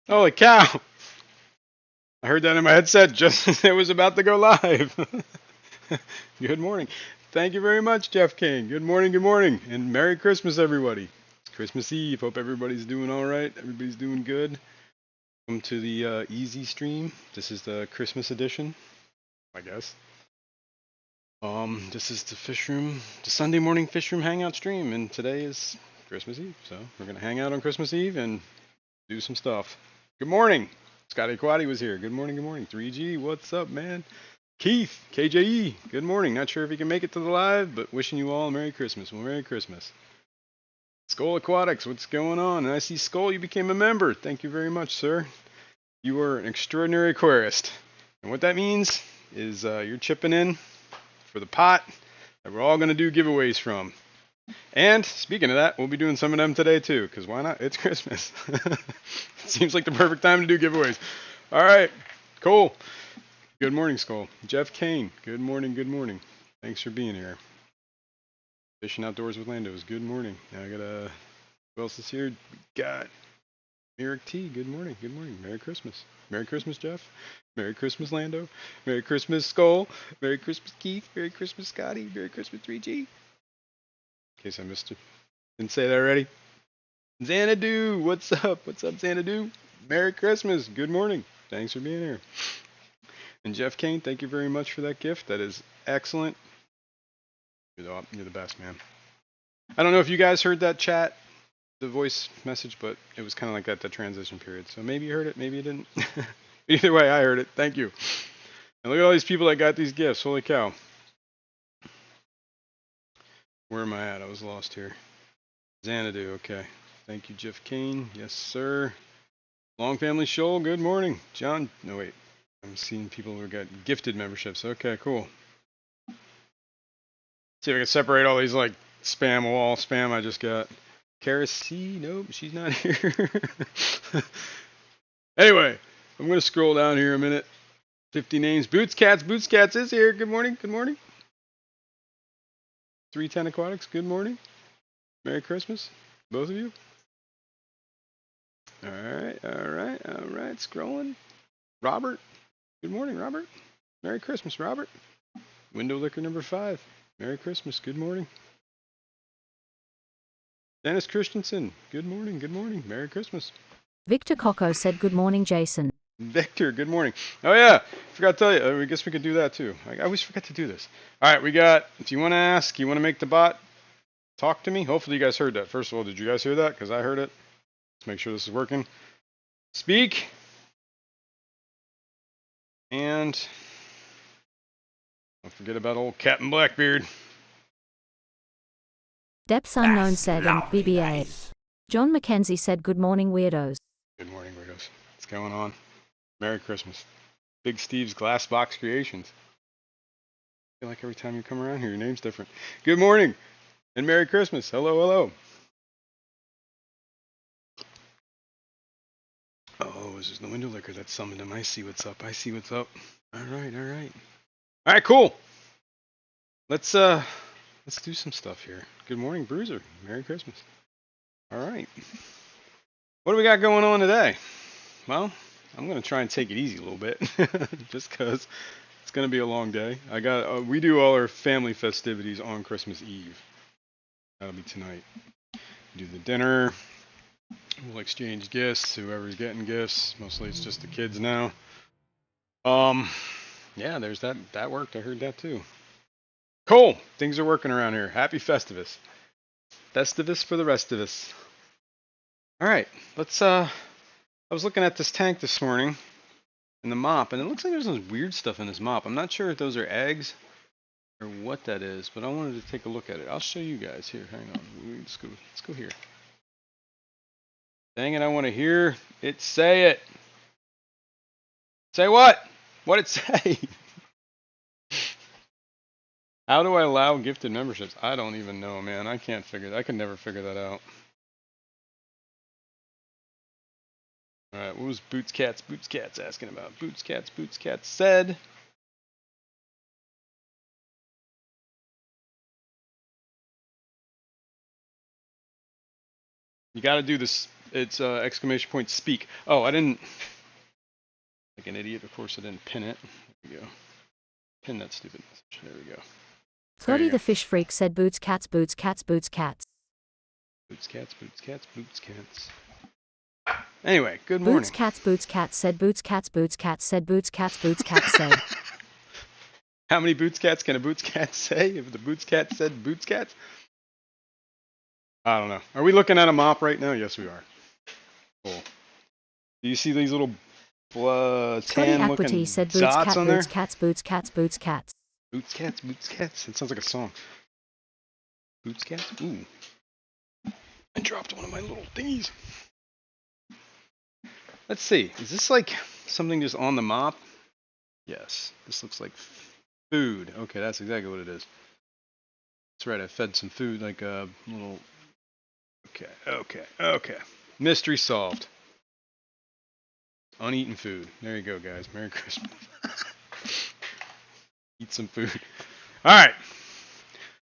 Holy cow! I heard that in my headset just as it was about to go live. Good morning. Thank you very much, Jeff King. Good morning, and Merry Christmas, everybody. It's Christmas Eve. Hope everybody's doing all right. Everybody's doing good. Welcome to the Easy Stream. This is the Christmas edition, I guess. This is the Fishroom, the Sunday morning Fishroom Hangout stream, and today is Christmas Eve, so we're gonna hang out on Christmas Eve and do some stuff. Good morning. Scotty Quaddy was here. Good morning, 3G, what's up, man? Keith, KJE, good morning. Not sure if he can make it to the live, but wishing you all a Merry Christmas. Well, Merry Christmas. Skull Aquatics, what's going on? And I see Skull, you became a member. Thank you very much, sir. You are an extraordinary aquarist. And what that means is you're chipping in for the pot that we're all going to do giveaways from. And speaking of that, we'll be doing some of them today too, because why not? It's Christmas. It seems like the perfect time to do giveaways. All right, cool. Good morning, Skull. Jeff Kane, good morning. Thanks for being here. Fishing Outdoors with Lando's, good morning. Now I got who else is here? We got Eric T, good morning. Merry Christmas. Merry Christmas, Jeff. Merry Christmas, Lando. Merry Christmas, Skull. Merry Christmas, Keith. Merry Christmas, Scotty. Merry Christmas, 3G. In case I missed it. Didn't say that already. Xanadu, what's up? What's up, Xanadu? Merry Christmas. Good morning. Thanks for being here. And Jeff Kane, thank you very much for that gift. That is excellent. You're the best, man. I don't know if you guys heard that chat, the voice message, but it was kind of like that transition period. So maybe you heard it, maybe you didn't. Either way, I heard it. Thank you. And look at all these people that got these gifts. Holy cow. Where am I at? I was lost here. Xanadu, okay. Thank you, Jeff Kane. Yes, sir. Long Family Shoal, good morning. John, no wait. I'm seeing people who got gifted memberships. Okay, cool. See if I can separate all these like spam wall spam I just got. Kara C, nope, she's not here. Anyway, I'm gonna scroll down here a minute. 50 names. Boots Cats is here. Good morning. 310 Aquatics, good morning. Merry Christmas, both of you. Alright. Scrolling. Robert. Good morning, Robert. Merry Christmas, Robert. Window Liquor number 5. Merry Christmas, good morning. Dennis Christensen, good morning. Merry Christmas. Victor Coco said good morning, Jason. Victor, good morning. Oh yeah, forgot to tell you, I guess we could do that too. I always forget to do this. Alright, we got, if you want to ask, you want to make the bot talk to me? Hopefully you guys heard that. First of all, did you guys hear that? Because I heard it. Let's make sure this is working. Speak. And don't forget about old Captain Blackbeard. Depths Unknown said and BBA. John McKenzie said good morning, weirdos. Good morning, weirdos. What's going on? Merry Christmas. Big Steve's Glass Box Creations. I feel like every time you come around here, your name's different. Good morning and Merry Christmas. Hello. Oh, this is the Window Liquor that summoned him. I see what's up. All right, cool. Let's do some stuff here. Good morning, Bruiser. Merry Christmas. All right. What do we got going on today? Well, I'm gonna try and take it easy a little bit, just cause it's gonna be a long day. We do all our family festivities on Christmas Eve. That'll be tonight. Do the dinner. We'll exchange gifts. Whoever's getting gifts. Mostly it's just the kids now. Yeah, there's that. That worked. I heard that too. Cool. Things are working around here. Happy Festivus. Festivus for the rest of us. All right. Let's. I was looking at this tank this morning in the mop, and it looks like there's some weird stuff in this mop. I'm not sure if those are eggs or what that is, but I wanted to take a look at it. I'll show you guys here. Hang on. Let's go here. Dang it! I want to hear it say it. Say what? What'd it say? How do I allow gifted memberships? I don't even know, man. I can never figure that out. Alright, what was Boots Cats asking about? Boots Cats said. You gotta do this It's exclamation point speak. Oh, I didn't. Like an idiot, of course I didn't pin it. There we go. Pin that stupid message. There we go. Flotty the fish freak said boots cats boots cats boots cats. Boots cats, boots cats, boots cats. Anyway, good morning. Boots cats said boots cats said boots cats said. How many boots cats can a boots cat say if the boots cat said boots cats? I don't know. Are we looking at a mop right now? Yes, we are. Cool. Do you see these little tan looking said boots dots cat on there? boots cats boots cats boots cats. Boots cats, boots cats. It sounds like a song. Boots cats? Ooh. I dropped one of my little thingies. Let's see. Is this like something just on the mop? Yes. This looks like food. Okay, that's exactly what it is. That's right. I fed some food, like a little. Okay. Mystery solved. Uneaten food. There you go, guys. Merry Christmas. Eat some food. All right.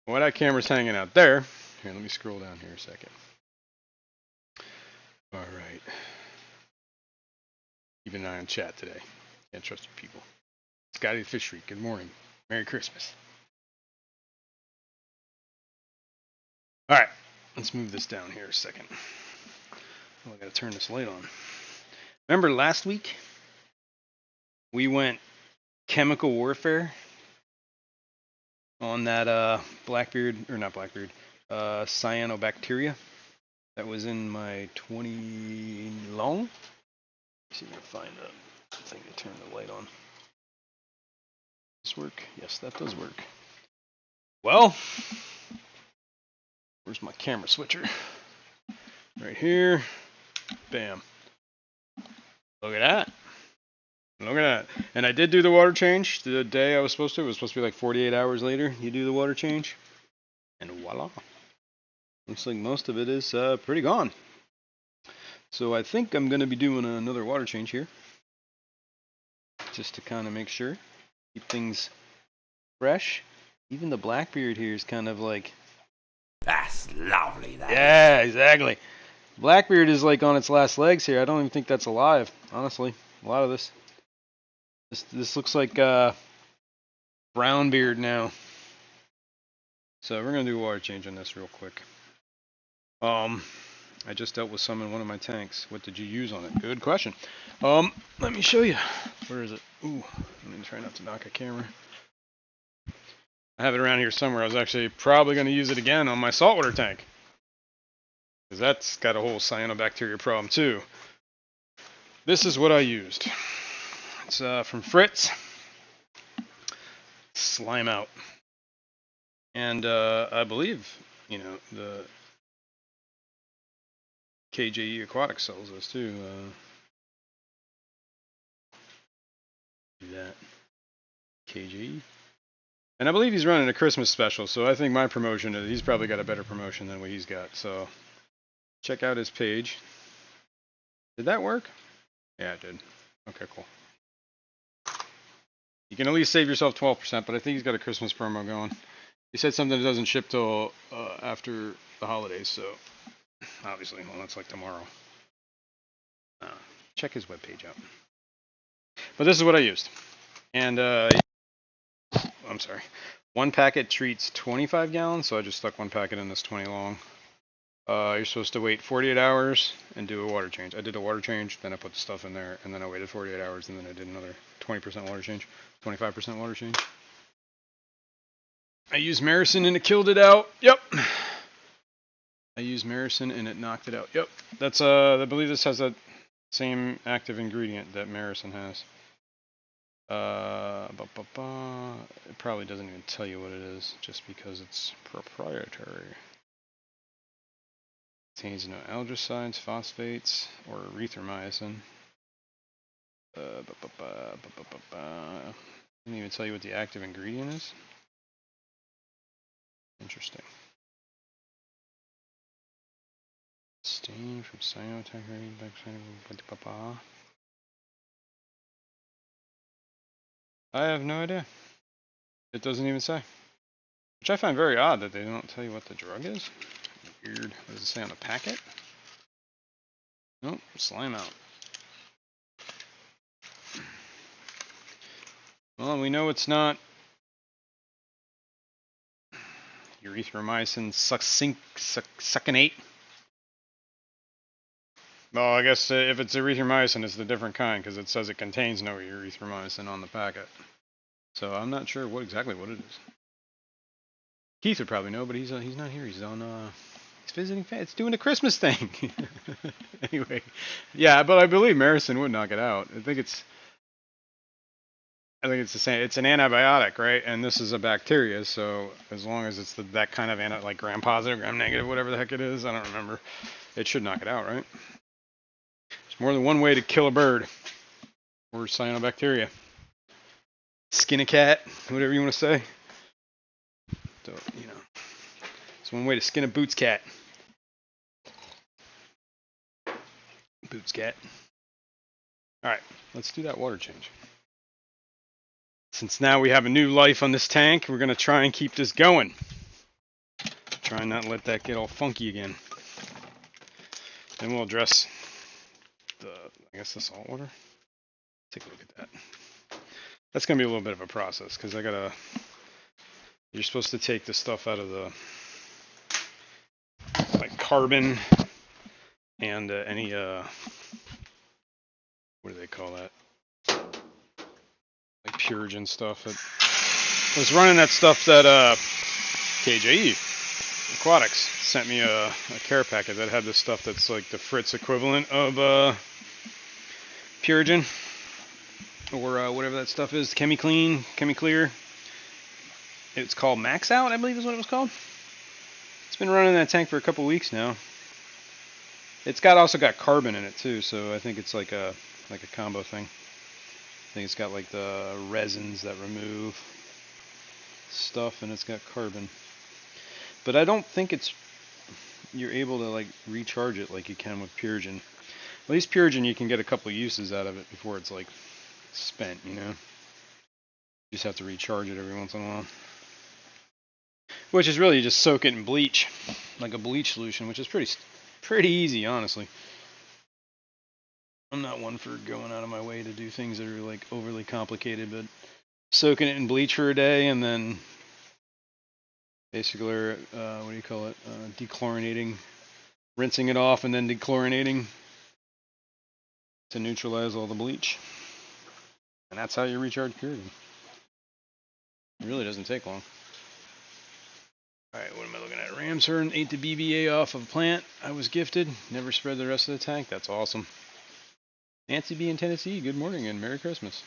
Well, that camera's hanging out there. Here, let me scroll down here a second. All right. Keep an eye on chat today. Can't trust you people. Scotty the Fish Freak, good morning. Merry Christmas. All right. Let's move this down here a second. Oh, I gotta turn this light on. Remember last week? We went chemical warfare on that Blackbeard, or not Blackbeard, cyanobacteria that was in my 20 long. Let's see if I can find a thing to turn the light on. Does this work? Yes, that does work. Well, where's my camera switcher? Right here. Bam. Look at that. Look at that. And I did do the water change the day I was supposed to. It was supposed to be like 48 hours later. You do the water change. And voila. Looks like most of it is pretty gone. So I think I'm going to be doing another water change here. Just to kind of make sure. Keep things fresh. Even the Blackbeard here is kind of like... That's lovely, that. Yeah, exactly. Blackbeard is like on its last legs here. I don't even think that's alive, honestly. A lot of this. This looks like brown beard now. So we're gonna do a water change on this real quick. I just dealt with some in one of my tanks. What did you use on it? Good question. Let me show you. Where is it? Ooh, let me try not to knock a camera. I have it around here somewhere. I was actually probably gonna use it again on my saltwater tank. Because that's got a whole cyanobacteria problem too. This is what I used. It's from Fritz. Slime Out. And I believe, the KJE Aquatics sells this too. Do that. KJE. And I believe he's running a Christmas special, so I think my promotion is he's probably got a better promotion than what he's got. So check out his page. Did that work? Yeah, it did. Okay, cool. You can at least save yourself 12%, but I think he's got a Christmas promo going. He said something that doesn't ship till after the holidays, so obviously, well, that's like tomorrow. Check his webpage out. But this is what I used. And, I'm sorry. One packet treats 25 gallons, so I just stuck one packet in this 20 long. You're supposed to wait 48 hours and do a water change. I did a water change, then I put the stuff in there, and then I waited 48 hours, and then I did another 20% water change, 25% water change. I used Marison and it killed it out. Yep. I used Marison and it knocked it out. Yep. That's I believe this has that same active ingredient that Marison has. It probably doesn't even tell you what it is, just because it's proprietary. Contains no algicides, phosphates, or erythromycin. Didn't even tell you what the active ingredient is. Interesting. Stain from cyanotacrate, I have no idea. It doesn't even say. Which I find very odd that they don't tell you what the drug is. Weird. What does it say on the packet? Nope, slime out. Well, we know it's not erythromycin succinate. Well, I guess if it's erythromycin, it's the different kind because it says it contains no erythromycin on the packet. So I'm not sure exactly what it is. Keith would probably know, but he's not here. He's on he's visiting. It's doing a Christmas thing. Anyway, yeah, but I believe Marison would knock it out. I think it's the same. It's an antibiotic, right? And this is a bacteria. So as long as it's that kind of like gram-positive, gram-negative, whatever the heck it is, I don't remember. It should knock it out, right? There's more than one way to kill a bird or cyanobacteria. Skin a cat, whatever you want to say. So, it's one way to skin a boots cat. Boots cat. All right, let's do that water change. Since now we have a new life on this tank, we're going to try and keep this going. Try and not let that get all funky again. Then we'll address the salt water. Take a look at that. That's going to be a little bit of a process because you're supposed to take the stuff out of the like carbon and any what do they call that? Like Purigen stuff. I was running that stuff that KJE Aquatics sent me a care packet that had this stuff that's like the Fritz equivalent of Purigen or whatever that stuff is. ChemiClear. It's called Max Out, I believe is what it was called. It's been running that tank for a couple weeks now. It's also got carbon in it too, so I think it's like a combo thing. I think it's got like the resins that remove stuff, and it's got carbon. But I don't think you're able to like recharge it like you can with Purigen. At least Purigen, you can get a couple uses out of it before it's like spent, You just have to recharge it every once in a while. Which is really just soak it in bleach, like a bleach solution, which is pretty easy, honestly. I'm not one for going out of my way to do things that are like overly complicated, but soaking it in bleach for a day and then basically, dechlorinating, rinsing it off and then dechlorinating to neutralize all the bleach. And that's how you recharge Purigen. It really doesn't take long. Alright, what am I looking at? Ramshorn ate the BBA off of a plant I was gifted. Never spread the rest of the tank. That's awesome. Nancy B in Tennessee, good morning and Merry Christmas.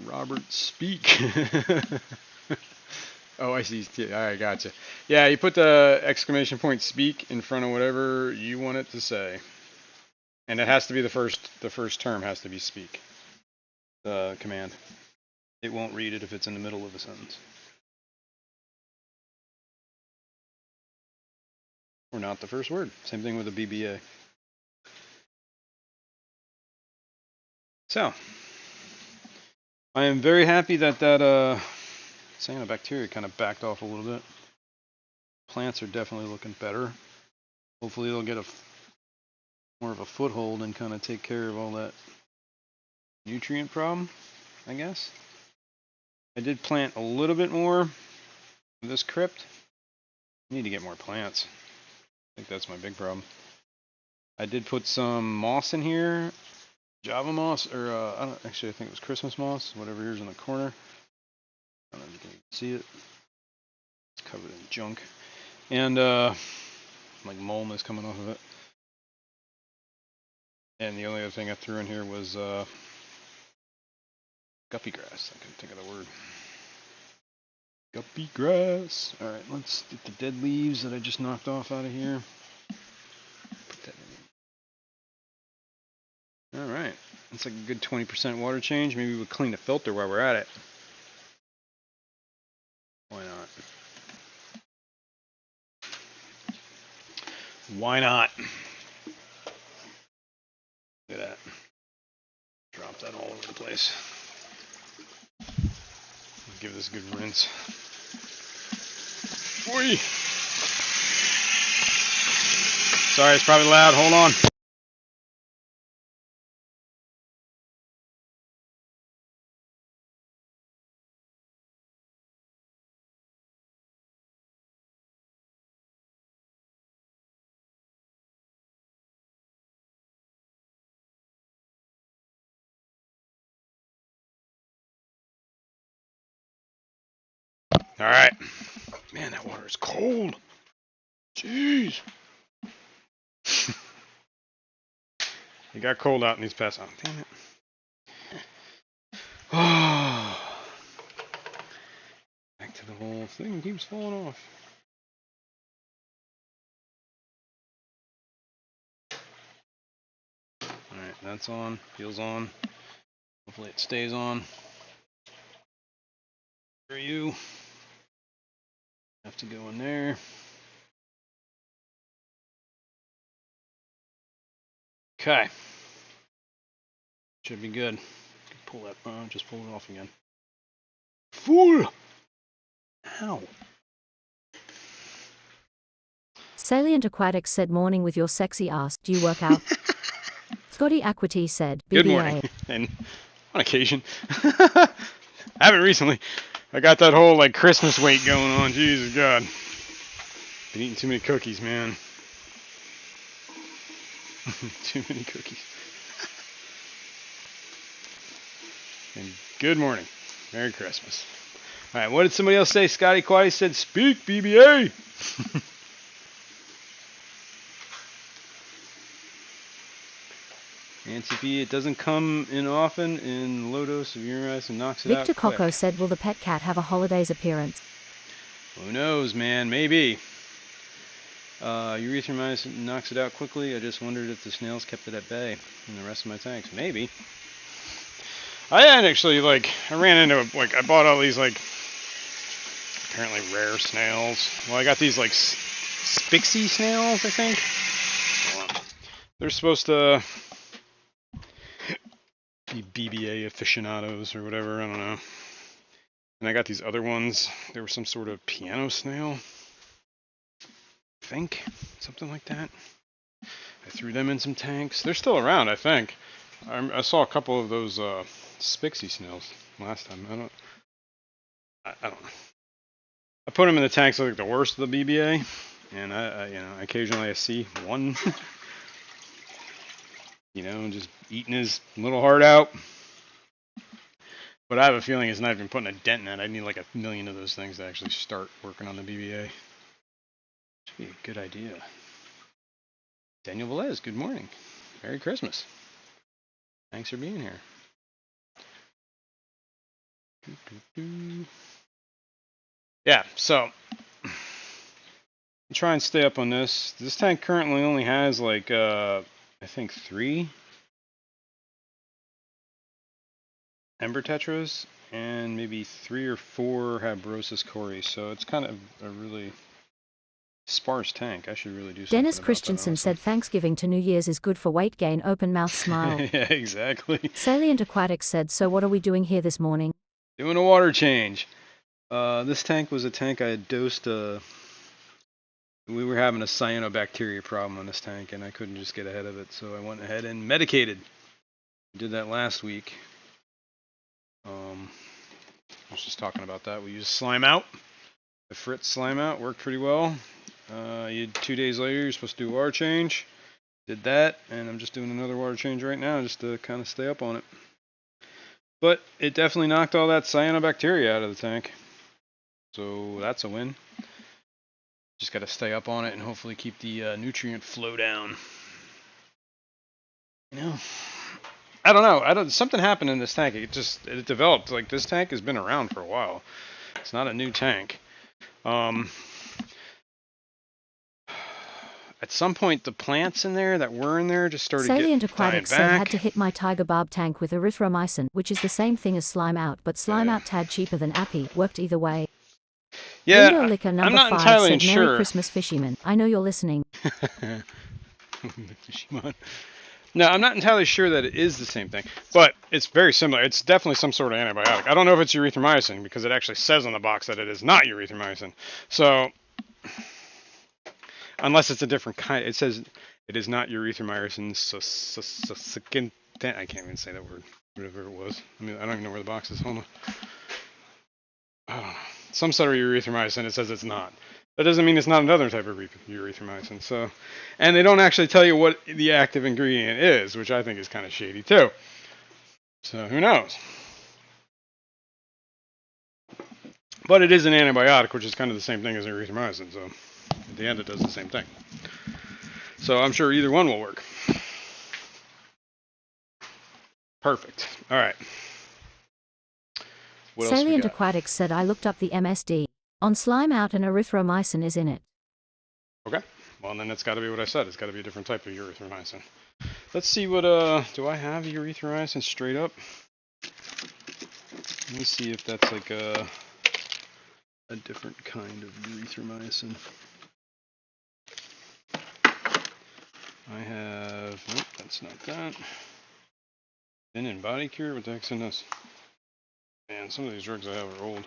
Robert Speak. Oh, I see. Alright, gotcha. Yeah, you put the exclamation point speak in front of whatever you want it to say. And it has to be the first term has to be speak. The command. It won't read it if it's in the middle of a sentence. Or not the first word. Same thing with a BBA. So, I am very happy that cyanobacteria kind of backed off a little bit. Plants are definitely looking better. Hopefully they'll get more of a foothold and kind of take care of all that nutrient problem, I guess. I did plant a little bit more of this crypt. I need to get more plants. I think that's my big problem. I did put some moss in here. Java moss, or I think it was Christmas moss, whatever here's in the corner. I don't know if you can see it. It's covered in junk. And like mold is coming off of it. And the only other thing I threw in here was guppy grass. I couldn't think of the word. Guppy grass. Alright, let's get the dead leaves that I just knocked off out of here. Put that in. Alright, that's like a good 20% water change. Maybe we'll clean the filter while we're at it. Why not? Why not? Look at that. Drop that all over the place. Give this a good rinse. Oi! Sorry, it's probably loud. Hold on. All right. Man, that water is cold. Jeez. It got cold out in these past. Oh, damn it. Oh. Back to the whole thing keeps falling off. Alright, that's on. Feels on. Hopefully it stays on. For you. Have to go in there. Okay. Should be good. Pull that. Just pull it off again. Fool! Ow. Salient Aquatics said morning with your sexy ass. Do you work out? Scotty Aquity said BBA. Good morning. And on occasion. I haven't recently. I got that whole like Christmas weight going on. Jesus God. Been eating too many cookies, man. Too many cookies. And good morning. Merry Christmas. Alright, what did somebody else say? Scotty Quaddy said, speak, BBA! Nancy P, it doesn't come in often in low dose of urine and knocks it out Victor quick. Coco said, will the pet cat have a holidays appearance? Who knows, man? Maybe. Erythromycin knocks it out quickly. I just wondered if the snails kept it at bay in the rest of my tanks. Maybe. I had actually, like, I ran into, like, I bought all these, like, apparently rare snails. Well, I got these, like, Spixie snails, I think. They're supposed to be BBA aficionados or whatever, I don't know. And I got these other ones. They were some sort of piano snail. I think. Something like that. I threw them in some tanks. They're still around, I think. I saw a couple of those Spixie snails last time. I don't know. I put them in the tanks like the worst of the BBA, and I occasionally I see one, just eating his little heart out. But I have a feeling it's not even putting a dent in it. I need like 1 million of those things to actually start working on the BBA. Should be a good idea. Daniel Velez, good morning. Merry Christmas. Thanks for being here. Yeah, so try and stay up on this. This tank currently only has like I think 3 Ember Tetras and maybe 3 or 4 Habrosis Cori, so it's kind of a really sparse tank. I should really do something Dennis about Christensen that said Thanksgiving to New Year's is good for weight gain. Open mouth smile. Yeah, exactly. Salient Aquatics said, so what are we doing here this morning? Doing a water change. This tank was a tank I had dosed. We were having a cyanobacteria problem on this tank, and I couldn't just get ahead of it, so I went ahead and medicated. Did that last week. I was just talking about that. We used Slime Out. The Fritz Slime Out worked pretty well. 2 days later, you're supposed to do a water change. Did that, and I'm just doing another water change right now just to kind of stay up on it. But it definitely knocked all that cyanobacteria out of the tank. So that's a win. Just got to stay up on it and hopefully keep the nutrient flow down. I don't know. Something happened in this tank. It developed. Like, this tank has been around for a while. It's not a new tank. At some point, the plants in there that were in there just started Salient dying Aquatics said back. had to hit my Tiger Barb tank with erythromycin, which is the same thing as Slime Out, but Slime Out tad cheaper than Appy. Worked either way. Yeah, Window Liquor I'm number not 5 entirely said, Merry sure. Christmas, fishyman. I know you're listening. No, I'm not entirely sure that it is the same thing, but it's very similar. It's definitely some sort of antibiotic. I don't know if it's erythromycin because it actually says on the box that it is not erythromycin. So unless it's a different kind. It says it is not erythromycin succinate. I can't even say that word. Whatever it was. I mean, I don't even know where the box is. Hold on. I don't know. Some sort of erythromycin. It says it's not. That doesn't mean it's not another type of erythromycin. So, and they don't actually tell you what the active ingredient is, which I think is kind of shady too. So who knows? But it is an antibiotic, which is kind of the same thing as erythromycin. So at the end, it does the same thing. So I'm sure either one will work. Perfect. All right. What else we Salient got? Aquatics said I looked up the MSD on slime out and erythromycin is in it. Okay. Well, then it's got to be what I said. It's got to be a different type of erythromycin. Let's see what, do I have erythromycin straight up? Let me see if that's like a different kind of erythromycin. I have, nope, that's not that. Thin and body cure, what the heck's in this? Man, some of these drugs I have are old.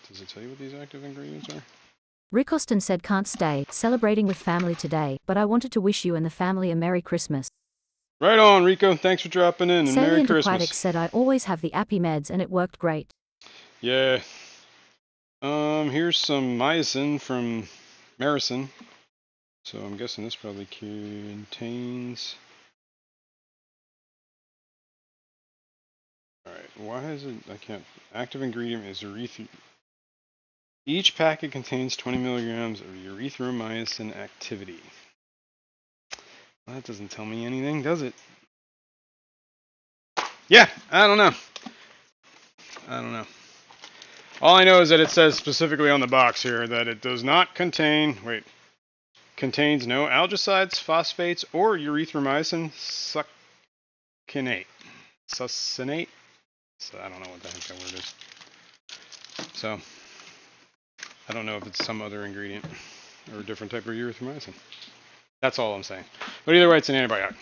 Does it tell you what these active ingredients are? Rick Austin said can't stay, celebrating with family today, but I wanted to wish you and the family a Merry Christmas. Right on, Rico. Thanks for dropping in, and Merry Salient Christmas. Aquatics said I always have the Appy meds and it worked great. Yeah. Here's some mycin from Maricin. So I'm guessing this probably contains. Alright, why is it, I can't, active ingredient is each packet contains 20 milligrams of erythromycin activity. Well, that doesn't tell me anything, does it? Yeah, I don't know. All I know is that it says specifically on the box here that it does not contain, contains no algicides, phosphates, or erythromycin succinate. Succinate? So I don't know what the heck that word is. So I don't know if it's some other ingredient or a different type of erythromycin. That's all I'm saying. But either way, it's an antibiotic.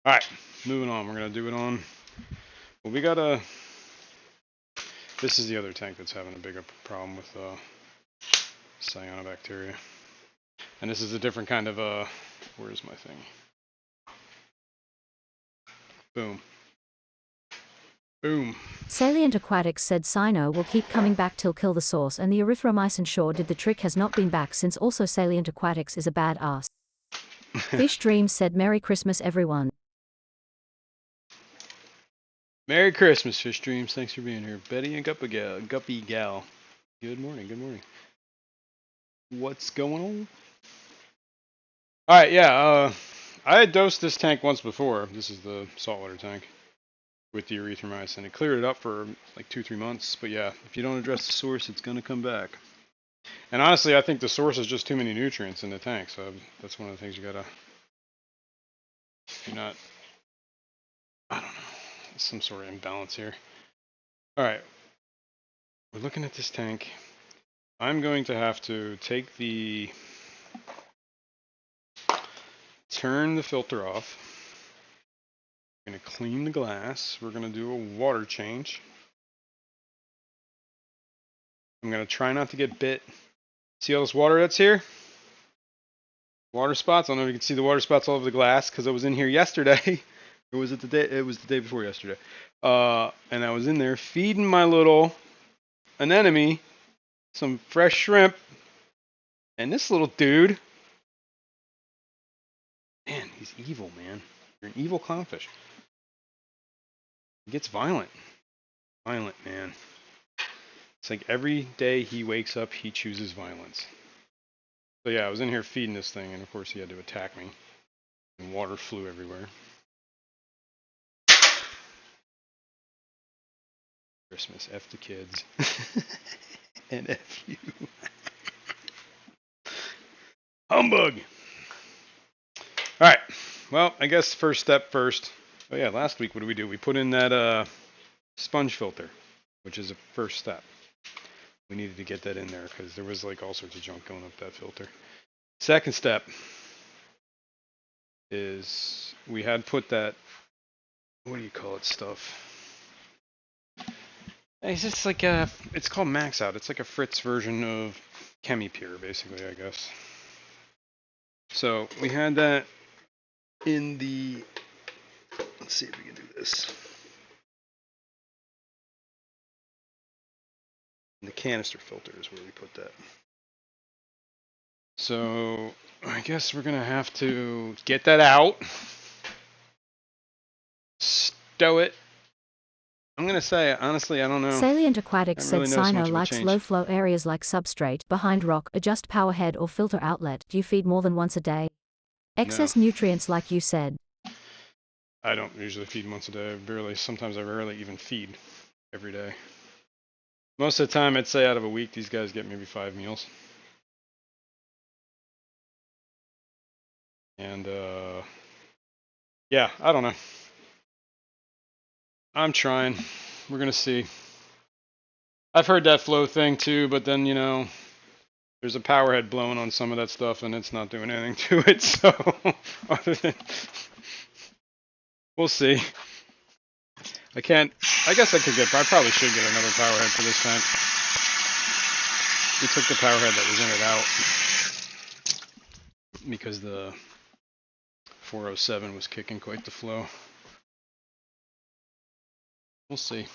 All right, moving on. We're going to do it on. Well, we got a. This is the other tank that's having a bigger problem with cyanobacteria. And this is a different kind of. Where's my thing? Boom. Boom. Salient Aquatics said Cyno will keep coming back till kill the source and the erythromycin sure did the trick has not been back since also Salient Aquatics is a bad ass. Fish Dreams said Merry Christmas everyone. Merry Christmas, Fish Dreams. Thanks for being here. Betty and Guppy Gal. Good morning, good morning. What's going on? Alright, yeah, I had dosed this tank once before. This is the saltwater tank with the erythromycin. It cleared it up for like 2-3 months, but yeah, if you don't address the source, it's going to come back. And honestly, I think the source is just too many nutrients in the tank, so that's one of the things you gotta, you're not, I don't know, some sort of imbalance here. Alright, we're looking at this tank. I'm going to have to take turn the filter off. We're going to clean the glass. We're going to do a water change. I'm going to try not to get bit. See all this water that's here? Water spots. I don't know if you can see the water spots all over the glass because I was in here yesterday. Or was it the day? It was the day before yesterday. And I was in there feeding my little anemone some fresh shrimp. And this little dude, man, he's evil, man. You're an evil clownfish. He gets violent. Violent, man. It's like every day he wakes up, he chooses violence. So yeah, I was in here feeding this thing, and of course he had to attack me. And water flew everywhere. Christmas, F the kids. And F you. Humbug! Alright, well, I guess first step first. Oh yeah, last week what did we do? We put in that sponge filter, which is a first step. We needed to get that in there because there was like all sorts of junk going up that filter. Second step is we had put that, what do you call it, stuff? It's just like a, it's called Max Out. It's like a Fritz version of ChemiPure, basically, I guess. So we had that in the, let's see if we can do this. In the canister filter is where we put that. So I guess we're gonna have to get that out, stow it. I'm gonna say, honestly, I don't know. Salient I Aquatics don't said really know so Sino much of a likes change. low flow areas like substrate, behind rock, adjust power head or filter outlet. Do you feed more than once a day? No, Excess nutrients like you said. I don't usually feed once a day. Sometimes I rarely even feed every day. Most of the time, I'd say out of a week, these guys get maybe 5 meals. And yeah, I don't know. I'm trying. We're gonna see. I've heard that flow thing too, but then there's a power head blowing on some of that stuff, and it's not doing anything to it. So other than, we'll see. I can't. I guess I could get. I probably should get another power head for this tank. We took the power head that was in it out because the 407 was kicking quite the flow. We'll see.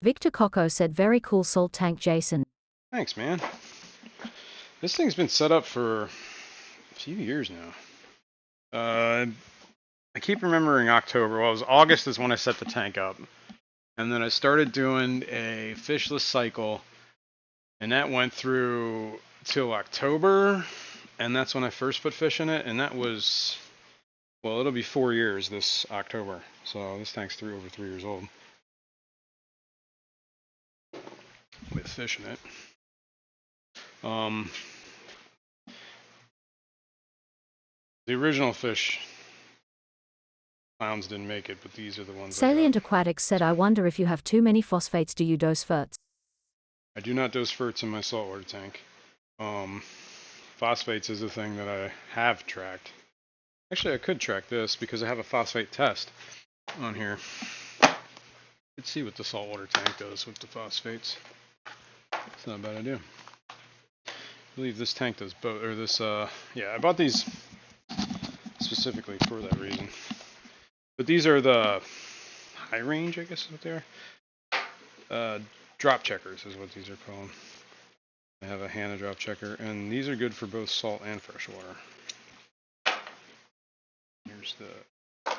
Victor Coco said very cool salt tank Jason. Thanks, man. This thing's been set up for a few years now. I keep remembering October. Well, it was August is when I set the tank up. And then I started doing a fishless cycle. And that went through till October. And that's when I first put fish in it. And that was, well, it'll be 4 years this October. So this tank's over 3 years old. With fish in it. The original fish, clowns didn't make it, but these are the ones Salient I got. Aquatics said I wonder if you have too many phosphates, do you dose ferts? I do not dose ferts in my saltwater tank. Phosphates is a thing that I have tracked. Actually, I could track this because I have a phosphate test on here. Let's see what the saltwater tank does with the phosphates. It's not a bad idea. I believe this tank does both, or this, yeah, I bought these specifically for that reason. But these are the high range, I guess is what they are. Drop checkers is what these are called. I have a Hanna drop checker, and these are good for both salt and freshwater. Here's the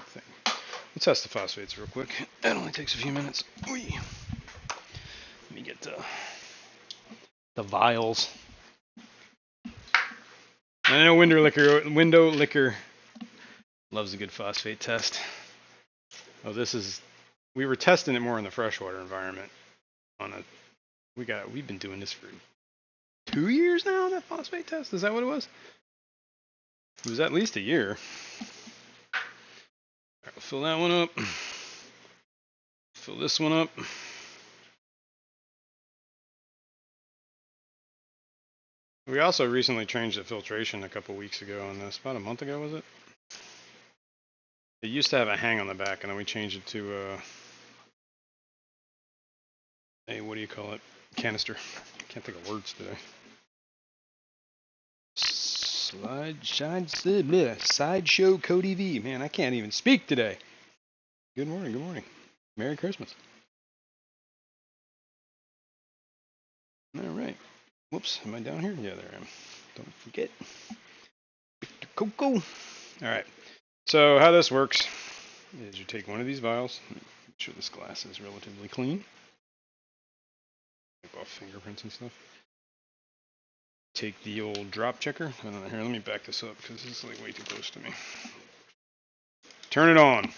thing. We'll test the phosphates real quick. It only takes a few minutes. Let me get the vials. I know Window Liquor loves a good phosphate test. Oh, we were testing it more in the freshwater environment. We've been doing this for 2 years now, that phosphate test? Is that what it was? It was at least a year. Alright, we'll fill that one up. Fill this one up. We also recently changed the filtration a couple weeks ago on this. About a month ago, was it? It used to have a hang on the back, and then we changed it to a what do you call it? Canister. Can't think of words today. Sideshow Cody V. Man, I can't even speak today. Good morning, good morning. Merry Christmas. All right. Whoops, am I down here? Yeah, there I am. Don't forget. Victor Coco. All right. So how this works is you take one of these vials. Make sure this glass is relatively clean. Wipe off fingerprints and stuff. Take the old drop checker. I don't know. Here, let me back this up because this is like way too close to me. Turn it on.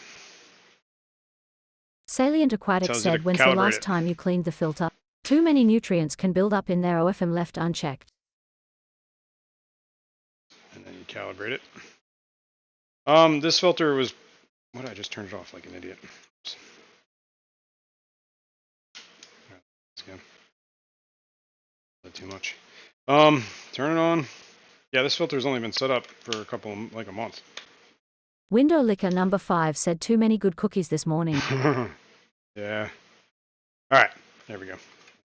Salient Aquatics said when's the last time you cleaned the filter? Too many nutrients can build up in there OFM left unchecked. And then you calibrate it. This filter was, what did I just turn it off like an idiot? Oops. Again. Not too much. Turn it on. Yeah, this filter's only been set up for like a month. Window licker number 5 said too many good cookies this morning. Yeah. All right. There we go.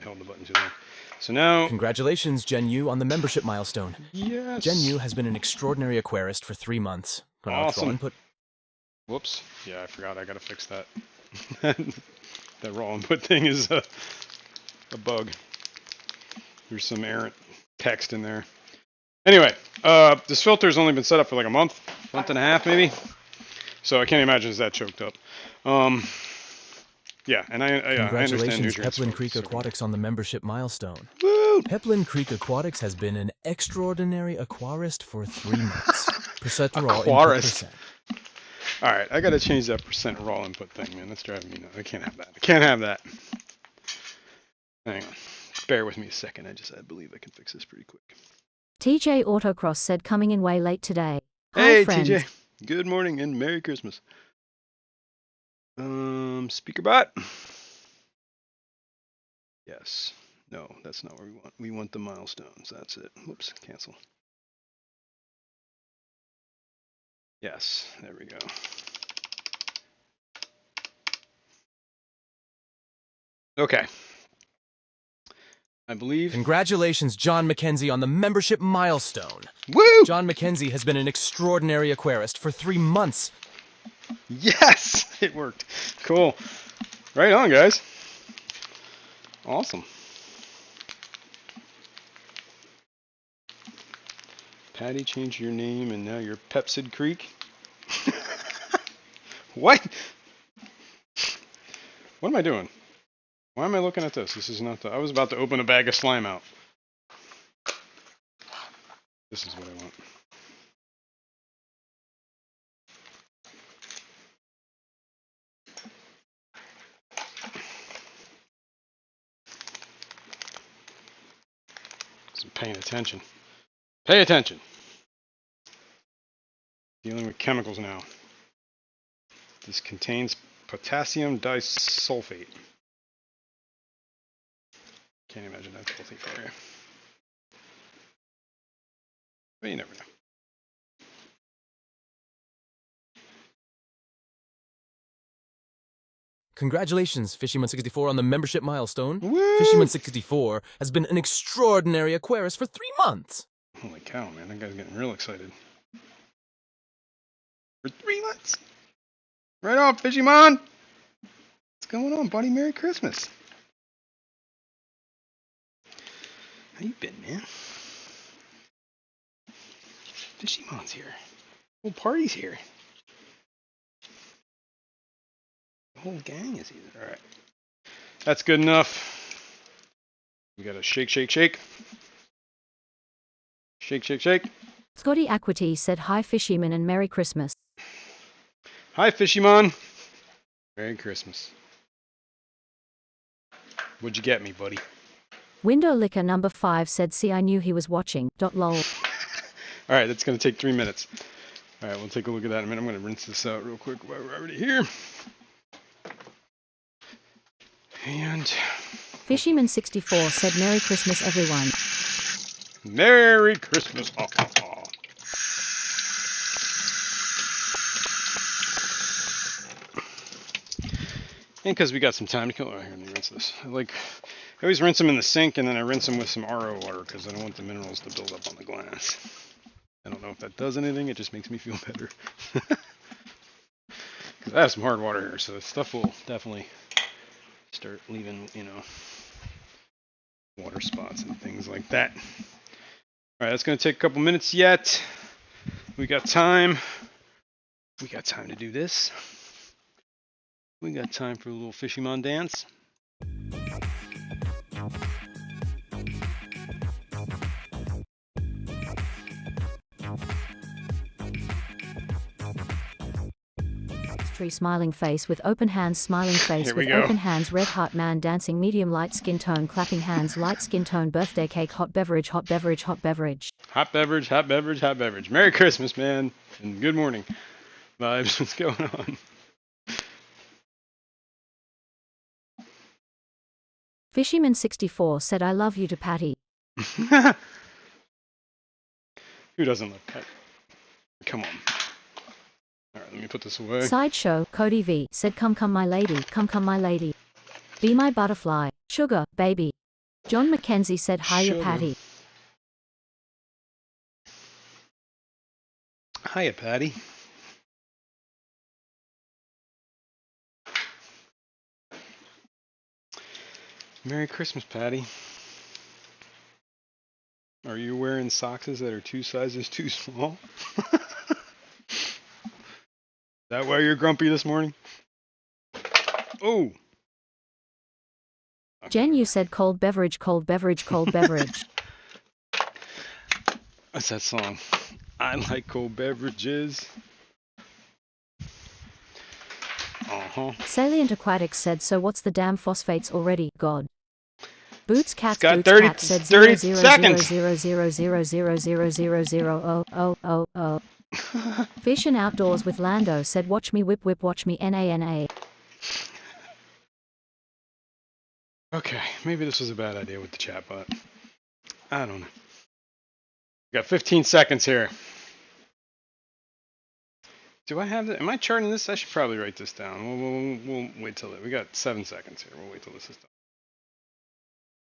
I held the button too long. So now. Congratulations, Gen U, on the membership milestone. Yes. Gen U has been an extraordinary aquarist for 3 months. Awesome. Input. Whoops. Yeah, I forgot. I gotta fix that. That raw input thing is a bug. There's some errant text in there. Anyway, this filter's only been set up for like a month and a half maybe. So I can't imagine it's that choked up. Yeah, and I understand Congratulations, nutrients. Peplin Creek Aquatics, on the membership milestone. Woo! Peplin Creek Aquatics has been an extraordinary aquarist for 3 months. Percent raw input Aquarist. percent. All right, I gotta change that percent raw input thing, man. That's driving me nuts. I can't have that. I can't have that. Hang on. Bear with me a second. I believe I can fix this pretty quick. TJ Autocross said coming in way late today. Hey, Hi, friends. TJ. Good morning and Merry Christmas. Speaker bot. Yes. No, that's not what we want. We want the milestones. That's it. Whoops. Cancel. Yes. There we go. Okay. I believe. Congratulations, John McKenzie, on the membership milestone. Woo! John McKenzie has been an extraordinary aquarist for 3 months. Yes! It worked. Cool. Right on, guys. Awesome. Patty changed your name and now you're Pepsid Creek? What? What am I doing? Why am I looking at this? This is not the... I was about to open a bag of slime out. This is what I want. I'm paying attention. Pay attention. Dealing with chemicals now. This contains potassium disulfate. Can't imagine that's healthy for you. But you never know. Congratulations, Fishyman64, on the membership milestone. Woo! Fishyman64 has been an extraordinary aquarist for 3 months. Holy cow, man. That guy's getting real excited. For 3 months. Right on, Fishymon. What's going on, buddy? Merry Christmas. How you been, man? Fishymon's here. Whole party's here. The whole gang is here. All right. That's good enough. We gotta shake, shake, shake. Shake, shake, shake. Scotty Aquity said hi Fishyman and Merry Christmas. Hi, Fishymon. Merry Christmas. What'd you get me, buddy? Window licker number 5 said see I knew he was watching. Lol. All right, that's going to take 3 minutes. All right, we'll take a look at that in a minute. I'm going to rinse this out real quick while we're already here. And Fishyman64 said Merry Christmas everyone. Merry Christmas. Ha, ha, ha. And because we got some time to kill. Oh, here, let me rinse this. I always rinse them in the sink and then I rinse them with some RO water because I don't want the minerals to build up on the glass. I don't know if that does anything. It just makes me feel better. Because I have some hard water here, so the stuff will definitely start leaving, water spots and things like that. All right, that's going to take a couple minutes yet. We got time. We got time to do this. We got time for a little Fishymon dance. Tree smiling face with open hands, smiling face Here we with go. open hands, red heart man dancing, medium light skin tone, clapping hands, light skin tone, birthday cake, hot beverage, hot beverage, hot beverage. Hot beverage, hot beverage, hot beverage. Merry Christmas, man, and good morning. Vibes, what's going on? Fishyman64 said I love you to Patty. Who doesn't love Pat? Come on. All right. Alright, let me put this away. Sideshow, Cody V said come my lady, come my lady. Be my butterfly, sugar, baby. John Mackenzie said hiya Sugar. Patty. Hiya, Patty. Merry Christmas, Patty. Are you wearing socks that are 2 sizes too small? Is that why you're grumpy this morning? Oh! Jen, you said cold beverage, cold beverage, cold beverage. What's that song? I like cold beverages. Salient Aquatics said so what's the damn phosphates already, God. Boots Cats got Boots 30 Cats said 30 0 0 seconds. 0 0 0 0 0 0 0 0 0 0 0. Fish and Outdoors with Lando said watch me whip whip watch me NANA. Okay, maybe this was a bad idea with the chat bot. I don't know. We got 15 seconds here. Do I have it? Am I charting this? I should probably write this down. We'll wait till it. We got 7 seconds here. We'll wait till this is done.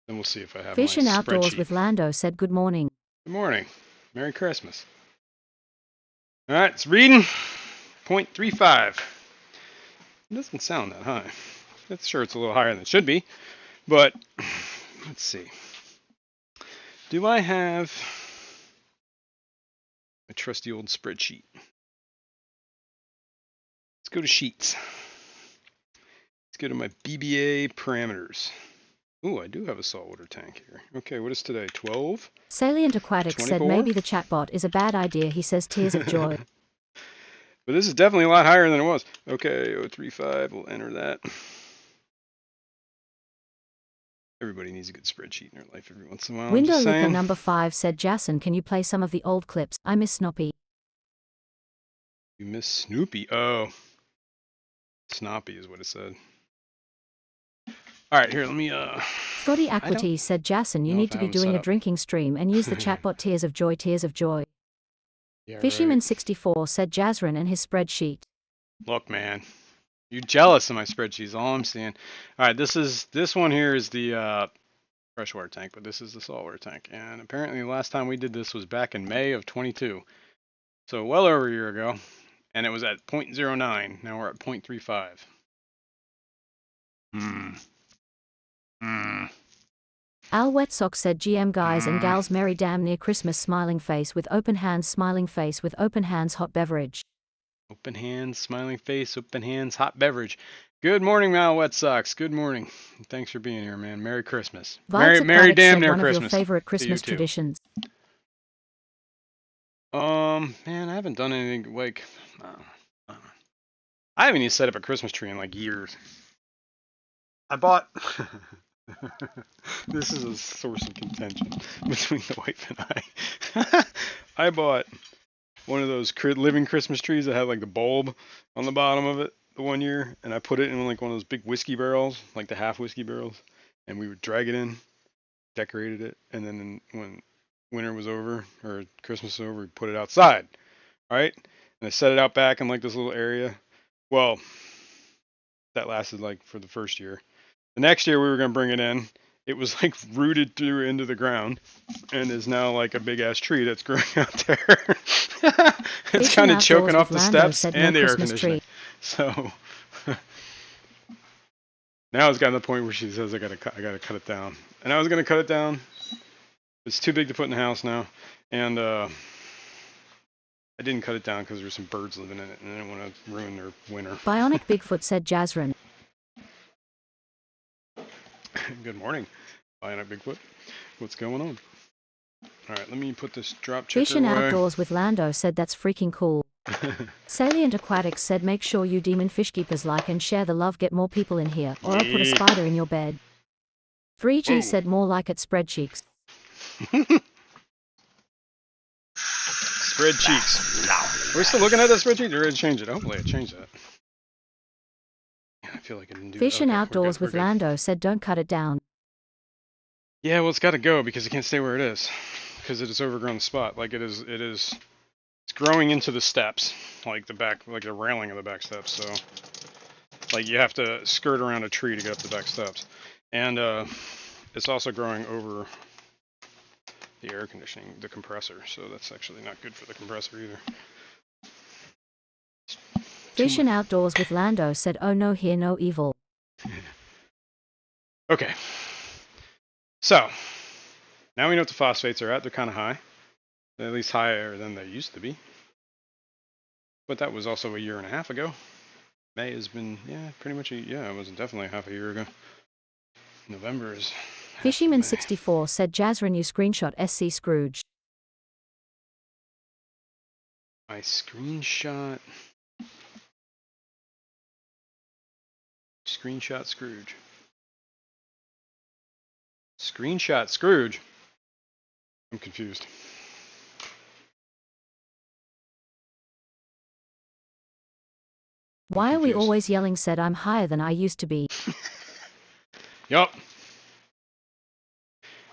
Then we'll see if I have Fish my and Outdoors spreadsheet. with Lando said good morning. Good morning. Merry Christmas. All right, it's reading. 0.35. It doesn't sound that high. It's sure it's a little higher than it should be, but let's see. Do I have a trusty old spreadsheet? Let's go to Sheets. Let's go to my BBA parameters. Ooh, I do have a saltwater tank here. Okay, what is today? 12? Salient Aquatics said 24? maybe the chatbot is a bad idea. He says tears of joy. But this is definitely a lot higher than it was. Okay, 035, we'll enter that. Everybody needs a good spreadsheet in their life every once in a while. Window Just Licker saying. number 5 said Jason, can you play some of the old clips? I miss Snoopy. You miss Snoopy. Oh. Snoppy is what it said. Alright, here, let me, Scotty Aquity said Jason, you know need if to I be have 'em doing set a up. drinking stream and use the chatbot tears of joy, tears of joy. Yeah, Fishyman64 said Jazrin and his spreadsheet. Look, man. You're jealous of my spreadsheets, all I'm seeing. Alright, this one here is the freshwater tank, but this is the saltwater tank. And apparently the last time we did this was back in May of 22. So well over a year ago. And it was at 0.09. Now we're at 0.35. Al Wet Sock said GM guys and gals merry damn near Christmas smiling face with open hands smiling face with open hands hot beverage. Open hands, smiling face, open hands, hot beverage. Good morning, Mal Wet Sox. Good morning. Thanks for being here, man. Merry Christmas. Vibes Merry Aquatics damn said near one of your Christmas. favorite To you Christmas too. traditions. Man, I haven't done anything like, I haven't even set up a Christmas tree in like years. I bought, this is a source of contention between the wife and I. I bought one of those living Christmas trees that had like the bulb on the bottom of it the one year, and I put it in like one of those big whiskey barrels, like the half whiskey barrels, and we would drag it in, decorated it, and then when winter was over or Christmas was over, we put it outside, right? And I set it out back in like this little area. Well, that lasted like for the first year. The next year we were gonna bring it in. It was like rooted through into the ground and is now like a big ass tree that's growing out there. It's kind of choking off the steps and the air conditioning. So now it's gotten to the point where she says I gotta cut it down. And I was gonna cut it down. It's too big to put in the house now, and I didn't cut it down because there's some birds living in it, and I didn't want to ruin their winter. Bionic Bigfoot said Jazrin. Good morning, Bionic Bigfoot. What's going on? All right, let me put this drop checker Fish and away. Outdoors with Lando said that's freaking cool. Salient Aquatics said make sure you demon fish keepers like and share the love, get more people in here, or I'll put a spider in your bed. 3G said more like it spread cheeks. Spread cheeks. Are we still looking at that spreadsheet? Or did I change it? Hopefully I changed that. I feel like I didn't do that. Fish and Outdoors with Lando said don't cut it down. Yeah, well, it's got to go because it can't stay where it is because it is overgrown spot. Like it is It's growing into the steps, like the railing of the back steps. So, like you have to skirt around a tree to get up the back steps, and it's also growing over the air conditioning, the compressor. So that's actually not good for the compressor either. Fish and Outdoors with Lando said, "Oh no, here no evil." Okay. So now we know what the phosphates are at. They're kind of high. They're at least higher than they used to be. But that was also a year and a half ago. May has been, pretty much it was definitely half a year ago. November is. Fishyman64 said, "Jazrin, you screenshot SC Scrooge." My screenshot Scrooge. Screenshot Scrooge. I'm confused. Why are we always yelling? Said, "I'm higher than I used to be." Yup.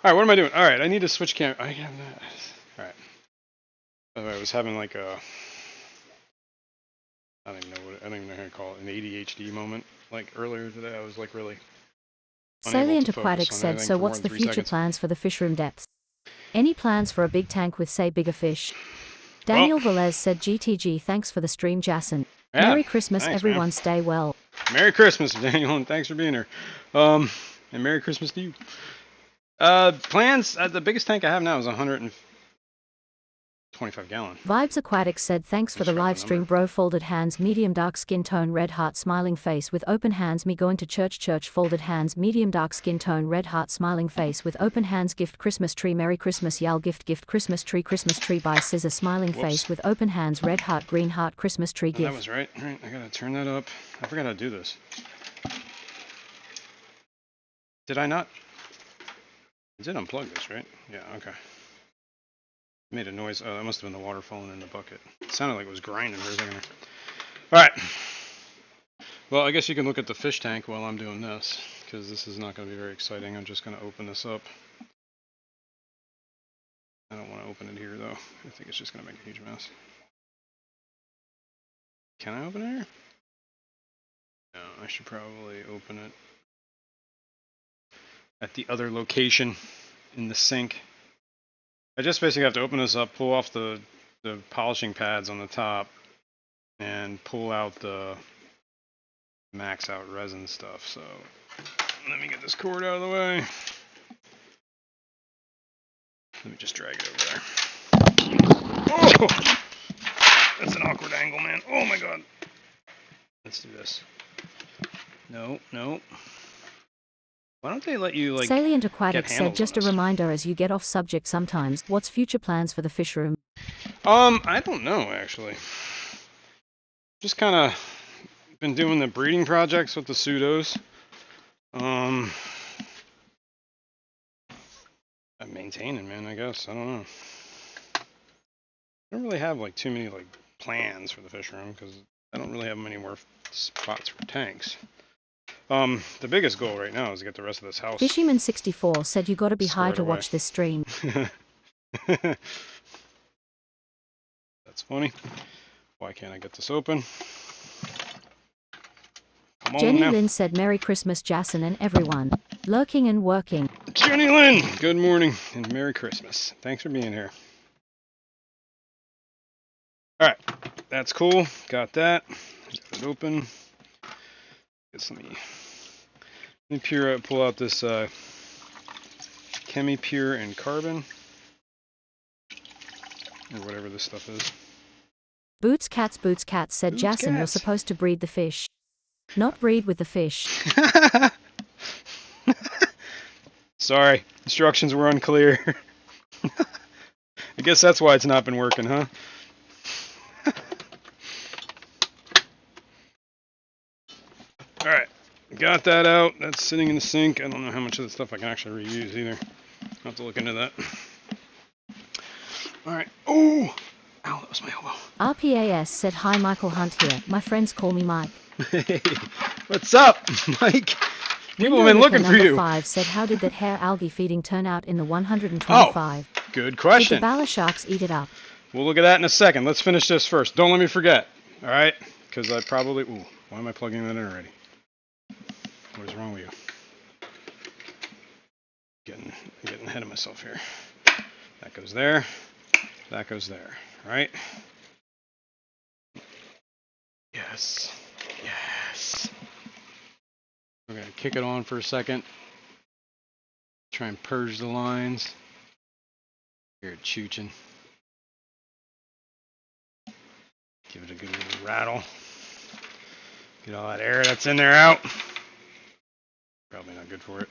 All right, what am I doing? All right, I need to switch camera. All right. I was having like a, I don't even know how to call it, an ADHD moment. Like earlier today, I was like really. Salient Aquatics said, "So what's the future plans for the Fishroom depths? Any plans for a big tank with, say, bigger fish?" Daniel Velez said, "GTG, thanks for the stream, Jason. Merry Christmas, thanks, everyone. man. Stay well." Merry Christmas, Daniel, and thanks for being here. And Merry Christmas to you. Plans. The biggest tank I have now is 125 gallon. Vibes Aquatics said, "Thanks for the live stream, bro. Folded hands, medium dark skin tone, red heart, smiling face with open hands. Me going to church. Folded hands, medium dark skin tone, red heart, smiling face with open hands. Gift Christmas tree, Merry Christmas, y'all. Gift Christmas tree by scissor, smiling face with open hands, red heart, green heart, Christmas tree gift." That was right. All right, I gotta turn that up. I forgot how to do this. Did I not? I did unplug this, right? Yeah. Okay. Made a noise. Oh, that must have been the water falling in the bucket. It sounded like it was grinding for a second there. All right. Well, I guess you can look at the fish tank while I'm doing this, because this is not going to be very exciting. I'm just going to open this up. I don't want to open it here, though. I think it's just going to make a huge mess. Can I open it here? No, I should probably open it at the other location in the sink. I just basically have to open this up, pull off the polishing pads on the top, and pull out the max out resin stuff. So let me get this cord out of the way. Let me just drag it over there. Oh! That's an awkward angle, man. Oh my god. Let's do this. No. Why don't they let you, like, Salient Aquatics said, "Just a reminder as you get off subject sometimes, what's future plans for the Fishroom?" I don't know, actually. Just kind of been doing the breeding projects with the pseudos. I'm maintaining, man, I guess. I don't know. I don't really have, like, too many, like, plans for the fish room, because I don't really have many more spots for tanks. The biggest goal right now is to get the rest of this house. Fishyman64 said, "You gotta be high to watch this stream." That's funny. Why can't I get this open? Come on Jenny now. Lynn said, "Merry Christmas, Jason and everyone. Lurking and working." Jenny Lynn, good morning and Merry Christmas. Thanks for being here. All right, that's cool. Got that. Got it open. Guess let me pull out this Chemi Pure and Carbon, or whatever this stuff is. Boots Cats said, "Jason, you're supposed to breed the fish, not breed with the fish." Sorry, instructions were unclear. I guess that's why it's not been working, huh? Alright, got that out. That's sitting in the sink. I don't know how much of the stuff I can actually reuse either. I'll have to look into that. Alright. Oh! Ow, that was my elbow. RPAS said, "Hi, Michael Hunt here. My friends call me Mike." Hey, what's up, Mike? People have been looking for you. 5 said, "How did that hair algae feeding turn out in the 125? Oh, good question. Did the Bala sharks eat it up?" We'll look at that in a second. Let's finish this first. Don't let me forget. All right? Because I probably... Ooh, why am I plugging that in already? What is wrong with you? Getting ahead of myself here. That goes there. That goes there. All right? Yes. Yes. We're going to kick it on for a second. Try and purge the lines. Hear it chooching. Give it a good little rattle. Get all that air that's in there out. Probably not good for it.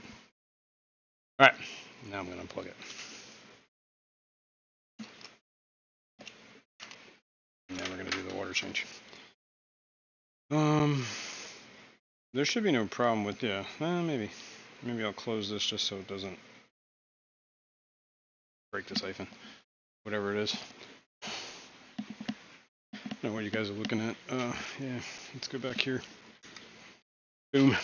All right, now I'm going to unplug it. And then we're going to do the water change. There should be no problem with, maybe I'll close this just so it doesn't break the siphon. Whatever it is. I don't know what you guys are looking at. Yeah, let's go back here. Boom.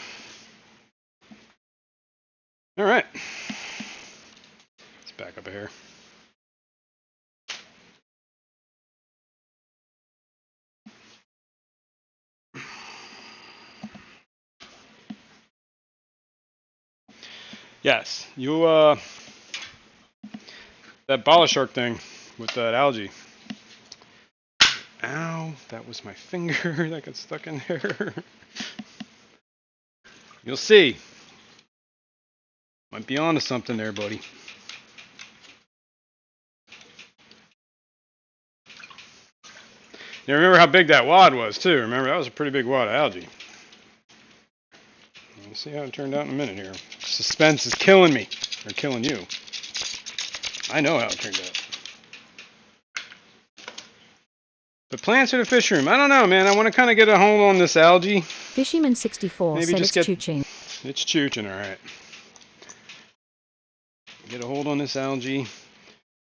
All right. Let's back up a hair. Yes, you that bala shark thing with that algae. Ow, that was my finger that got stuck in there. You'll see. Might be onto something there, buddy. You remember how big that wad was, too. Remember, that was a pretty big wad of algae. We'll see how it turned out in a minute here. Suspense is killing me. Or killing you. I know how it turned out. But plants or the fish room? I don't know, man. I want to kind of get a hold on this algae. Fishyman64 Maybe said just it's chooching. It's chooching, alright. Get a hold on this algae.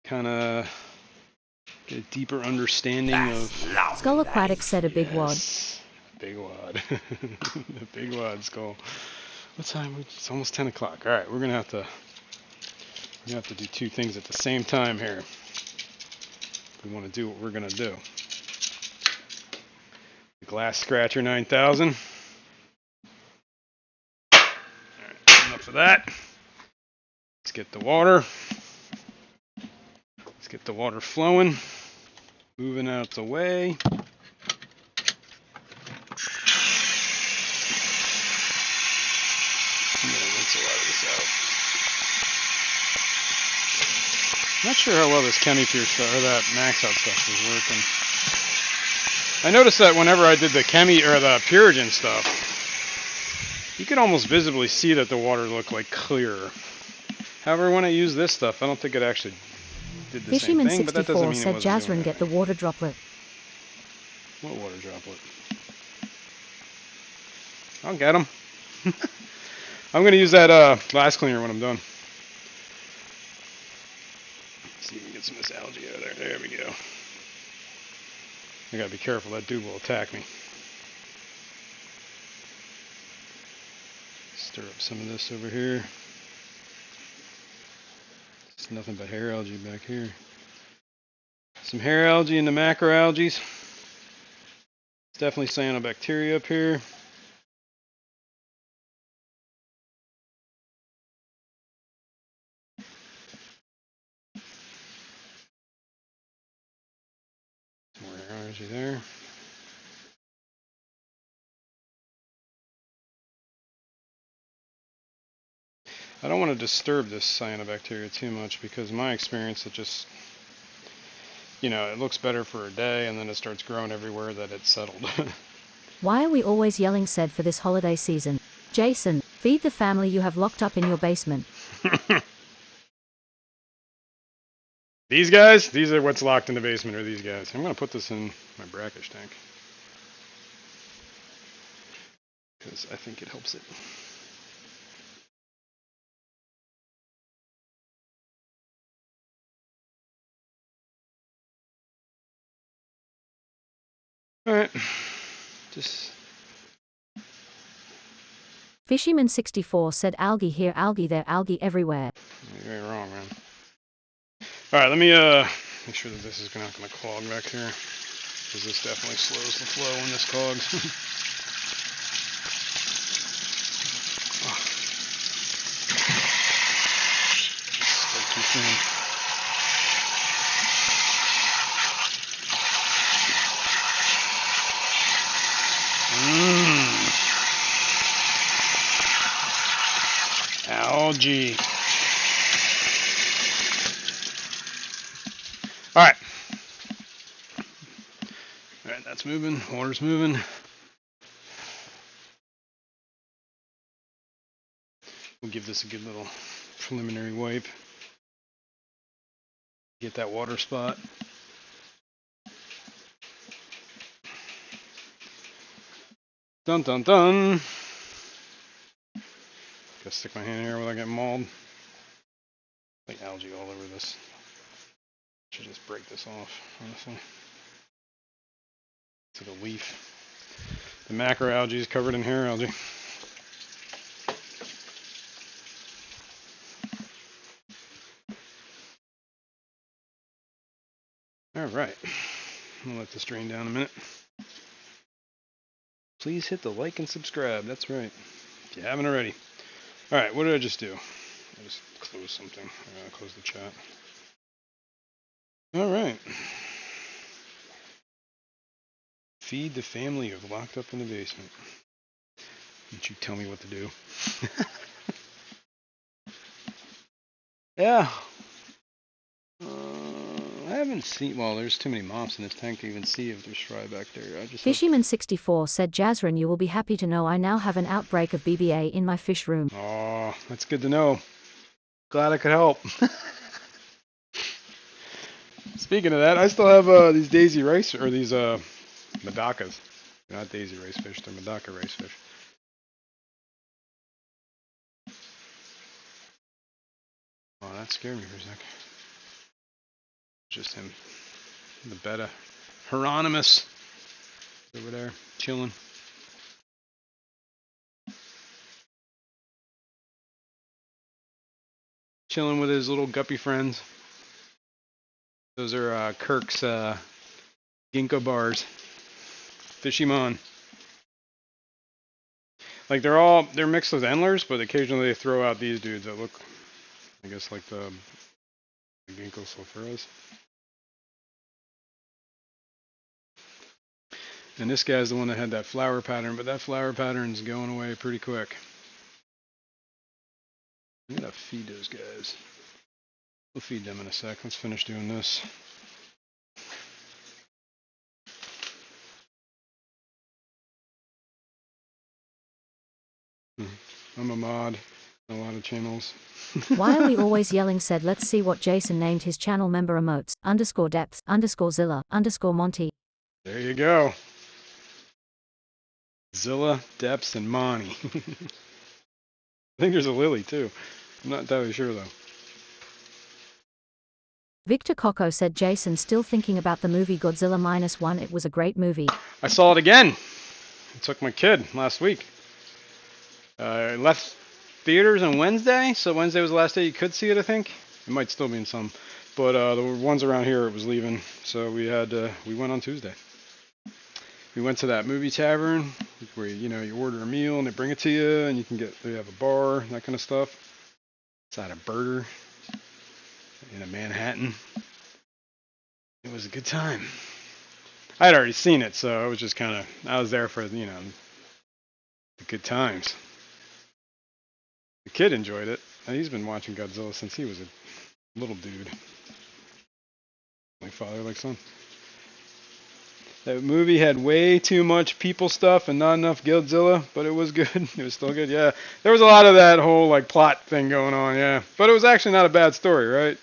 Kind of get a deeper understanding of... Skull Aquatics said a big wad. Big wad. The big wad, Skull. What time? It's almost 10 o'clock. Alright, we're going to have to do two things at the same time here. We want to do what we're going to do. The Glass Scratcher 9000. Alright, enough of that. Let's get the water. Let's get the water flowing. Moving out the way. I'm going to rinse a lot of this out. I'm not sure how well this ChemiPure stuff or that Max Out stuff is working. I noticed that whenever I did the the Purigen stuff, you could almost visibly see that the water looked like clearer. However, when I use this stuff, I don't think it actually did the same thing, but that doesn't mean it wasn't Fishyman64 said doing Jazrin get the anything. water droplet. What water droplet? I'll get them. I'm going to use that glass cleaner when I'm done. Let's see if we can get some of this algae out of there. There we go. I got to be careful. That dude will attack me. Stir up some of this over here. It's nothing but hair algae back here. Some hair algae and the macroalgae. It's definitely cyanobacteria up here. More hair algae there. I don't want to disturb this cyanobacteria too much because in my experience it just, it looks better for a day and then it starts growing everywhere that it's settled. Why are we always yelling said for this holiday season? Jason, feed the family you have locked up in your basement. These guys? These are what's locked in the basement, are these guys. I'm going to put this in my brackish tank. Because I think it helps it. Alright. Just... Fishyman64 said algae here, algae there, algae everywhere. You're wrong, man. Alright, let me Make sure that this is not going to clog back here, because this definitely slows the flow when this clogs. Still too thin. Algae. Alright. Alright, that's moving. Water's moving. We'll give this a good little preliminary wipe. Get that water spot. Dun dun dun. Gotta stick my hand in here without getting mauled. Like algae all over this. Should just break this off, honestly. It's like a leaf. The macroalgae is covered in hair algae. Alright. I'll let this drain down a minute. Please hit the like and subscribe. That's right. If you haven't already. Alright, what did I just do? I just closed something. I gotta close the chat. Alright. Feed the family of locked up in the basement. Don't you tell me what to do. Yeah. I haven't seen, well, there's too many mops in this tank to even see if there's fry back there. I just Fishyman64 said, Jazrin, you will be happy to know I now have an outbreak of BBA in my fish room. Oh, that's good to know. Glad I could help. Speaking of that, I still have these daisy rice, or these madakas. They're not daisy rice fish, they're madaka rice fish. Oh, that scared me for a sec. Just him. The beta. Hieronymus. Over there, chilling. Chilling with his little guppy friends. Those are Kirk's ginkgo bars. Fishymon. Like they're mixed with endlers, but occasionally they throw out these dudes that look, I guess, like the ginkgo sulfuras. And this guy's the one that had that flower pattern, but that flower pattern's going away pretty quick. I'm gonna feed those guys. We'll feed them in a sec. Let's finish doing this. I'm a mod on a lot of channels. Why are we always yelling? Said, let's see what Jason named his channel member emotes, _depth, _Zilla, _Monty. There you go. Zilla, Depths, and Monty. I think there's a Lily too. I'm not entirely sure though. Victor Coco said, Jason, still thinking about the movie Godzilla -1. It was a great movie. I saw it again. I took my kid last week. I left theaters on Wednesday, so Wednesday was the last day you could see it, I think. It might still be in some. But the ones around here, it was leaving. So we went on Tuesday. We went to that movie tavern where you order a meal and they bring it to you, and they have a bar, that kind of stuff. It's at a burger in a Manhattan. It was a good time. I had already seen it, so it was just I was there for the good times. The kid enjoyed it. He's been watching Godzilla since he was a little dude. Like father, like son. That movie had way too much people stuff and not enough Godzilla, but it was good. It was still good, yeah. There was a lot of that whole plot thing going on, yeah. But it was actually not a bad story, right?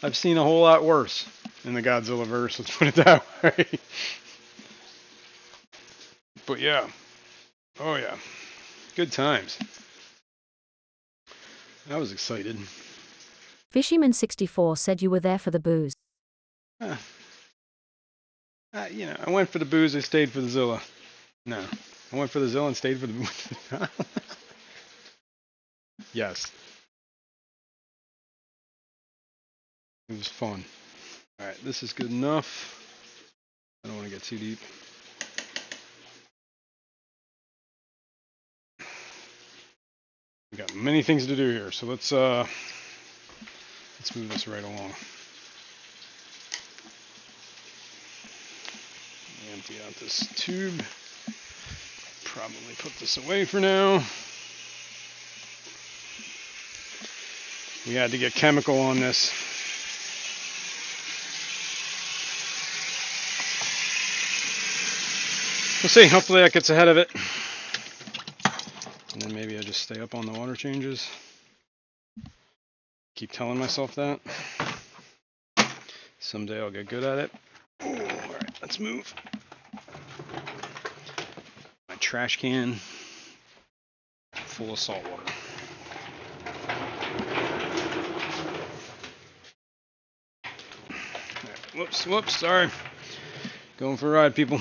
I've seen a whole lot worse in the Godzilla verse, let's put it that way. But yeah. Oh yeah. Good times. I was excited. Fishyman64 said you were there for the booze. I went for the booze, I stayed for the Zilla. No. I went for the Zilla and stayed for the booze. Yes. It was fun. Alright, this is good enough. I don't want to get too deep. We got many things to do here, so let's move this right along. Empty out this tube. Probably put this away for now. We had to get chemical on this. We'll see. Hopefully that gets ahead of it. And then maybe I just stay up on the water changes. Keep telling myself that. Someday I'll get good at it. Alright, let's move. My trash can full of salt water. Right, whoops, sorry. Going for a ride, people.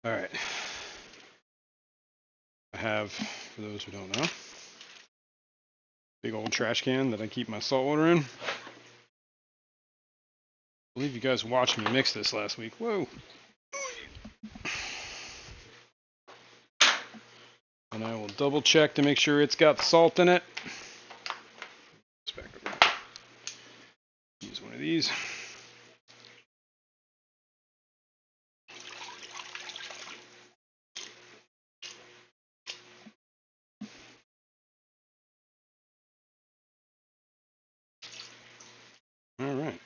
Alright. I have, for those who don't know, big old trash can that I keep my salt water in. I believe you guys watched me mix this last week. Whoa. And I will double check to make sure it's got salt in it. Let's back over. Use one of these. All right.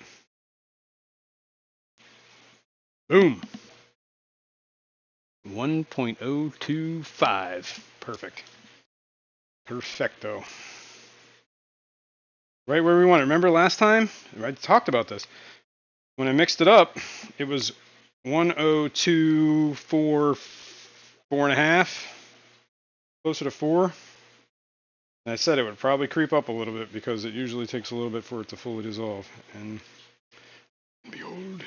Boom. 1.025. Perfect. Perfecto. Right where we want it. Remember last time? I talked about this. When I mixed it up, it was 1.024, 4.5, closer to 4. And I said it would probably creep up a little bit because it usually takes a little bit for it to fully dissolve. And behold,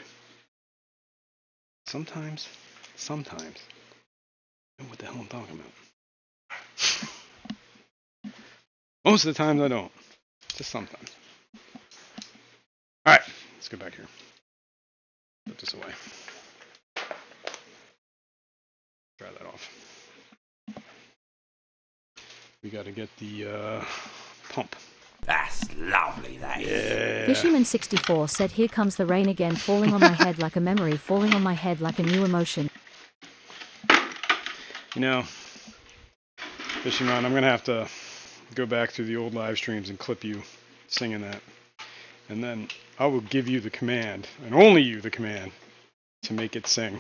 sometimes, I know what the hell I'm talking about. Most of the times I don't. Just sometimes. Alright, let's get back here. Put this away. Try that off. We gotta get the pump. That's lovely, that is. Yeah. Fisherman64 said, "Here comes the rain again, falling on my head like a memory, falling on my head like a new emotion." You know, Fishing Rod, I'm gonna have to go back through the old live streams and clip you singing that. And then I will give you the command, and only you the command, to make it sing.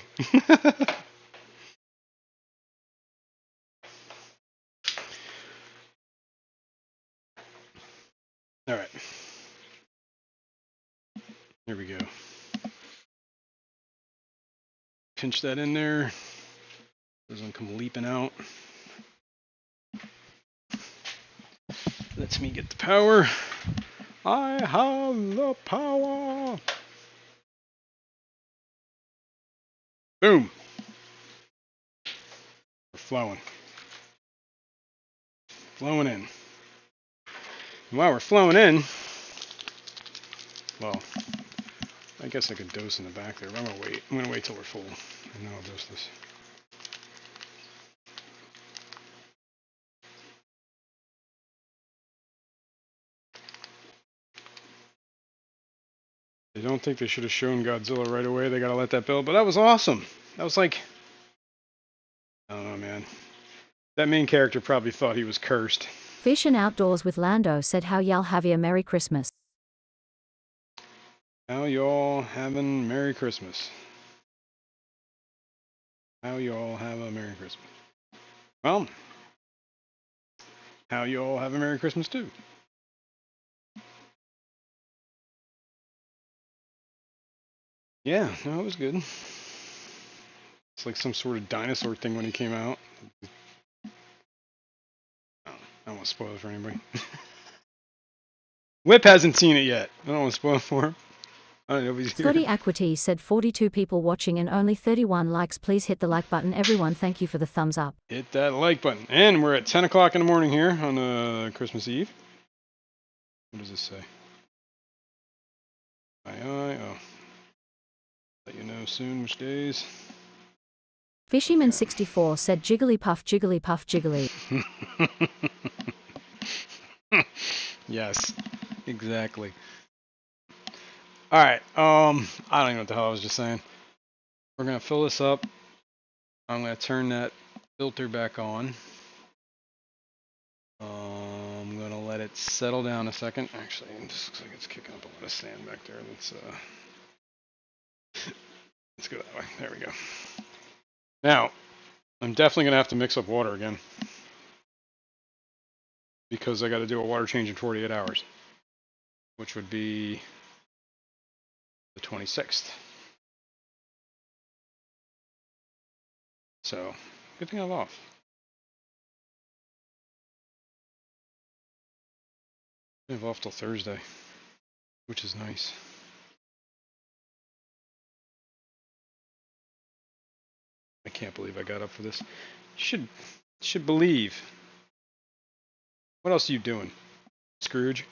Alright. Here we go. Pinch that in there. Doesn't come leaping out. Lets me get the power. I have the power. Boom. We're flowing. Flowing in. And while we're flowing in, well, I guess I could dose in the back there, but I'm gonna wait. I'm gonna wait till we're full, and then I'll dose this. They don't think they should have shown Godzilla right away. They gotta let that build, but that was awesome. That was like, I don't know, man. That main character probably thought he was cursed. Fish and Outdoors with Lando said, "How y'all have a Merry Christmas." How y'all having Merry Christmas? How y'all have a Merry Christmas? Well, how y'all have a Merry Christmas too? Yeah, no, it was good. It's like some sort of dinosaur thing when he came out. I don't want to spoil it for anybody. Whip hasn't seen it yet. I don't want to spoil it for him. I don't know if he's here. Scotty Aquity said, 42 people watching and only 31 likes. Please hit the like button. Everyone, thank you for the thumbs up. Hit that like button. And we're at 10 o'clock in the morning here on Christmas Eve. What does this say? Aye. Oh, let you know soon which days. Fishyman64 said Jigglypuff Jigglypuff Jiggly. Yes, exactly. All right. I don't even know what the hell I was just saying. We're gonna fill this up. I'm gonna turn that filter back on. I'm gonna let it settle down a second. Actually, this looks like it's kicking up a lot of sand back there. Let's go that way. There we go. Now, I'm definitely gonna have to mix up water again because I got to do a water change in 48 hours, which would be the 26th. So, good thing I'm off. I'm off till Thursday, which is nice. I can't believe I got up for this. You should believe. What else are you doing, Scrooge?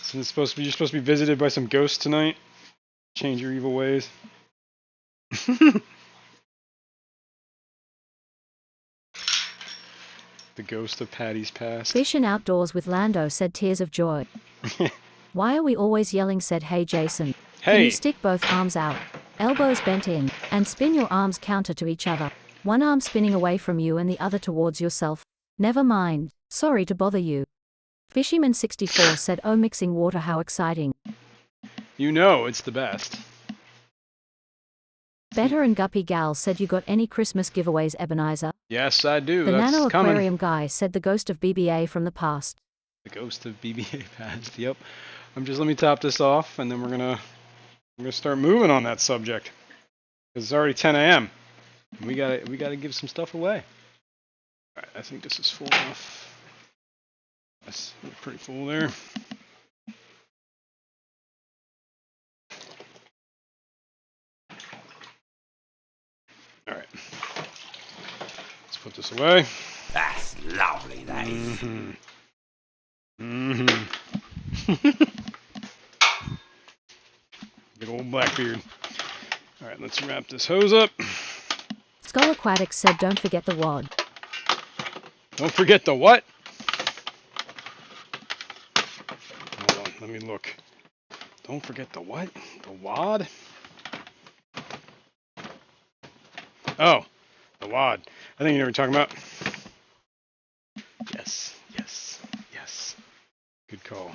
So it's supposed to be, you're supposed to be visited by some ghosts tonight. Change your evil ways. The ghost of Patty's past. Fish and Outdoors with Lando said tears of joy. Why are we always yelling said hey Jason. Can you Hey! stick both arms out, elbows bent in, and spin your arms counter to each other? One arm spinning away from you and the other towards yourself. Never mind, sorry to bother you. Fishyman64 said oh mixing water how exciting. You know it's the best. Better and Guppy Gal said you got any Christmas giveaways Ebenezer? Yes, I do. The That's Nano coming. Aquarium guy said the ghost of BBA from the past. The ghost of BBA past. Yep. Let me top this off, and then we're gonna start moving on that subject. Because it's already 10 a.m. We gotta give some stuff away. All right, I think this is full enough. Yes, we're pretty full there. All right. Let's put this away. That's lovely, that is. Good old Blackbeard. All right, let's wrap this hose up. Skull Aquatics said don't forget the wad. Don't forget the what? Hold on, let me look. Don't forget the what? The wad? Oh, the wad. I think you know what you're talking about. Yes. Good call.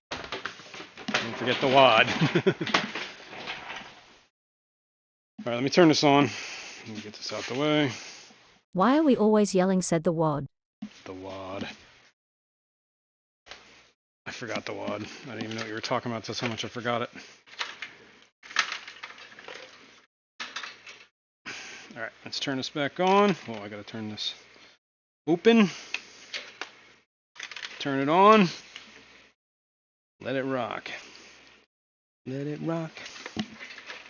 Don't forget the wad. All right, let me turn this on. Let me get this out the way. Why are we always yelling said the wad. The wad. I forgot the wad. I didn't even know what you were talking about. That's how much I forgot it. All right, let's turn this back on. Oh, I gotta turn this open. Turn it on. Let it rock. Let it rock.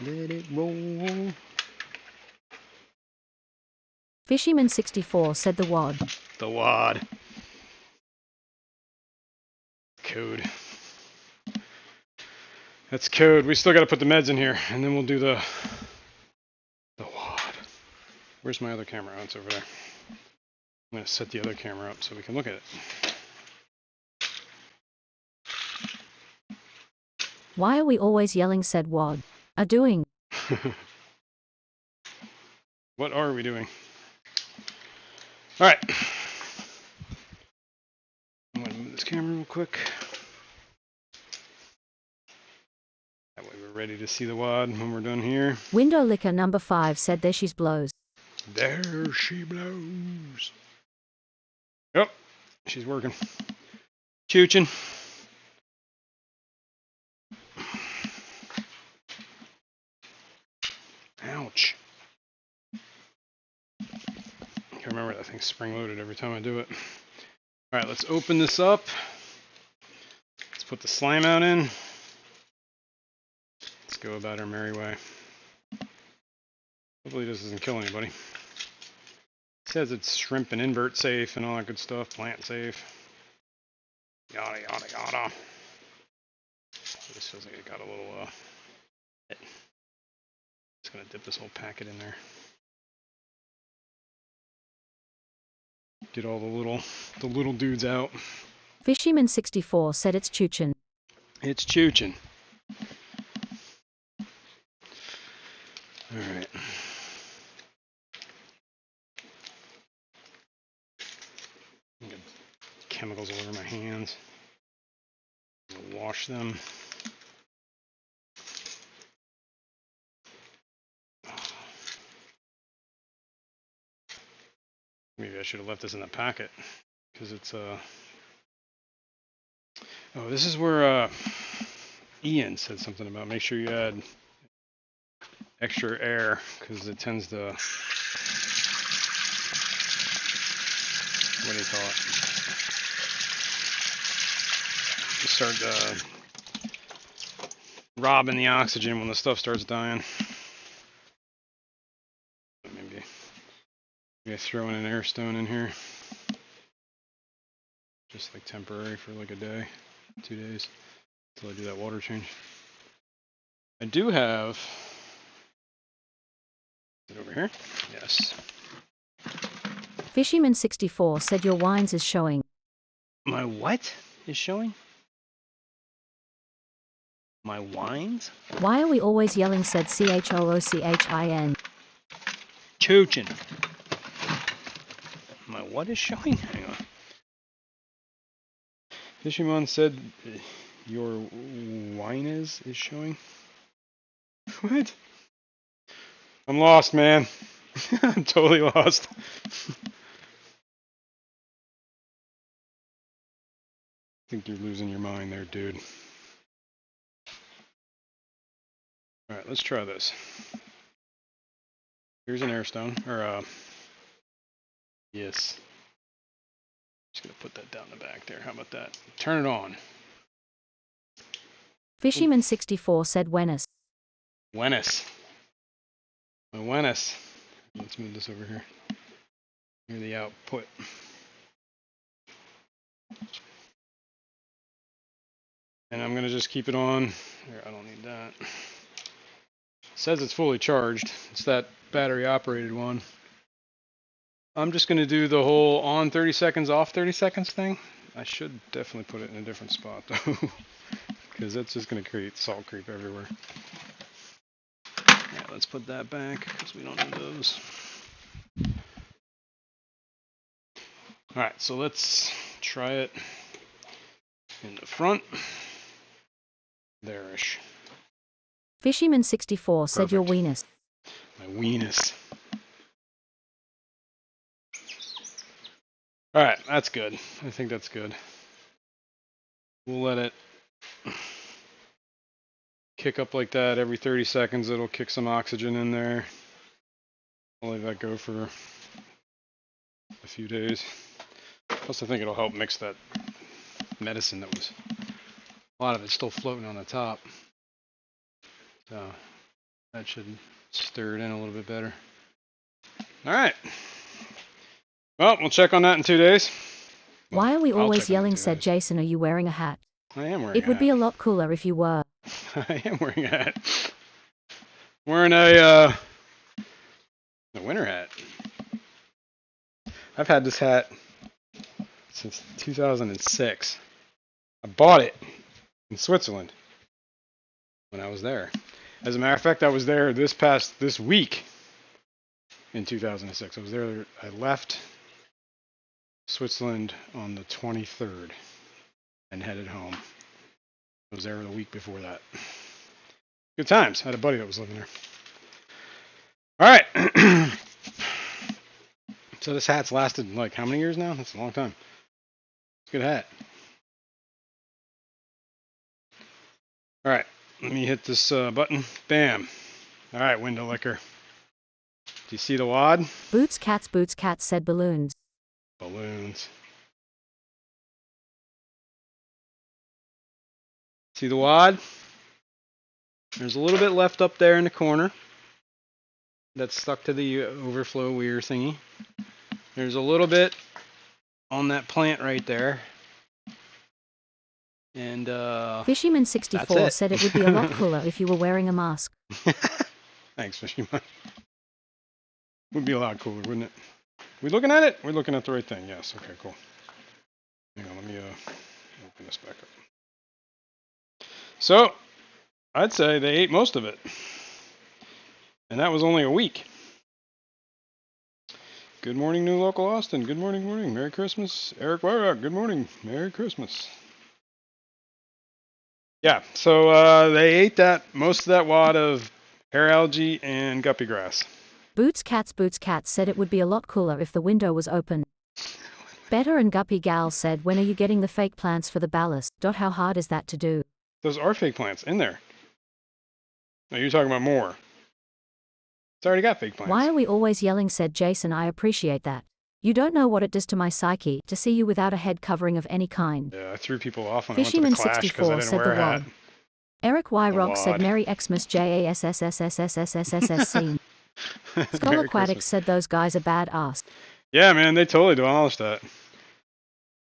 Let it roll. Fishyman64 said the wad. The wad. Code. That's code. We still gotta put the meds in here, and then we'll do the wad. Where's my other camera? Oh, it's over there. I'm gonna set the other camera up so we can look at it. Why are we always yelling said wad? Are doing. What are we doing? All right. I'm gonna move this camera real quick. That way we're ready to see the wad when we're done here. Window licker number 5 said there she's blows. There she blows. Yep, she's working. Chooching. Ouch. I can't remember that thing's spring-loaded every time I do it. All right, let's open this up. Let's put the slime out in. Let's go about our merry way. Hopefully this doesn't kill anybody. It says it's shrimp and invert safe and all that good stuff, plant safe. Yada, yada, yada. This feels like it got a little, just gonna dip this whole packet in there. Get all the little dudes out. Fishyman64 said it's choochin'. It's choochin'. Alright. Chemicals all over my hands. I'm gonna wash them. Maybe I should have left this in the packet because it's oh, this is where Ian said something about make sure you add extra air because it tends to, what do you call it? Start robbing the oxygen when the stuff starts dying. Maybe throw in an air stone in here, just like temporary for like a day, 2 days, until I do that water change. I do have. Is it over here? Yes. Fishyman64 said your wines is showing. My what is showing? My wines? Why are we always yelling said CHOOCHIN? Choochin'. My what is showing? Hang on. Fishimon said your wine is showing. What? I'm lost, man. I'm totally lost. I think you're losing your mind there, dude. Alright, let's try this. Here's an air stone, or yes. Just gonna put that down the back there. How about that? Turn it on. Fishyman64 said Wenus. Wenus. My Wenus. Let's move this over here. Here's the output. And I'm gonna just keep it on. Here, I don't need that. It says it's fully charged. It's that battery operated one. I'm just gonna do the whole on 30 seconds, off 30 seconds thing. I should definitely put it in a different spot though, because that's just gonna create salt creep everywhere. Yeah, let's put that back because we don't need those. All right, so let's try it in the front. There-ish. Fishyman64 said your weenus. My weenus. All right, that's good. I think that's good. We'll let it kick up like that every 30 seconds. It'll kick some oxygen in there. I'll let that go for a few days. Plus, I think it'll help mix that medicine that was, a lot of it's still floating on the top. So that should stir it in a little bit better. All right. Well, we'll check on that in 2 days. Well, Why are we I'll always check on it in yelling 2 said days. Jason, are you wearing a hat? I am wearing It would be a lot cooler if you were. I am wearing a hat. Wearing a winter hat. I've had this hat since 2006. I bought it in Switzerland when I was there. As a matter of fact, I was there this week in 2006. I was there. I left Switzerland on the 23rd and headed home. I was there the week before that. Good times. I had a buddy that was living there. All right. So this hat's lasted like how many years now? That's a long time. It's a good hat. All right. Let me hit this button. Bam. All right, window licker. Do you see the wad? Boots cats said balloons. Balloons. See the wad? There's a little bit left up there in the corner that's stuck to the overflow weir thingy. There's a little bit on that plant right there. And Fishyman64 it. said it would be a lot cooler if you were wearing a mask. Thanks, Fishyman. Would be a lot cooler, wouldn't it? We looking at it? We're looking at the right thing. Yes. Okay. Cool. Hang on. Let me open this back up. So, I'd say they ate most of it, and that was only a week. Good morning, New Local Austin. Good morning, morning. Merry Christmas. Eric Wyrock, good morning. Merry Christmas. Yeah, so they ate most of that wad of hair algae and guppy grass. Boots Cats said it would be a lot cooler if the window was open. Better and Guppy Gal said, when are you getting the fake plants for the ballast? How hard is that to do? Those are fake plants in there. No, you're talking about more. It's already got fake plants. Why are we always yelling, said Jason. I appreciate that. You don't know what it does to my psyche to see you without a head covering of any kind. Yeah, I threw people off when I went to the Clash because I didn't wear a hat. Eric Y. Rock said Merry Xmas JASSSSSSSSSC. Skull Aquatics said those guys are badass. Yeah, man, they totally demolished that.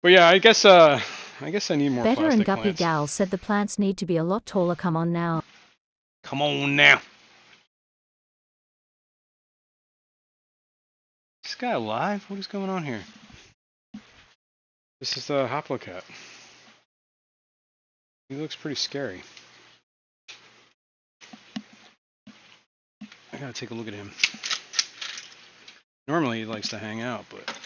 But yeah, I guess I need more Better plastic and Guppy plants. Gal said the plants need to be a lot taller. Come on now. Come on now. Is this guy alive? What is going on here? This is the Hoplocat. He looks pretty scary. I gotta take a look at him. Normally he likes to hang out, but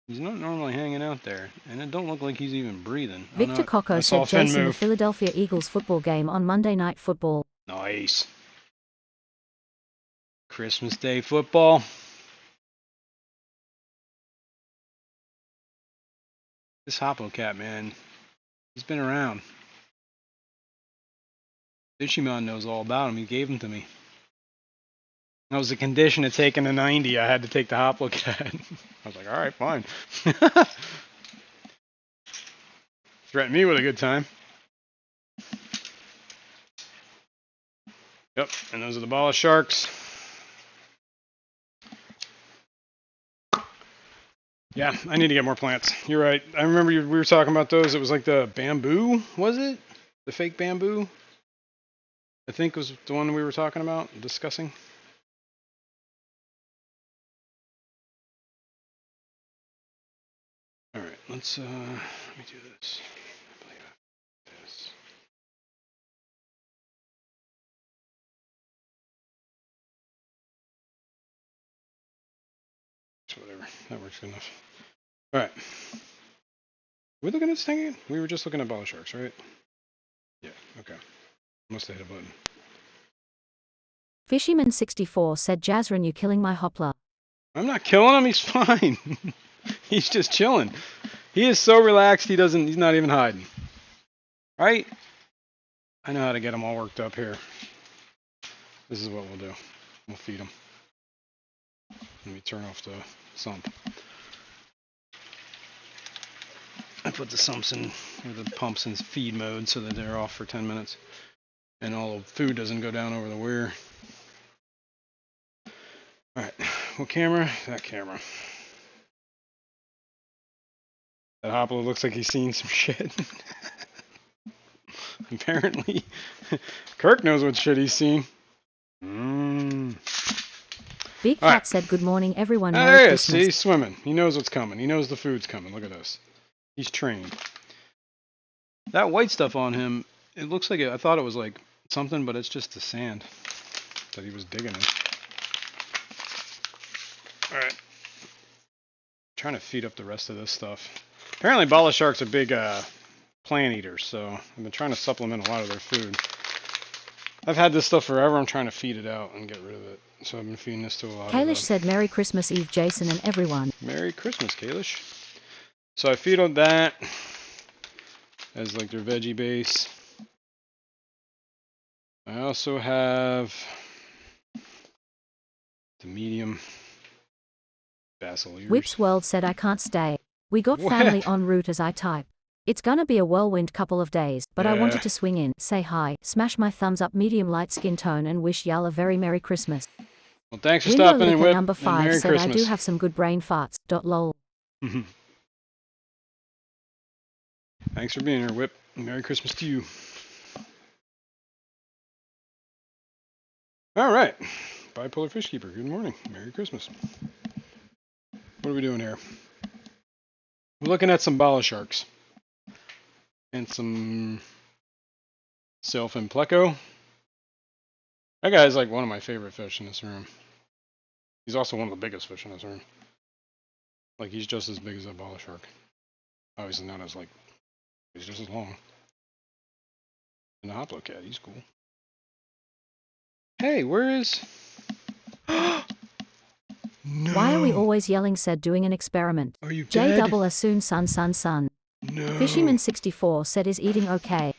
he's not normally hanging out there, and it don't look like he's even breathing. Victor Coco said Jason, the Philadelphia Eagles football game on Monday Night Football. Nice. Christmas Day football. This Hoplocat, man, he's been around. Digimon knows all about him. He gave him to me. That was a condition of taking a 90. I had to take the Hoplocat. I was like, all right, fine. Threaten me with a good time. Yep, and those are the ball of sharks. Yeah, I need to get more plants. You're right. I remember we were talking about those. It was like the bamboo, was it? The fake bamboo? I think was the one we were talking about, discussing. All right, let me do this. I believe this. Whatever, that works good enough. All right. We're looking at this thing again? We were just looking at ball sharks, right? Yeah, okay. Must have hit a button. Fishyman64 said, Jazrin, you killing my hopla. I'm not killing him, he's fine. He's just chilling. He is so relaxed, he's not even hiding. Right? I know how to get him all worked up here. This is what we'll do. We'll feed him. Let me turn off the sump. I put the sumps in, or the pumps in feed mode so that they're off for 10 minutes. And all the food doesn't go down over the weir. Alright, what camera? That camera. That Hopla looks like he's seen some shit. Apparently. Kirk knows what shit he's seen. Big Cat said, good morning, everyone. There he is. See, he's swimming. He knows what's coming. He knows the food's coming. Look at this. He's trained. That white stuff on him, it looks like I thought it was like something, but it's just the sand that he was digging in. Alright. Trying to feed up the rest of this stuff. Apparently bala sharks are big plant eaters, so I've been trying to supplement a lot of their food. I've had this stuff forever. I'm trying to feed it out and get rid of it. So I've been feeding this to a lot of Kalish said, Merry Christmas Eve, Jason and everyone. Merry Christmas, Kalish. So I feed on that as like their veggie base. I also have the medium basil ears. Whips World said, I can't stay. We got family en route as I type. It's gonna be a whirlwind couple of days, but I wanted to swing in, say hi, smash my thumbs up, medium light skin tone, and wish y'all a very Merry Christmas. Well, thanks for stopping in, Whip. Number 5 Merry said, Christmas. I do have some good brain farts. Lol. Thanks for being here, Whip. Merry Christmas to you. All right. Bipolar Fish Keeper, good morning. Merry Christmas. What are we doing here? We're looking at some bala sharks and some sailfin pleco. That guy's like one of my favorite fish in this room. He's also one of the biggest fish in this room. Like, he's just as big as a bala shark. Obviously not as, like, he's just as long. And the hoplo cat, he's cool. Hey, where is... No. Why are we always yelling? Said doing an experiment. Are you dead? J double as soon son. No. Fishyman64 said is eating okay.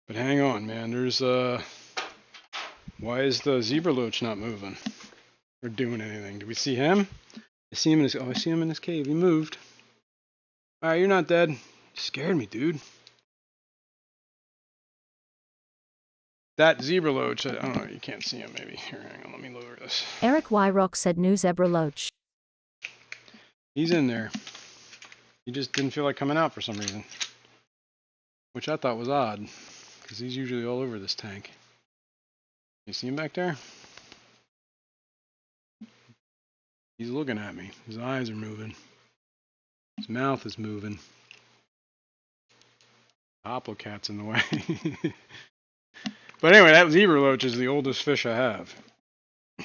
But hang on, man. There's why is the zebra loach not moving or doing anything? Do we see him? I see him in his. Oh, I see him in his cave. He moved. All right, you're not dead. You scared me, dude. That zebra loach. I don't know. You can't see him. Maybe here. Hang on. Let me lower this. Eric Y Rock said new zebra loach. He's in there. He just didn't feel like coming out for some reason, which I thought was odd, because he's usually all over this tank. You see him back there? He's looking at me. His eyes are moving. His mouth is moving. Hoplocat's in the way. But anyway, that zebra loach is the oldest fish I have. I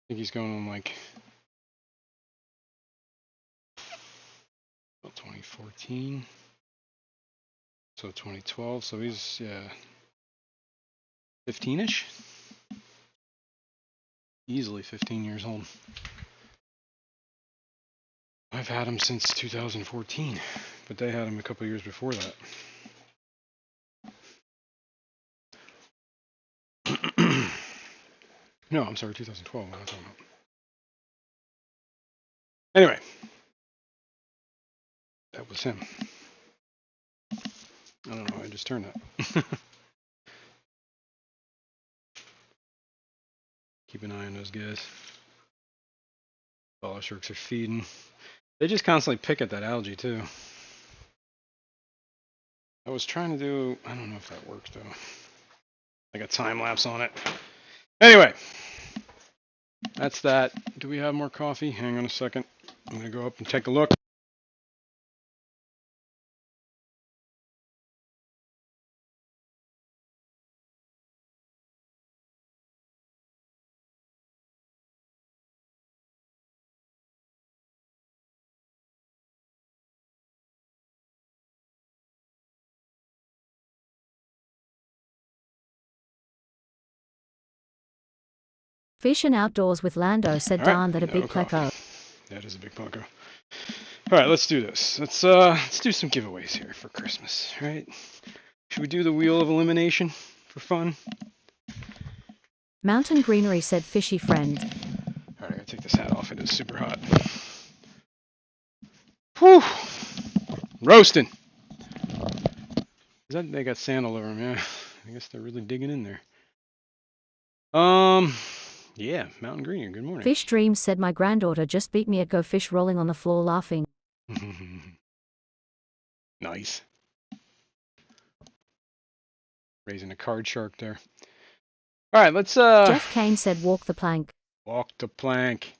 think he's going on like 2014. So 2012. So he's, yeah, 15-ish? Easily 15 years old. I've had him since 2014, but they had him a couple years before that. No, I'm sorry, 2012. What am I talking about? Anyway, that was him. I don't know. I just turned that. Keep an eye on those guys. Bala sharks are feeding. They just constantly pick at that algae too. I was trying to do, I don't know if that worked though. Like a time lapse on it. Anyway, that's that. Do we have more coffee? Hang on a second. I'm going to go up and take a look. Fish and outdoors with Lando said All right, Dan that a big no coffee. pleco. That is a big pleco. All right, let's do this. Let's do some giveaways here for Christmas, right? Should we do the wheel of elimination for fun? Mountain Greenery said fishy friend. All right, I gotta take this hat off. It is super hot. Whew! Roasting. Is that they got sand all over them? Yeah, I guess they're really digging in there. Yeah, Mountain Greenery. Good morning. Fish Dreams said my granddaughter just beat me at Go Fish rolling on the floor laughing. Nice. Raising a card shark there. All right, let's Jeff Kane said walk the plank. walk the plank.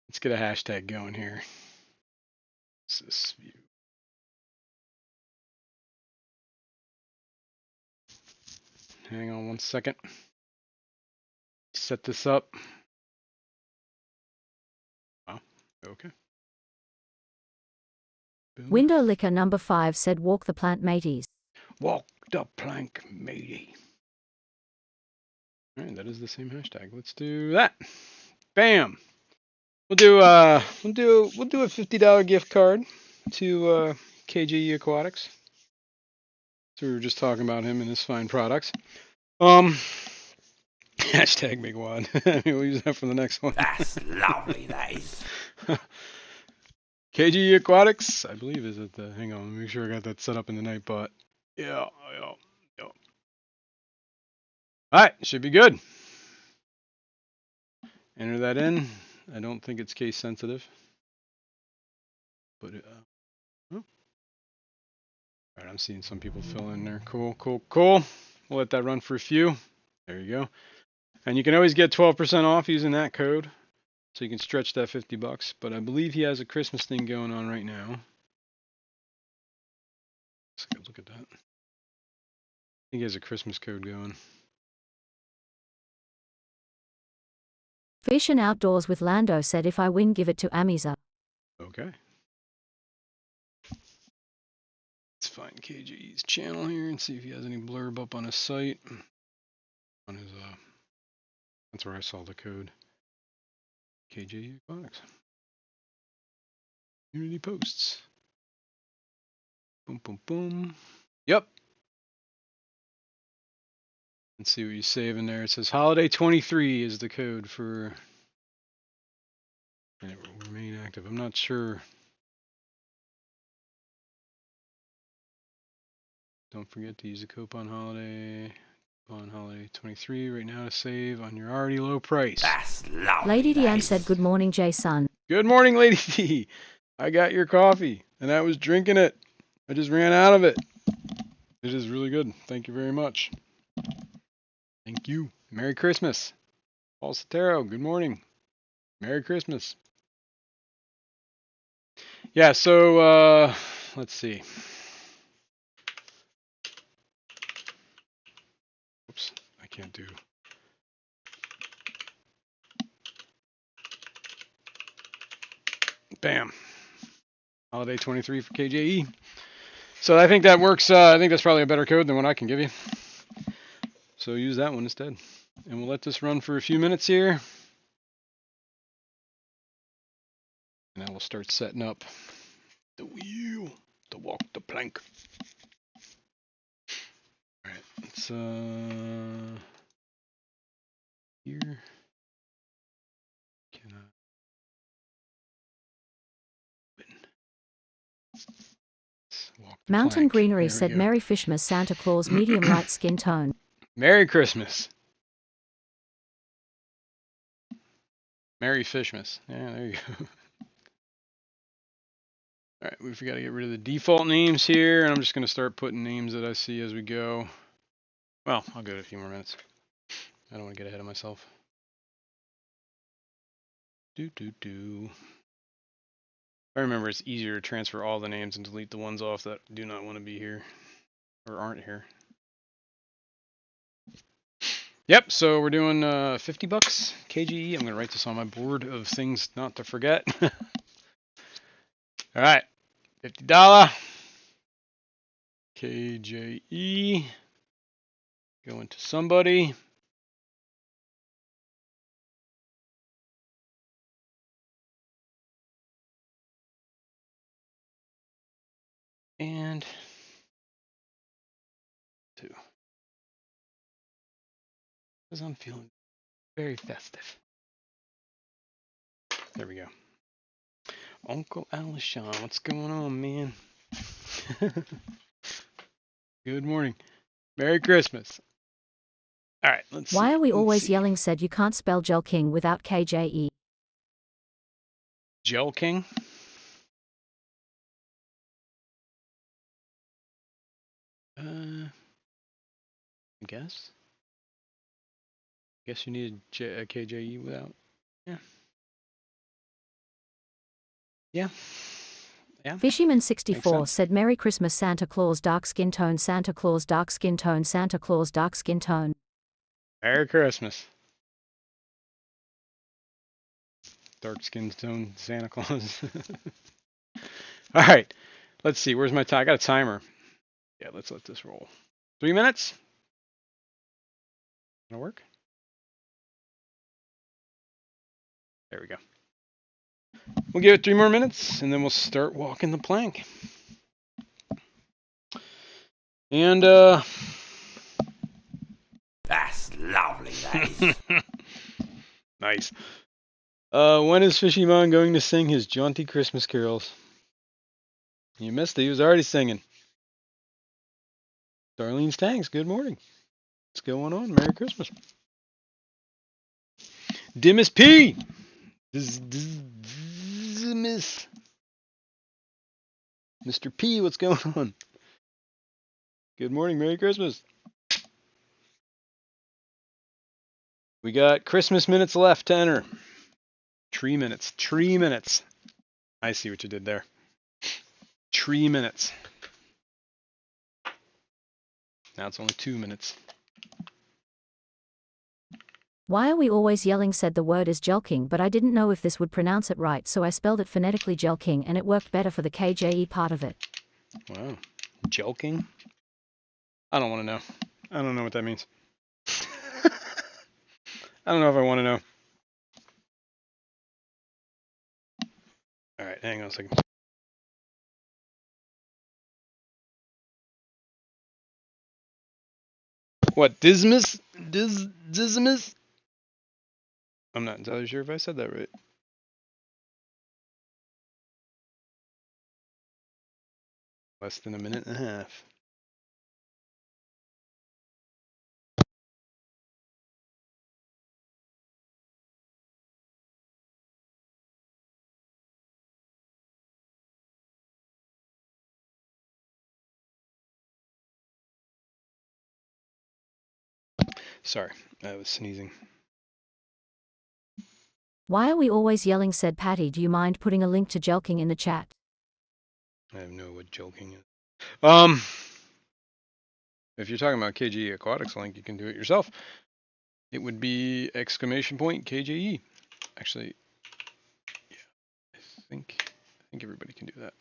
Let's get a hashtag going here. What's this view? Hang on one second. Set this up. Oh, okay. Boom. Window Liquor number 5 said walk the plant mateys. Walk the plank, matey. All right, that is the same hashtag. Let's do that. Bam. We'll do a $50 gift card to KGE Aquatics. So we were just talking about him and his fine products. Hashtag Big Wad. We'll use that for the next one. That's lovely, that is. KGE Aquatics, I believe, is it the. Hang on, let me make sure I got that set up in the Nightbot. Yeah. All right, should be good. Enter that in. I don't think it's case sensitive. But oh. All right, I'm seeing some people fill in there. Cool. We'll let that run for a few. There you go. And you can always get 12% off using that code. So you can stretch that $50. But I believe he has a Christmas thing going on right now. Let's look at that. I think he has a Christmas code going. Fish and Outdoors with Lando said if I win, give it to Amiza. Okay. Let's find KJE's channel here and see if he has any blurb up on his site. On his that's where I saw the code. KJE Aquatics. Community posts. Boom. Yep. Let's see what you save in there. It says holiday 23 is the code for, and it will remain active. I'm not sure. Don't forget to use the coupon holiday 23 right now to save on your already low price. That's lovely. Lady Deanne said good morning, Jay-Sun. Good morning, Lady D. I got your coffee and I was drinking it. I just ran out of it. It is really good. Thank you very much. Thank you. Merry Christmas. Paul Sotero, good morning. Merry Christmas. Yeah, so let's see. Oops, I can't do. Bam. Holiday 23 for KJE. So I think that works. I think that's probably a better code than what I can give you. So use that one instead. And we'll let this run for a few minutes here. And then we'll start setting up the wheel to walk the plank. All right, let's here. Can I walk the Mountain plank. Greenery There we said go. Merry Fishmas Santa Claus medium light skin tone. Merry Christmas. Merry Fishmas. Yeah, there you go. All right, we've got to get rid of the default names here, and I'm just going to start putting names that I see as we go. Well, I'll give it a few more minutes. I don't want to get ahead of myself. I remember it's easier to transfer all the names and delete the ones off that do not want to be here or aren't here. Yep, so we're doing $50 KGE. I'm going to write this on my board of things not to forget. All right, $50 KJE. Going to somebody. And two. Because I'm feeling very festive. There we go. Uncle Alishon, what's going on, man? Good morning. Merry Christmas. All right, let's see. Why are we always yelling said you can't spell Gel King without KJE? Gel King? I guess. Guess you need a KJE without. Yeah. Yeah. Yeah. Fishyman64 said Merry Christmas Santa Claus dark skin tone Santa Claus dark skin tone Santa Claus dark skin tone. Merry Christmas. Dark skin tone Santa Claus. All right. Let's see. Where's my time? I got a timer. Yeah, let's let this roll. 3 minutes? Gonna work? There we go. We'll give it 3 more minutes and then we'll start walking the plank. And That's lovely, that is. nice. When is Fishymon going to sing his jaunty Christmas carols? You missed it. He was already singing. Darlene's Tanks, good morning. What's going on? Merry Christmas. Dimas P. Miss Mr. P, what's going on? Good morning, Merry Christmas. We got Christmas minutes left to enter. Tree minutes. Tree minutes. I see what you did there. Tree minutes. Now it's only 2 minutes. Why are we always yelling? Said the word is jelking, but I didn't know if this would pronounce it right, so I spelled it phonetically jelking, and it worked better for the KJE part of it. Wow. Jelking? I don't want to know. I don't know what that means. I don't know if I want to know. All right, hang on a second. What, Dismas? Dismas? I'm not entirely sure if I said that right. Less than a minute and a half. Sorry, I was sneezing. Why are we always yelling? Said Patty. Do you mind putting a link to jelking in the chat? I have no idea what joking is. If you're talking about KGE Aquatics link, you can do it yourself. It would be exclamation point KJE. Actually, yeah, I think everybody can do that.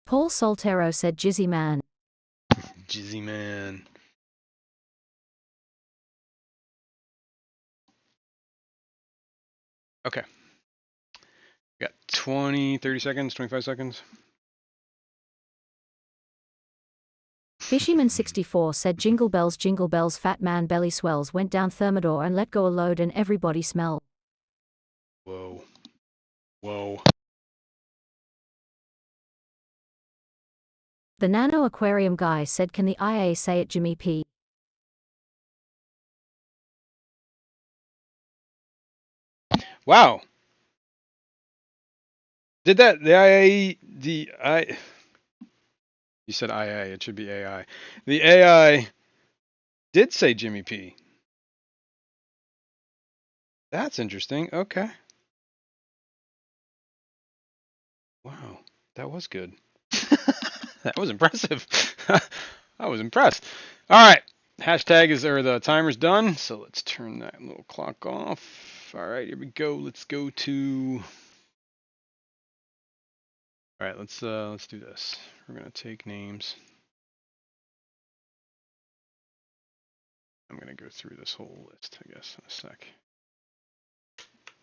Paul Soltero said Jizzy man. Jizzy man. Okay. We got 20, 30 seconds, 25 seconds. Fishyman64 said jingle bells, fat man belly swells, went down Thermidor and let go a load and everybody smell. Whoa. Whoa. The Nano Aquarium guy said, can the IA say it? Jimmy P. Wow. Did that, you said IA, it should be AI. The AI did say Jimmy P. That's interesting. Okay. Wow. That was good. That was impressive. I was impressed. All right. Hashtag is, or the timer's done. So let's turn that little clock off. All right, here we go. Let's go to. All right, let's do this. We're gonna take names. I'm gonna go through this whole list, I guess, in a sec.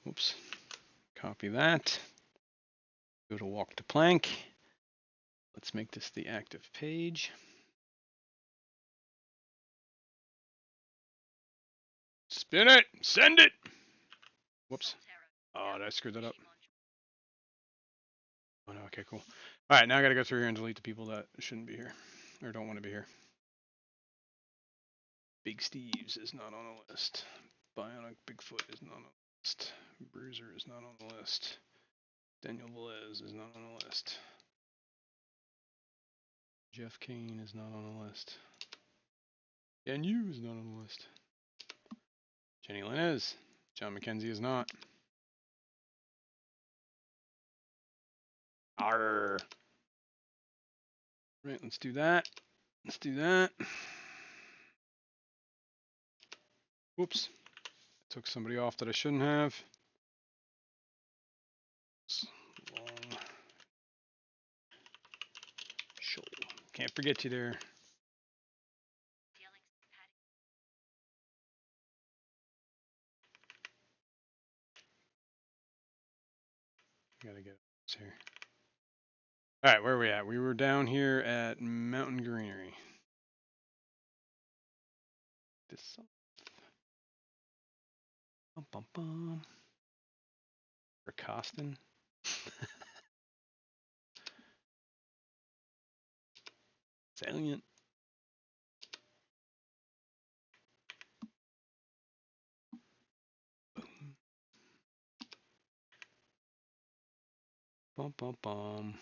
Oops. Copy that. Go to walk to plank. Let's make this the active page. Spin it. Send it. Whoops. Oh, did I screw that up? Oh no. Okay, cool. All right, now I gotta go through here and delete the people that shouldn't be here or don't want to be here. Big Steve's is not on the list. Bionic Bigfoot is not on the list. Bruiser is not on the list. Daniel Velez is not on the list. Jeff Kane is not on the list. Dan Yu is not on the list. Jenny Lynn is. John McKenzie is not. Arr. Right, let's do that. Let's do that. Whoops. Took somebody off that I shouldn't have. Long. Shoal. Can't forget you there. Gotta get this here. All right, where are we at? We were down here at Mountain Greenery. This. Bum, bum, bum. For Costin. Salient. Bum, bum, bum.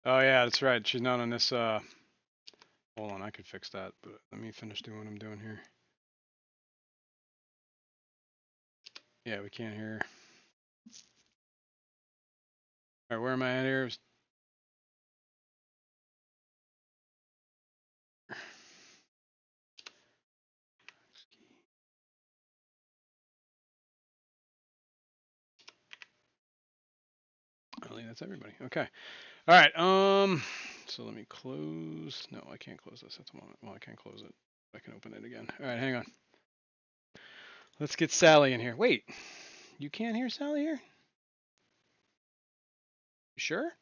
Oh yeah, that's right. She's not on this. Hold on, I could fix that, but let me finish doing what I'm doing here. Yeah, we can't hear. All right, where am I at here? I think that's everybody. Okay. All right. So let me close. No, I can't close this at the moment. Well, I can't close it. I can open it again. All right, hang on. Let's get Sally in here. Wait, you can't hear Sally here? You sure?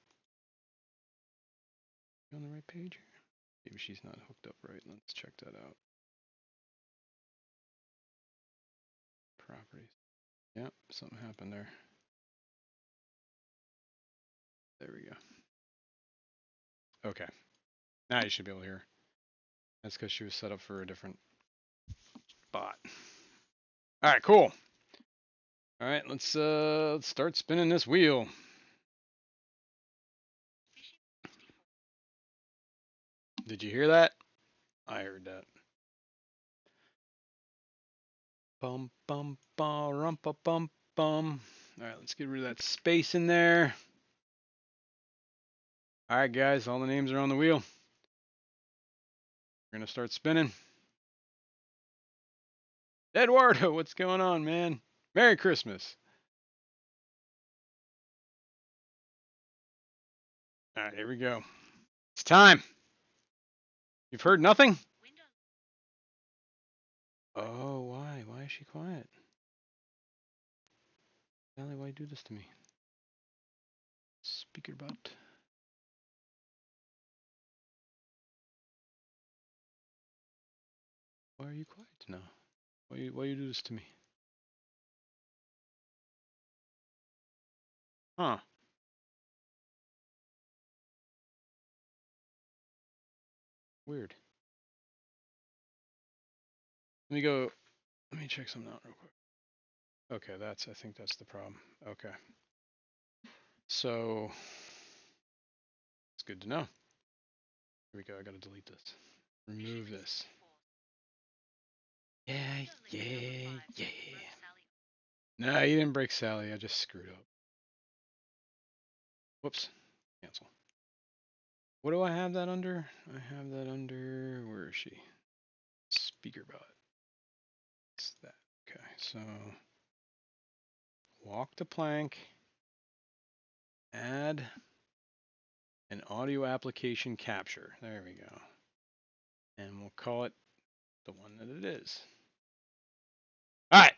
You on the right page here? Maybe she's not hooked up right. Let's check that out. Properties. Yep, something happened there. There we go. Okay. Now you should be able to hear. That's because she was set up for a different bot. All right, cool. All right, let's start spinning this wheel. Did you hear that? I heard that. Bum bum bum rum bum bum bum. All right, let's get rid of that space in there. All right, guys, all the names are on the wheel. We're gonna start spinning. Eduardo, what's going on, man? Merry Christmas. All right, here we go. It's time. You've heard nothing? Oh, why? Why is she quiet? Sally, why you do this to me? Speaker butt. Why are you quiet now? Why you do this to me? Huh. Weird. Let me check something out real quick. Okay, I think that's the problem. Okay. So, it's good to know. Here we go, I gotta delete this. Remove this. Yeah, yeah, yeah. No, you didn't break Sally, I just screwed up. Whoops. Cancel. What do I have that under? I have that under, where is she? Speaker bot. It's that. Okay, so walk to plank, add an audio application capture. There we go. And we'll call it the one that it is. All right.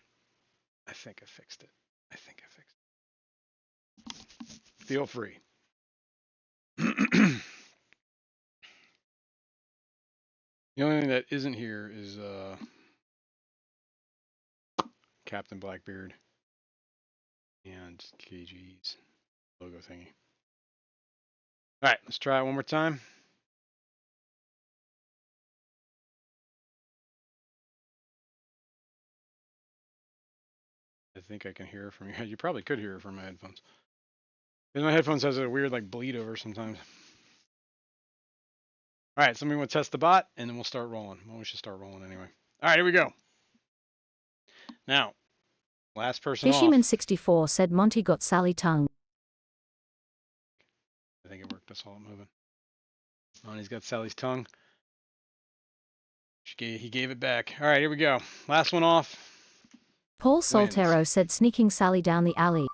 I think I fixed it. Feel free. The only thing that isn't here is Captain Blackbeard and KG's logo thingy. All right, let's try it one more time. I think I can hear it from your head. You probably could hear it from my headphones. Because my headphones has a weird like bleed over sometimes. All right, somebody want to test the bot, and then we'll start rolling. Well, we should start rolling anyway. All right, here we go. Now, last person off. Fishyman64 said Monty got Sally tongue. I think it worked. That's all I'm moving. Oh, and he's got Sally's tongue. He gave it back. All right, here we go. Last one off. Paul Soltero said sneaking Sally down the alley.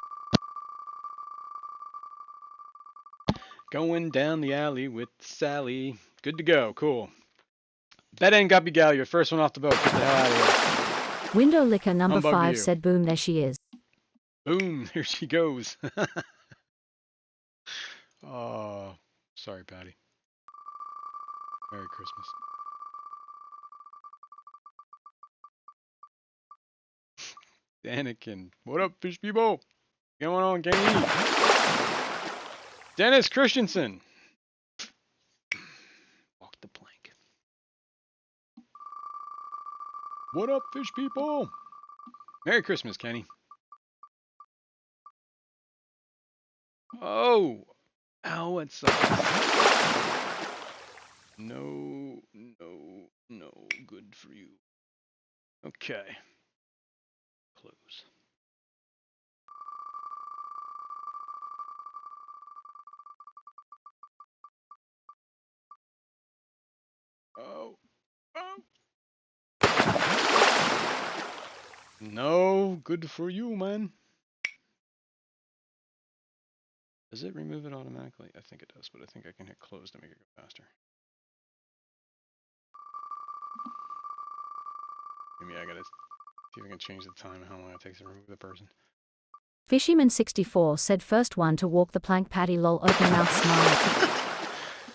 Going down the alley with Sally. Good to go. Cool. Bet and Guppy Gal, you're first one off the boat. Get the hell out of here. Window Licker number Humbug 5 you. said boom, there she is. Boom, there she goes. Oh, sorry, Patty. Merry Christmas. Anakin. What up, fish people? What's going on, gang? Dennis Christensen. Walk the plank. What up, fish people? Merry Christmas, Kenny. Oh! Ow, it sucks. No, no, no. Good for you. Okay. Close. Oh. Oh. No, good for you, man. Does it remove it automatically? I think it does, but I think I can hit close to make it go faster. Maybe I gotta see if I can change the time and how long it takes to remove the person. Fishyman64 said first one to walk the plank patty lol open mouth smile.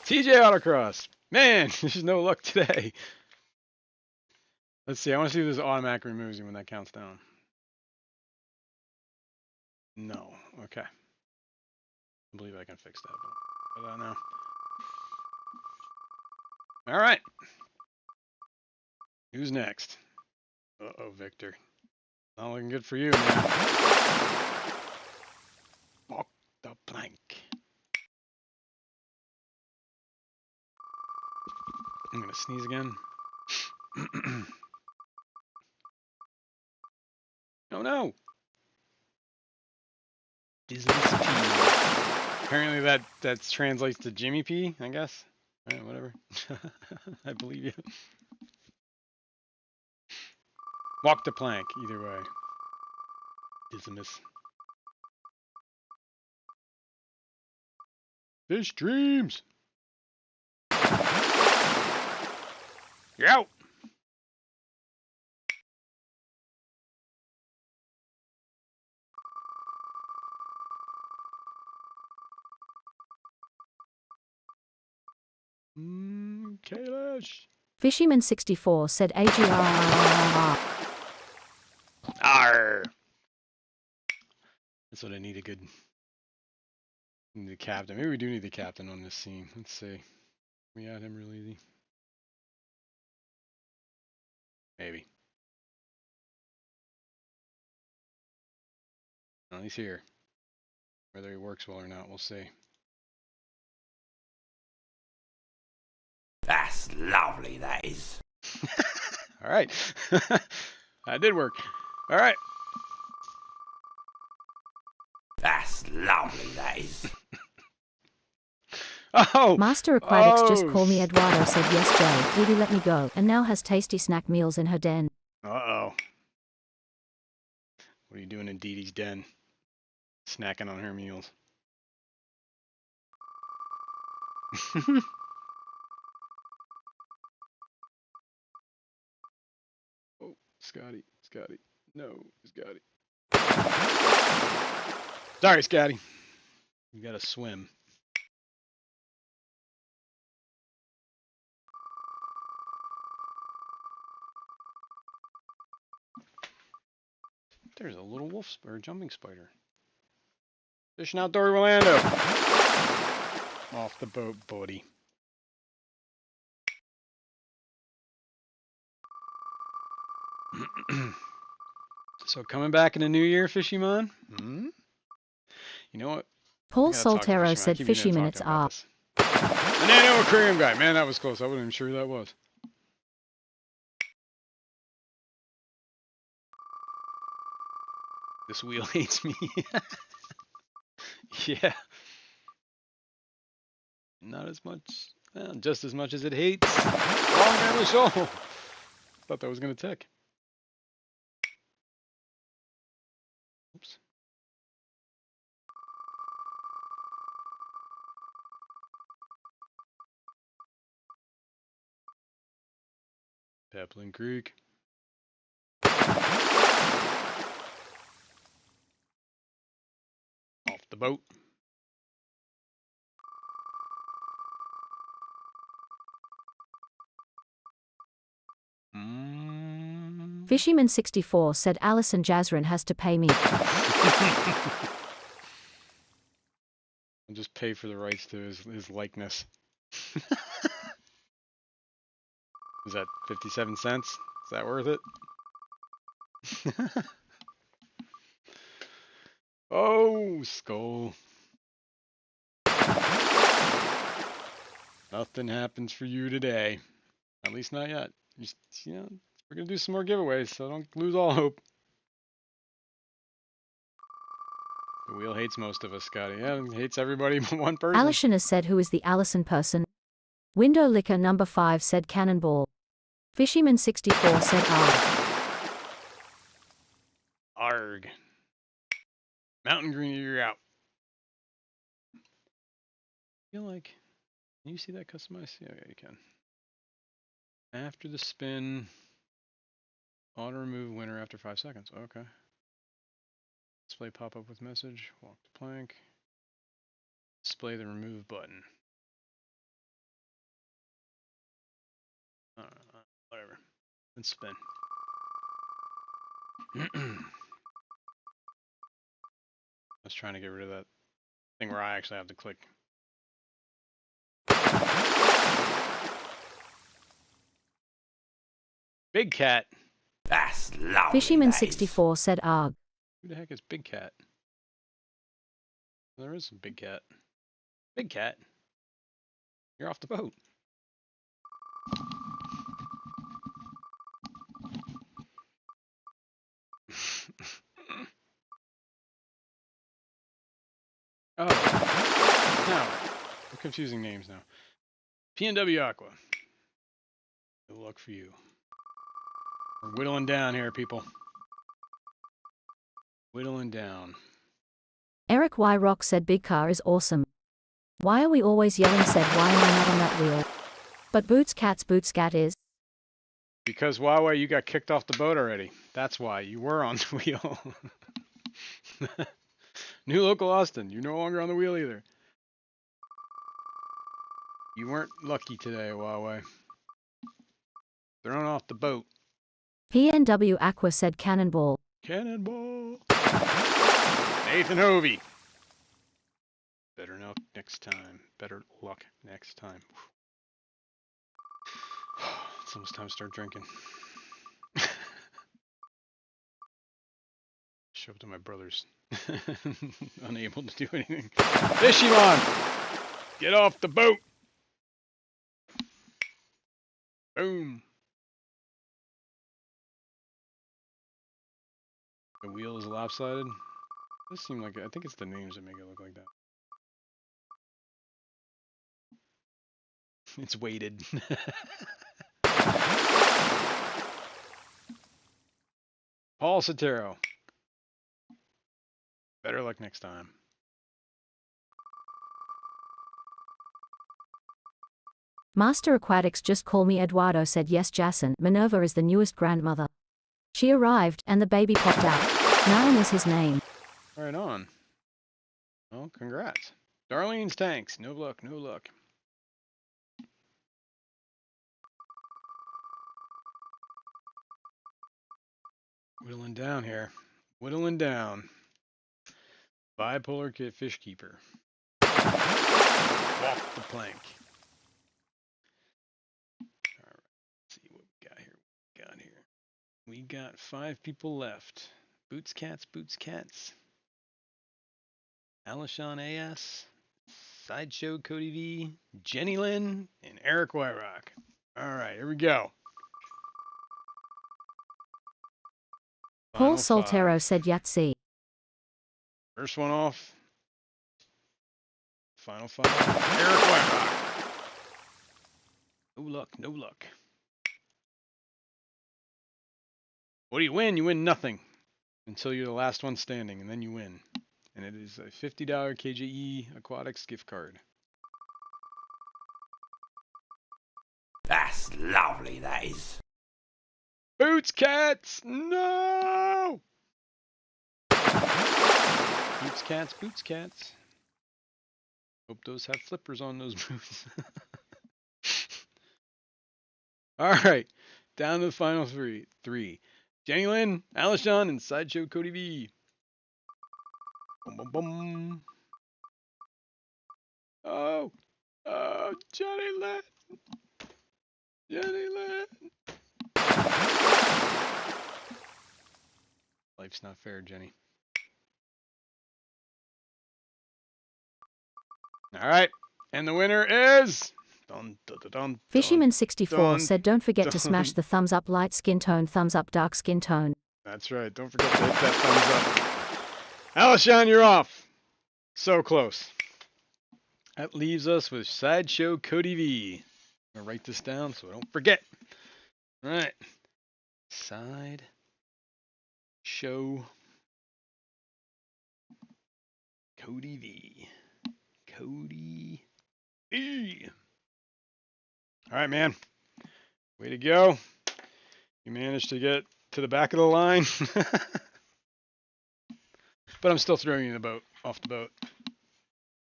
TJ Autocross. Man, there's no luck today. Let's see. I want to see if this automatic removes you when that counts down. No. Okay. I believe I can fix that. But I don't know. All right. Who's next? Uh-oh, Victor. Not looking good for you, man. Walk the plank. I'm going to sneeze again. Oh, no. Disney P. Apparently that translates to Jimmy P, I guess. Right, whatever. I believe you. Walk the plank, either way. Dismiss. Fish dreams. You're out. Kalish. Fishyman64 said AGR. Arr. That's what I need, a good need the captain. Maybe we do need the captain on this scene. Let's see. We add him real easy. Maybe. Well, he's here. Whether he works well or not, we'll see. That's lovely, that is. All right. That did work. All right. That's lovely, that is. Oh! Master Aquatics just called me Eduardo said yes Jay, Didi let me go, and now has tasty snack meals in her den. Uh-oh. What are you doing in Dee Dee's den? Snacking on her meals. Oh, Scotty. No, Scotty. Sorry, Scotty. You gotta swim. There's a little wolf or jumping spider. Fishing Outdoor Orlando. Off the boat, buddy. So coming back in the new year, Fishymon? Hmm? You know what? Paul I gotta talk to Soltero Fishymon. I said keep meaning to Fishyman talk it's to him about up. this. The Nano Aquarium guy. Man, that was close. I wasn't even sure who that was. This wheel hates me. Yeah. Not as much. Well, just as much as it hates. Long Family Soul. Thought that was going to tick. Oops. Peplin Creek. Off the boat. Fishyman64 said Alison Jazrin has to pay me. I'll just pay for the rights to his likeness. Is that 57 cents? Is that worth it? Oh, skull. Nothing happens for you today. At least not yet. Just, we're going to do some more giveaways, so don't lose all hope. The wheel hates most of us, Scotty. Yeah, it hates everybody but one person. Allison has said who is the Allison person. Window Licker number 5 said Cannonball. Fishyman 64 said Arg. Arg. Mountain Green, you're out. I feel like, can you see that customized? Yeah, you can. After the spin, auto remove winner after 5 seconds. Okay. Display pop-up with message. Walk the plank. Display the remove button. Whatever. Let's spin. I was trying to get rid of that thing where I actually have to click. Big Cat. That's lovely. Fishyman that is. 64 said Arg. Who the heck is Big Cat? There is some Big Cat. Big Cat. You're off the boat. Oh. Now, I'm confusing names now. PNW Aqua. Good luck for you. We're whittling down here, people. Whittling down. Eric Y. Rock said Big Car is awesome. Why are we always yelling said why am I not on that wheel? But Boots Cat is. Because Huawei, you got kicked off the boat already. That's why. You were on the wheel. New local Austin. You're no longer on the wheel either. You weren't lucky today, Huawei. Thrown off the boat. PNW Aqua said Cannonball. Cannonball. Nathan Hovey. Better luck next time. Better luck next time. It's almost time to start drinking. Show up to my brothers. Unable to do anything. Fishymon! Get off the boat! Boom! The wheel is lopsided. This seemed like I think it's the names that make it look like that. It's weighted. Paul Sotero. Better luck next time. Master Aquatics just call me Eduardo said yes Jason. Minerva is the newest grandmother. She arrived and the baby popped out. Niam is his name. Right on. Well, congrats. Darlene's tanks. No luck, no luck. Whittling down here. Whittling down. Bipolar kit fish keeper. Walk the plank. Alright, let's see what we got here. We got 5 people left. Boots Cats. Alishon AS. Sideshow Cody V. Jenny Lynn. And Eric Wyrock. Alright, here we go. Paul Final Soltero 5. said Yahtzee. First one off. Final 5. Eric Wyrock. No luck, no luck. What do you win? You win nothing until you're the last one standing, and then you win. And it is a $50 KJE Aquatics gift card. That's lovely, that is. Boots Cats! No! Boots Cats. Hope those have flippers on those boots. Alright, down to the final three. Jenny Lynn, Alishon, and Sideshow Cody V. Boom, boom, boom. Oh, Jenny Lynn. Life's not fair, Jenny. All right. And the winner is... Dun, dun, dun, dun, Fishyman64 dun, said don't forget to dun. smash the thumbs up light skin tone, thumbs up dark skin tone. That's right. Don't forget to hit that thumbs up. Alishon, you're off. So close. That leaves us with Sideshow Cody V. I'm going to write this down so I don't forget. All right. Sideshow Cody V. Cody V. All right, man. Way to go. You managed to get to the back of the line. But I'm still throwing you off the boat.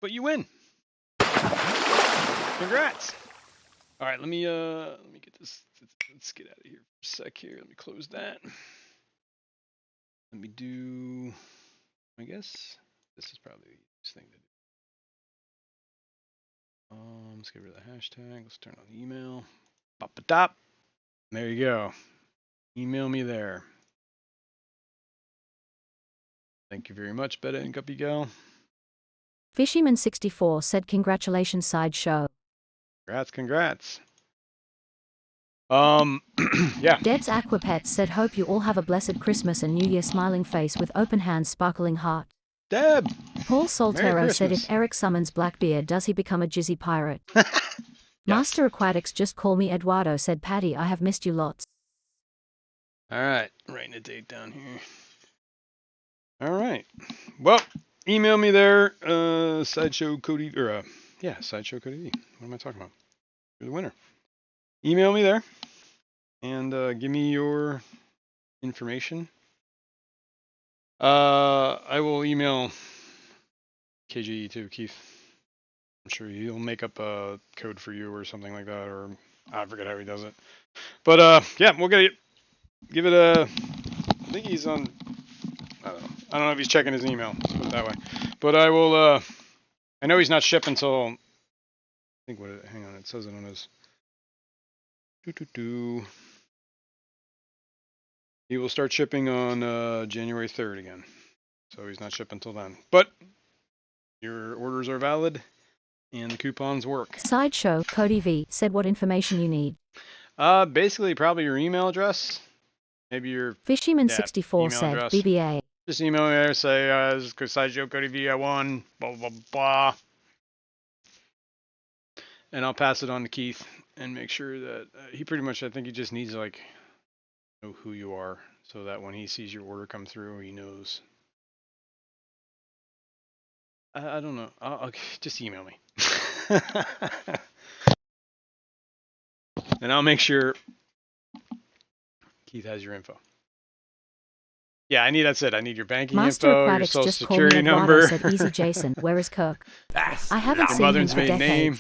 But you win. Congrats. All right, let me get this. Let's get out of here for a sec here. Let me close that. Let me do, I guess this is probably the easiest thing to do. Let's get rid of the hashtag. Let's turn on the email. Pop a top. There you go. Email me there. Thank you very much, Betta and Guppy Gal. Fishyman64 said congratulations Sideshow. Congrats. Yeah. Deb's Aquapets said hope you all have a blessed Christmas and New Year, smiling face with open hands, sparkling heart. Deb. Paul Soltero said Christmas. if Eric summons Blackbeard, does he become a jizzy pirate? Yes. Master Aquatics, just call me Eduardo, said Patty, I have missed you lots. All right, writing a date down here. All right. Well, email me there, Sideshow Cody, or Sideshow Cody V. What am I talking about? You're the winner. Email me there, and give me your information. I will email KGE too, Keith. I'm sure he'll make up a code for you or something like that, or I forget how he does it. But yeah, we'll give it a. I think he's on. I don't know if he's checking his email. Let's put it that way. But I will. I know he's not shipping until. I think what? Hang on, it says it on his. He will start shipping on January 3rd again. So he's not shipping until then. But your orders are valid and the coupons work. Sideshow Cody V said what information you need. Basically probably your email address. Maybe your Fishyman64 said address. BBA. Just email me there, say this is Sideshow Cody V, I won, blah blah blah. And I'll pass it on to Keith and make sure that he pretty much, I think he just needs to like know who you are so that when he sees your order come through, he knows. I don't know. I'll just email me. And I'll make sure Keith has your info. Yeah, that's it. I need your banking Master info, your Aquatics social just security called me Eduardo, number. said Easy Jason, where is Kirk? That's I haven't Your seen him mother's for maiden name.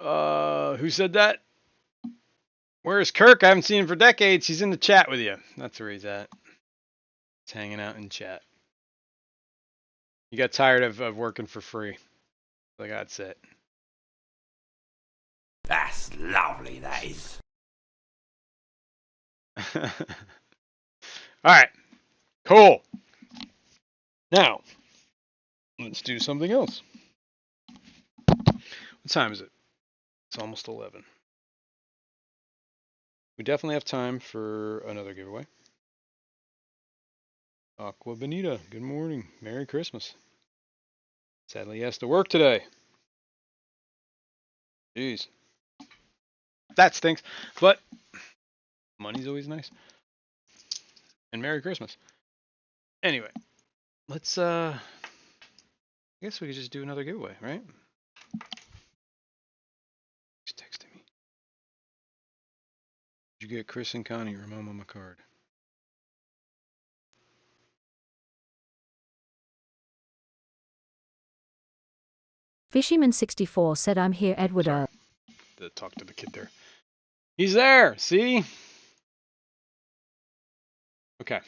decades. Who said that? Where's Kirk? I haven't seen him for decades. He's in the chat with you. That's where he's at. He's hanging out in chat. You got tired of working for free. Like, that's it. That's lovely, that is. All right. Cool. Now, let's do something else. What time is it? It's almost 11. We definitely have time for another giveaway. Aqua Bonita, good morning. Merry Christmas. Sadly, he has to work today. Jeez. That stinks. But money's always nice. And Merry Christmas. Anyway, let's I guess we could just do another giveaway, right? He's texting me. Did you get Chris and Connie or Mom on my card? Fishyman64 said I'm here, Eduardo. To talk to the kid there. He's there. See? Okay.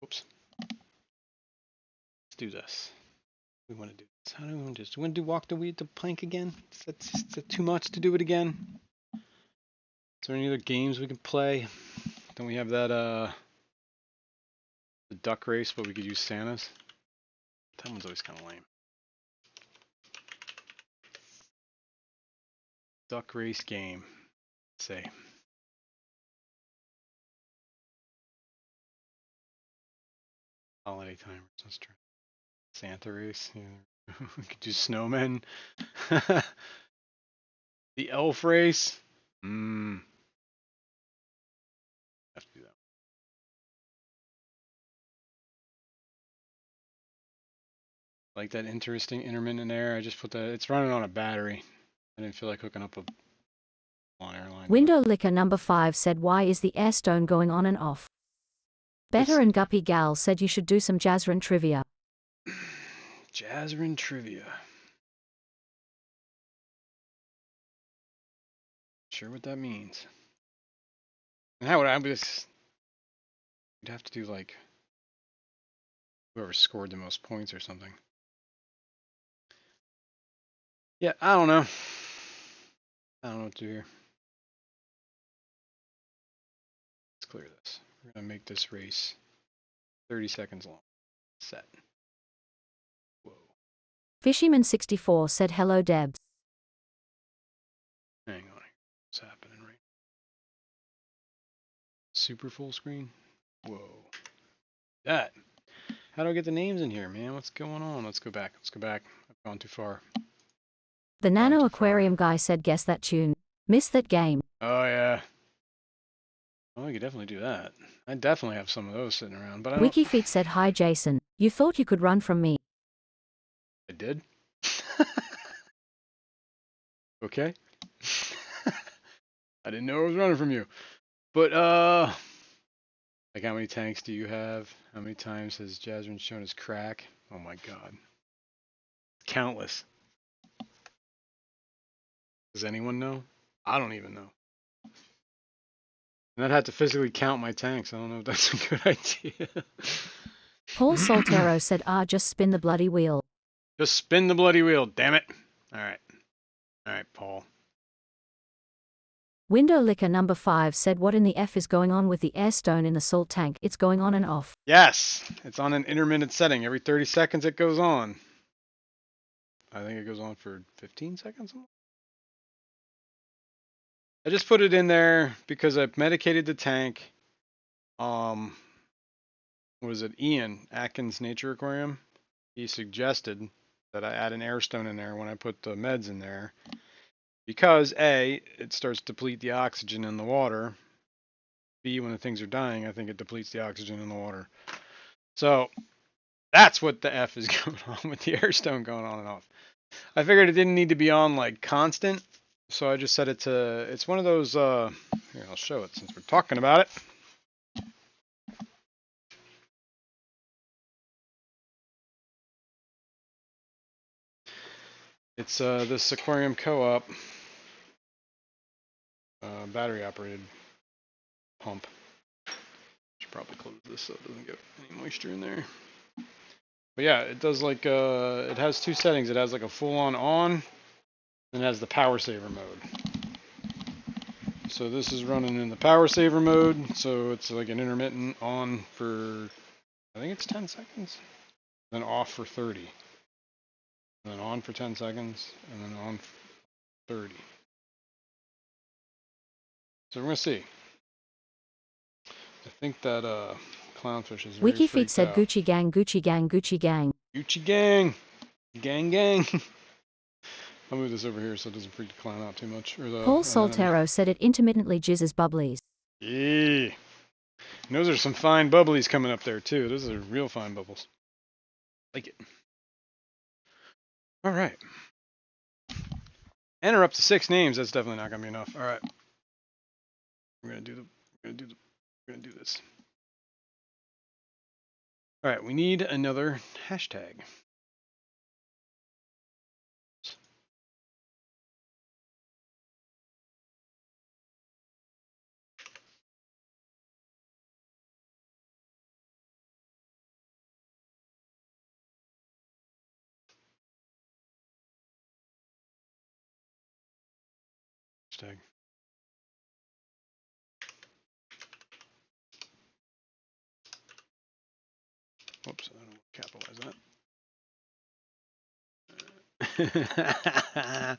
Oops. Let's do this. We want to do this. How do we want to do this? Do we want to do walk the weed to plank again? Is that too much to do it again? Is there any other games we can play? Don't we have that the duck race, but we could use Santa's? That one's always kind of lame. Duck race game. Let's see. Holiday timers. Let's try. Santa race. Yeah. We could do snowmen. The elf race. Have to do that. Like that interesting intermittent air. I just put that. It's running on a battery. I didn't feel like hooking up a on airline. Window licker number 5 said, why is the air stone going on and off? Better and Guppy Gal said you should do some Jazrin trivia. Jazrin trivia. Sure what that means. And how would I just? You'd have to do like whoever scored the most points or something. Yeah, I don't know. I don't know what to do here. Let's clear this. We're gonna make this race 30 seconds long. Set. Whoa. Fishyman64 said, hello Debs. Hang on. What's happening right? Super full screen? Whoa. That. How do I get the names in here, man? What's going on? Let's go back. Let's go back. I've gone too far. The Nano Aquarium guy said, guess that tune. Missed that game. Oh, yeah. Well, we could definitely do that. I definitely have some of those sitting around, but I don't... WikiFeet said, hi Jason. You thought you could run from me. I did? Okay. I didn't know I was running from you. But, like how many tanks do you have? How many times has Jazrin shown his crack? Oh my god. Countless. Does anyone know? I don't even know. And I'd have to physically count my tanks. I don't know if that's a good idea. Paul Soltero said, just spin the bloody wheel. Just spin the bloody wheel, damn it. Alright. Alright, Paul. Window licker number 5 said, what in the F is going on with the air stone in the salt tank? It's going on and off. Yes! It's on an intermittent setting. Every 30 seconds it goes on. I think it goes on for 15 seconds. I just put it in there because I've medicated the tank. What was it? Ian, Atkins Nature Aquarium. He suggested that I add an air stone in there when I put the meds in there. Because A, it starts to deplete the oxygen in the water. B, when the things are dying, I think it depletes the oxygen in the water. So that's what the F is going on with the air stone going on and off. I figured it didn't need to be on like constant, so I just set it to, it's one of those, here, I'll show it since we're talking about it. It's this Aquarium Co-op battery operated pump. Should probably close this so it doesn't get any moisture in there. But yeah, it does like, it has two settings. It has like a full on, and it has the power saver mode. So this is running in the power saver mode, so it's like an intermittent on for, I think it's 10 seconds, then off for 30. And then on for 10 seconds, and then on for 30. So we're going to see. I think that clownfish is very WikiFeet freaked said, out. Gucci gang, Gucci gang, Gucci gang. Gucci gang. Gang gang. I'll move this over here so it doesn't freak the clown out too much. Or the Paul Soltero said it intermittently jizzes bubblies. Yeah. And those are some fine bubblies coming up there too. Those are real fine bubbles. Like it. All right. Enter up to 6 names. That's definitely not gonna be enough. All right. We're gonna do this. All right. We need another hashtag. Hashtag. Whoops, I don't capitalize that.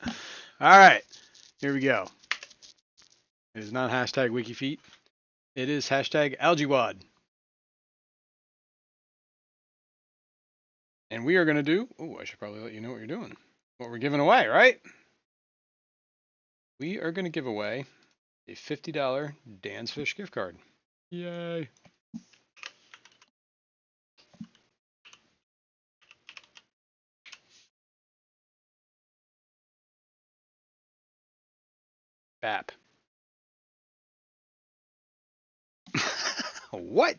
All right. Here we go. It is not hashtag WikiFeet. It is hashtag AlgaeWad. And we are going to do, oh, I should probably let you know what you're doing. What we're giving away, right? We are going to give away a $50 Dan's Fish gift card. Yay. BAP. What?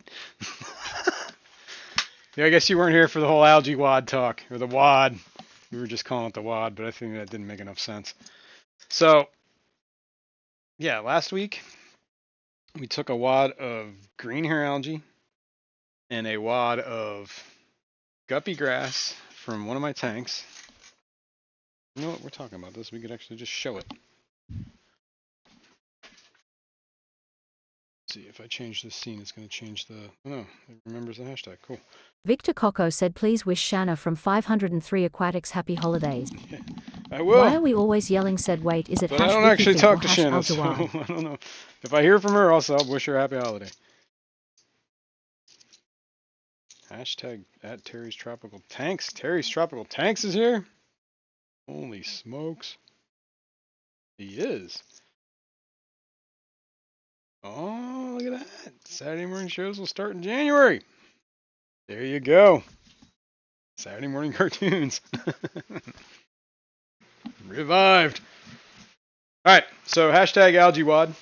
Yeah, I guess you weren't here for the whole algae wad talk, or the wad. We were just calling it the wad, but I think that didn't make enough sense. So, yeah, last week we took a wad of green hair algae and a wad of guppy grass from one of my tanks. You know what? We're talking about this. We could actually just show it. Let's see, if I change this scene, it's going to change the... Oh, no, it remembers the hashtag. Cool. Victor Coco said please wish Shanna from 503 Aquatics happy holidays. I will. Why are we always yelling said wait, is it But hash I don't WikiFeet actually or talk to hash Shanna, so AlgaeWad? I don't know. If I hear from her, also I'll wish her a happy holiday. Hashtag at Terry's Tropical Tanks. Terry's Tropical Tanks is here? Holy smokes. He is. Oh, look at that. Saturday morning shows will start in January. There you go. Saturday morning cartoons. Revived. All right, so hashtag AlgaeWad.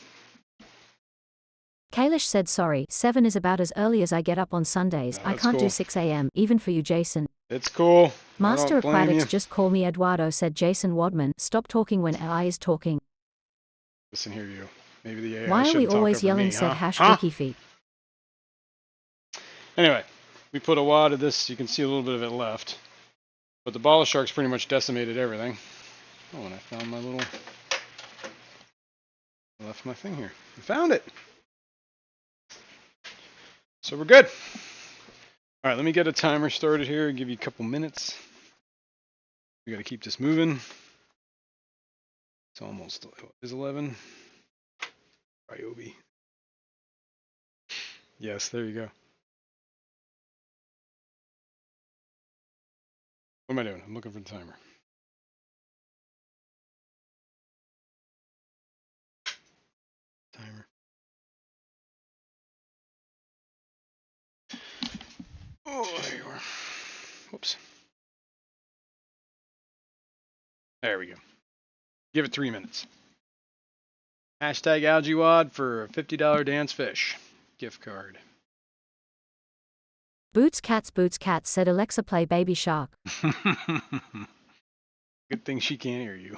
Kalish said sorry, 7 is about as early as I get up on Sundays. No, I that's can't do cool. 6 a.m., even for you, Jason. It's cool. Master I don't blame Aquatics you. just call me Eduardo, said Jason Wadman. Stop talking when AI is talking. Listen here, you. Maybe the AI Why are we shouldn't talk always over yelling me, said huh? hash Huh? WikiFeet? Anyway, we put a wad of this. You can see a little bit of it left. But the ball sharks pretty much decimated everything. Oh, and I found my little... I left my thing here. I found it. So we're good. All right, let me get a timer started here and give you a couple minutes. We got to keep this moving. It's almost, what is 11? Ryobi. Yes, there you go. What am I doing? I'm looking for the timer. Timer. Oh, there you are. Whoops. There we go. Give it 3 minutes. Hashtag AlgaeWad for a $50 Dance Fish gift card. Boots Cats said Alexa play Baby Shark. Good thing she can't hear you.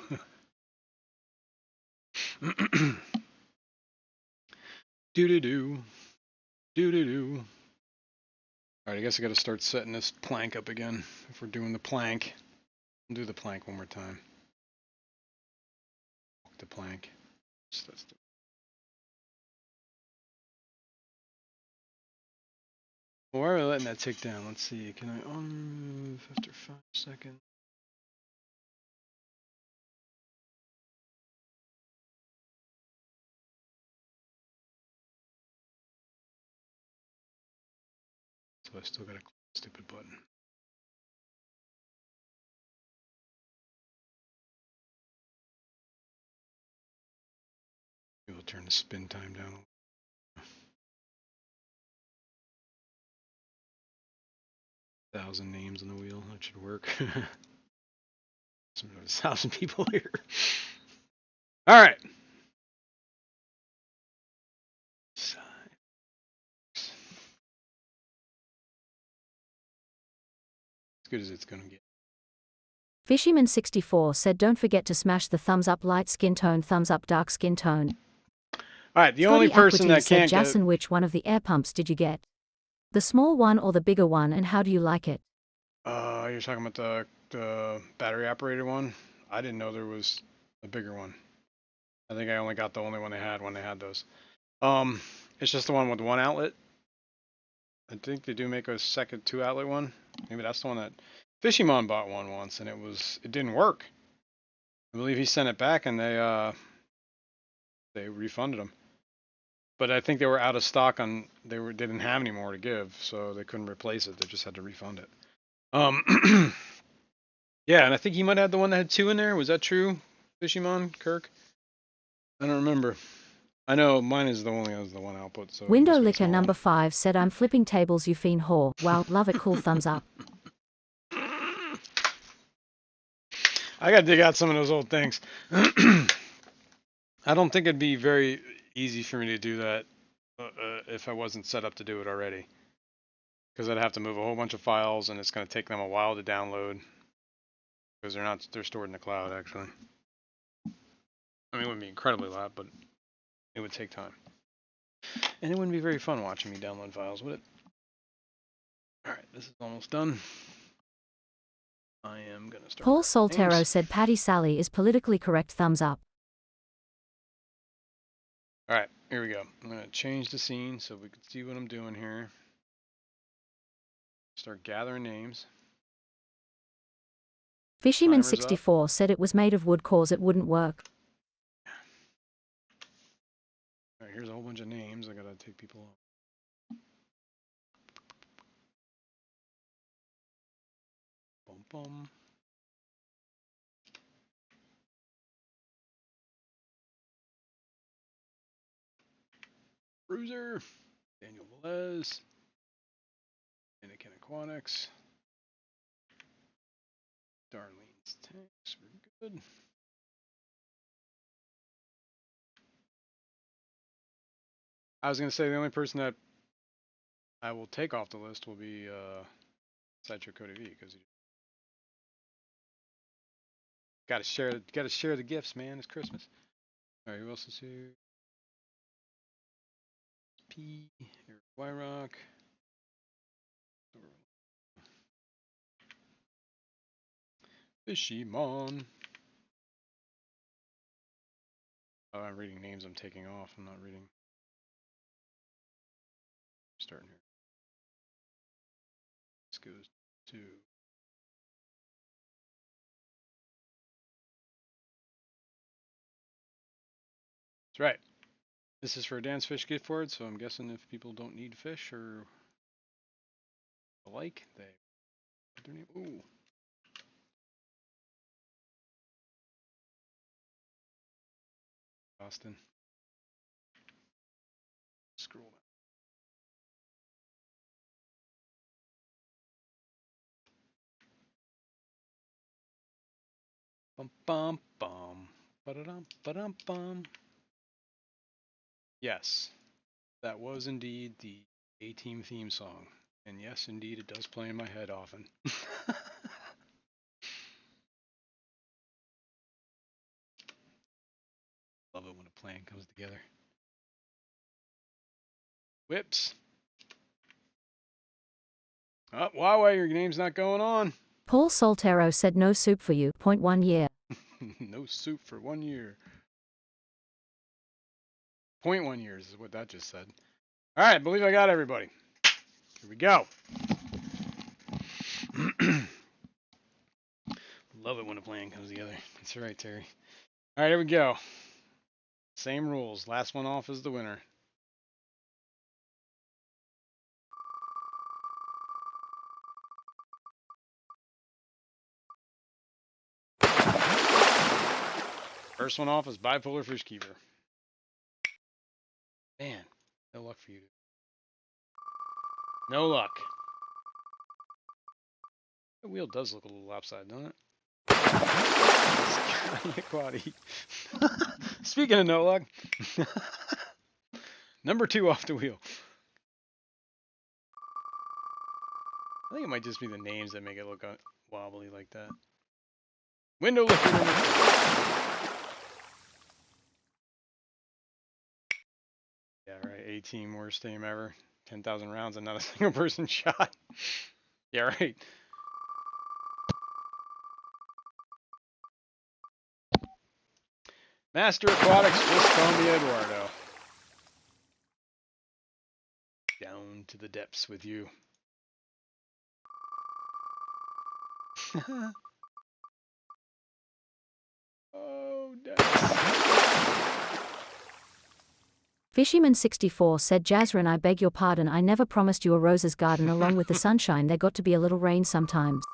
Do-do-do. Do-do-do. Alright, I guess I gotta start setting this plank up again. If we're doing the plank. I'll do the plank one more time. Walk the plank. Well, why are we letting that tick down? Let's see. Can I unmove after 5 seconds? So I still got a stupid button. Maybe we'll turn the spin time down. 1,000 names on the wheel. That should work. There's 1,000 people here. All right. As good as it's gonna get. Fishyman64 said don't forget to smash the thumbs up light skin tone, thumbs up dark skin tone. All right, the only person that said, can't get. Jason, which one of the air pumps did you get? The small one or the bigger one, and how do you like it? You're talking about the battery operated one? I didn't know there was a bigger one. I think I only got the only one they had when they had those. It's just the one with one outlet. I think they do make a second 2-outlet one. Maybe that's the one that Fishymon bought one once, and it didn't work. I believe he sent it back, and they They refunded them. But I think they were out of stock on. They didn't have any more to give, so they couldn't replace it. They just had to refund it. Yeah, and I think he might have the one that had 2 in there. Was that true, Fishymon, Kirk? I don't remember. I know mine is the only has the 1 output. So Window Licker number 5 said, I'm flipping tables, you fiend whore. Wow, love it, cool, thumbs up. I gotta dig out some of those old things. I don't think it'd be very easy for me to do that if I wasn't set up to do it already. Because I'd have to move a whole bunch of files, and it's going to take them a while to download. Because they're stored in the cloud, actually. I mean, it wouldn't be incredibly loud, but it would take time. And it wouldn't be very fun watching me download files, would it? Alright, this is almost done. I am going to start. Paul Soltero names. said, Patty Sally is politically correct, thumbs up. Alright, here we go. I'm going to change the scene so we can see what I'm doing here. Start gathering names. Fishyman64 said it was made of wood cause it wouldn't work. Alright, here's a whole bunch of names. I gotta take people off. Bum bum. Bruiser. Daniel Velez. Anakin Aquatics. Darlene's Tanks. We're good. I was gonna say the only person that I will take off the list will be Sideshow Cody V, because gotta share the gifts, man. It's Christmas. Alright, who else is here? P. Eric Wyrock. Fishymon. Oh, I'm reading names I'm taking off. I'm not reading. Starting here. This goes to. That's right. This is for a dance fish gift board, so I'm guessing if people don't need fish or the like, they put their name. Ooh. Austin. Scroll down. Bum bum bum. Ba-da-dum, ba-dum bum. Yes, that was indeed the A-Team theme song. And yes, indeed, it does play in my head often. Love it when a plan comes together. Whips. Oh, Huawei, your name's not going on. Paul Soltero said, no soup for you, 0.1 year. No soup for 1 year. 0.1 years is what that just said. All right, I believe I got everybody. Here we go. Love it when a plan comes together. That's right, Terry. All right, here we go. Same rules. Last one off is the winner. First one off is Bipolar Fish Keeper. Man, no luck for you. No luck. The wheel does look a little lopsided, doesn't it? Quaddy. Speaking of no luck, number 2 off the wheel. I think it might just be the names that make it look wobbly like that. Window lifter number 2. Yeah, right. A-Team, worst team ever. 10,000 rounds and not a single person shot. Yeah, right. Master Aquatics, just call me Eduardo. Down to the depths with you. Oh, depths. Fishyman64 said, Jazrin, I beg your pardon, I never promised you a roses garden along with the sunshine. There got to be a little rain sometimes.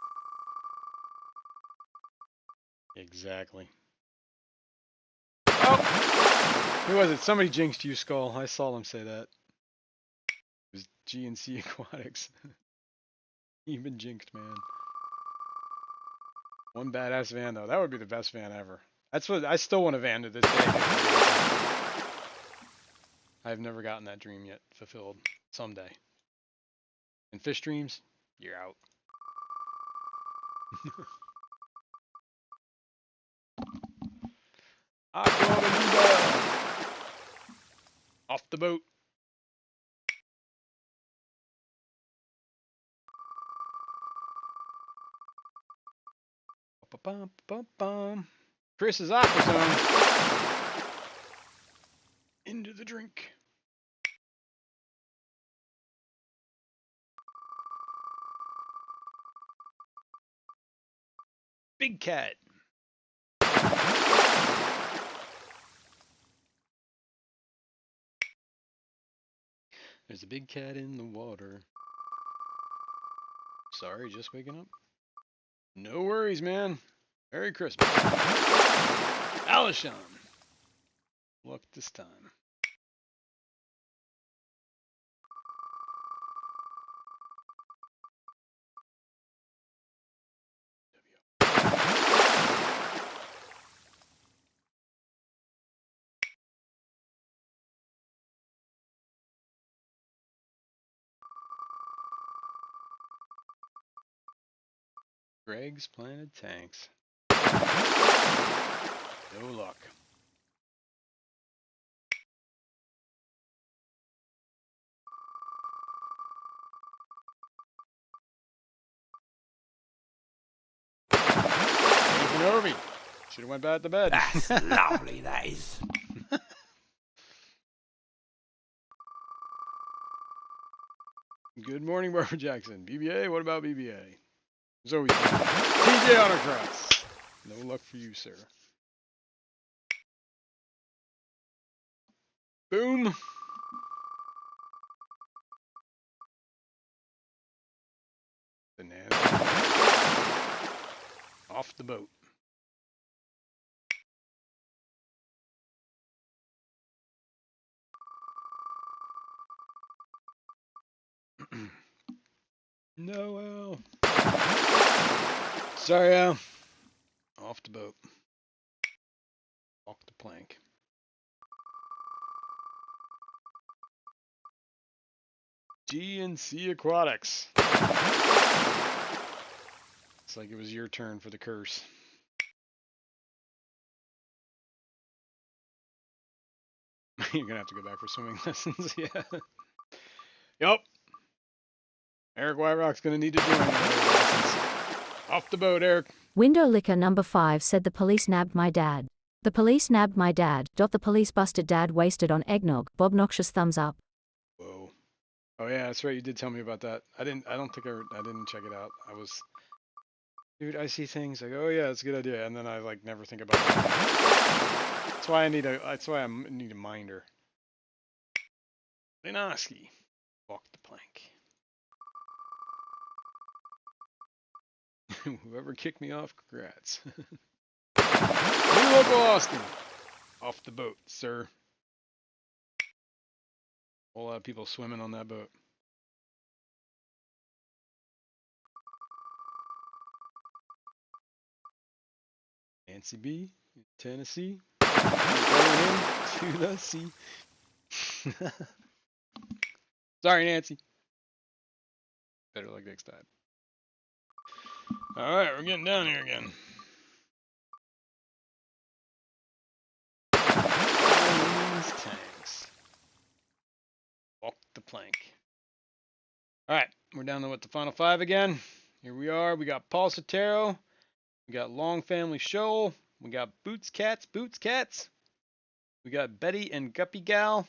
Exactly. Oh! Who was it? Somebody jinxed you, Skull. I saw them say that. It was GNC Aquatics. You've been jinxed, man. One badass van, though. That would be the best van ever. That's what I still want a van to this day. I've never gotten that dream yet fulfilled. Someday. And fish dreams, you're out. Aqua Bonita! Off the boat. Ba-bum-ba-bum. Chris's Aqua Zone. Into the drink. Big cat. There's a big cat in the water. Sorry, just waking up. No worries, man. Merry Christmas. Alishon. Luck this time. Greg's planted tanks. No luck. Nathan Obi. Should have went back to bed. That's lovely, that is. Good morning, Barbara Jackson. BBA, what about BBA? Zoe. TJ Autocross. No luck for you, sir. Boom. Banana. Off the boat. Noel. Sorry, Al. Off the boat. Off the plank. GNC Aquatics. It's like it was your turn for the curse. You're gonna have to go back for swimming lessons, yeah. Yup. Eric Whiterock's gonna need to join those lessons. Off the boat, Eric. Window licker number 5 said, the police nabbed my dad. The police nabbed my dad. The police busted dad wasted on eggnog. Bob Noxious thumbs up. Whoa. Oh yeah, that's right. You did tell me about that. I didn't check it out. Dude, I see things. I go, oh yeah, it's a good idea, and then I like never think about it. That's why I need a minder. Linoski. Walk the plank. Whoever kicked me off, congrats. New local Austin. Off the boat, sir. A whole lot of people swimming on that boat. Nancy B, Tennessee. Going into the sea. Sorry, Nancy. Better luck next time. Alright, we're getting down here again. Tanks. Walk the plank. Alright, we're down to the final 5 again. Here we are. We got Paul Sotero. We got Long Family Shoal. We got Boots Cats. We got Betty and Guppy Gal.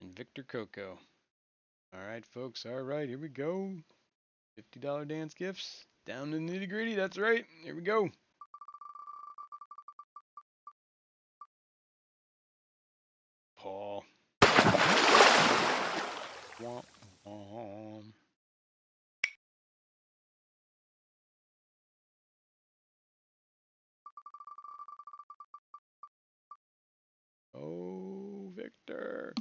And Victor Coco. Alright, folks. Alright, here we go. $50 dance gifts. Down to the nitty gritty. That's right. Here we go. Paul. Womp womp. Oh, Victor.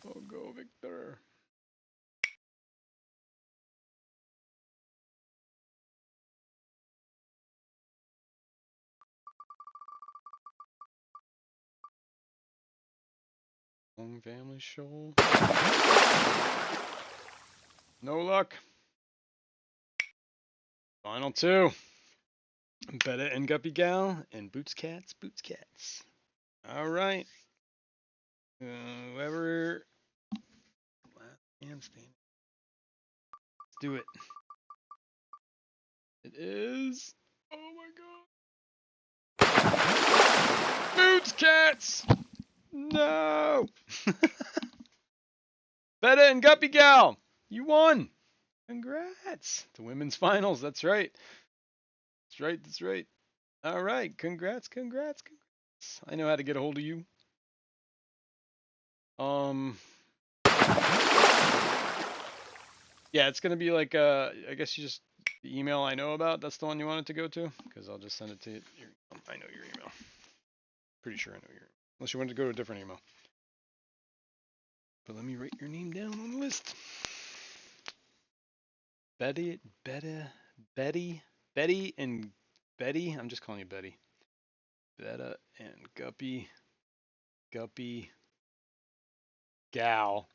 Oh, go, Victor. Long family show. No luck. Final two. Betta and Guppy Gal and Boots Cats, Boots Cats. All right. Whoever. Last man standing. Let's do it. It is. Oh my god. Boots Cats! No! Betta and Guppy Gal, you won! Congrats! The women's finals, that's right. That's right, that's right. All right, congrats, congrats, congrats. I know how to get a hold of you. Yeah, it's gonna be like I guess you just the email I know about. That's the one you want it to go to, because I'll just send it to you. I know your email. Pretty sure I know your email. Unless you want to go to a different email. But let me write your name down on the list. Betty, and Betty. I'm just calling you Betty. Betta and Guppy Gal,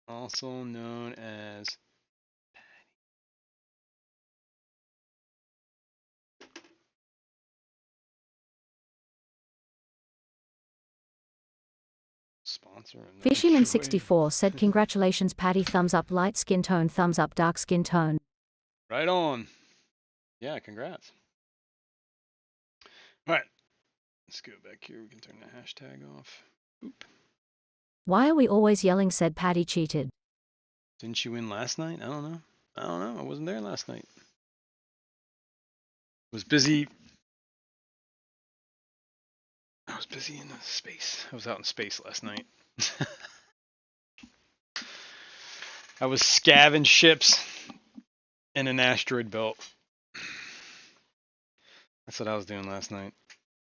also known as sponsor. Fishyman64 said congratulations Patty, thumbs up, light skin tone, thumbs up, dark skin tone. Right on. Yeah, congrats. All right, let's go back here. We can turn the hashtag off. Oop. Why are we always yelling, said Patty cheated. Didn't you win last night? I don't know. I wasn't there last night. Was busy. I was busy in space. I was out in space last night. I was scavenging ships in an asteroid belt. That's what I was doing last night.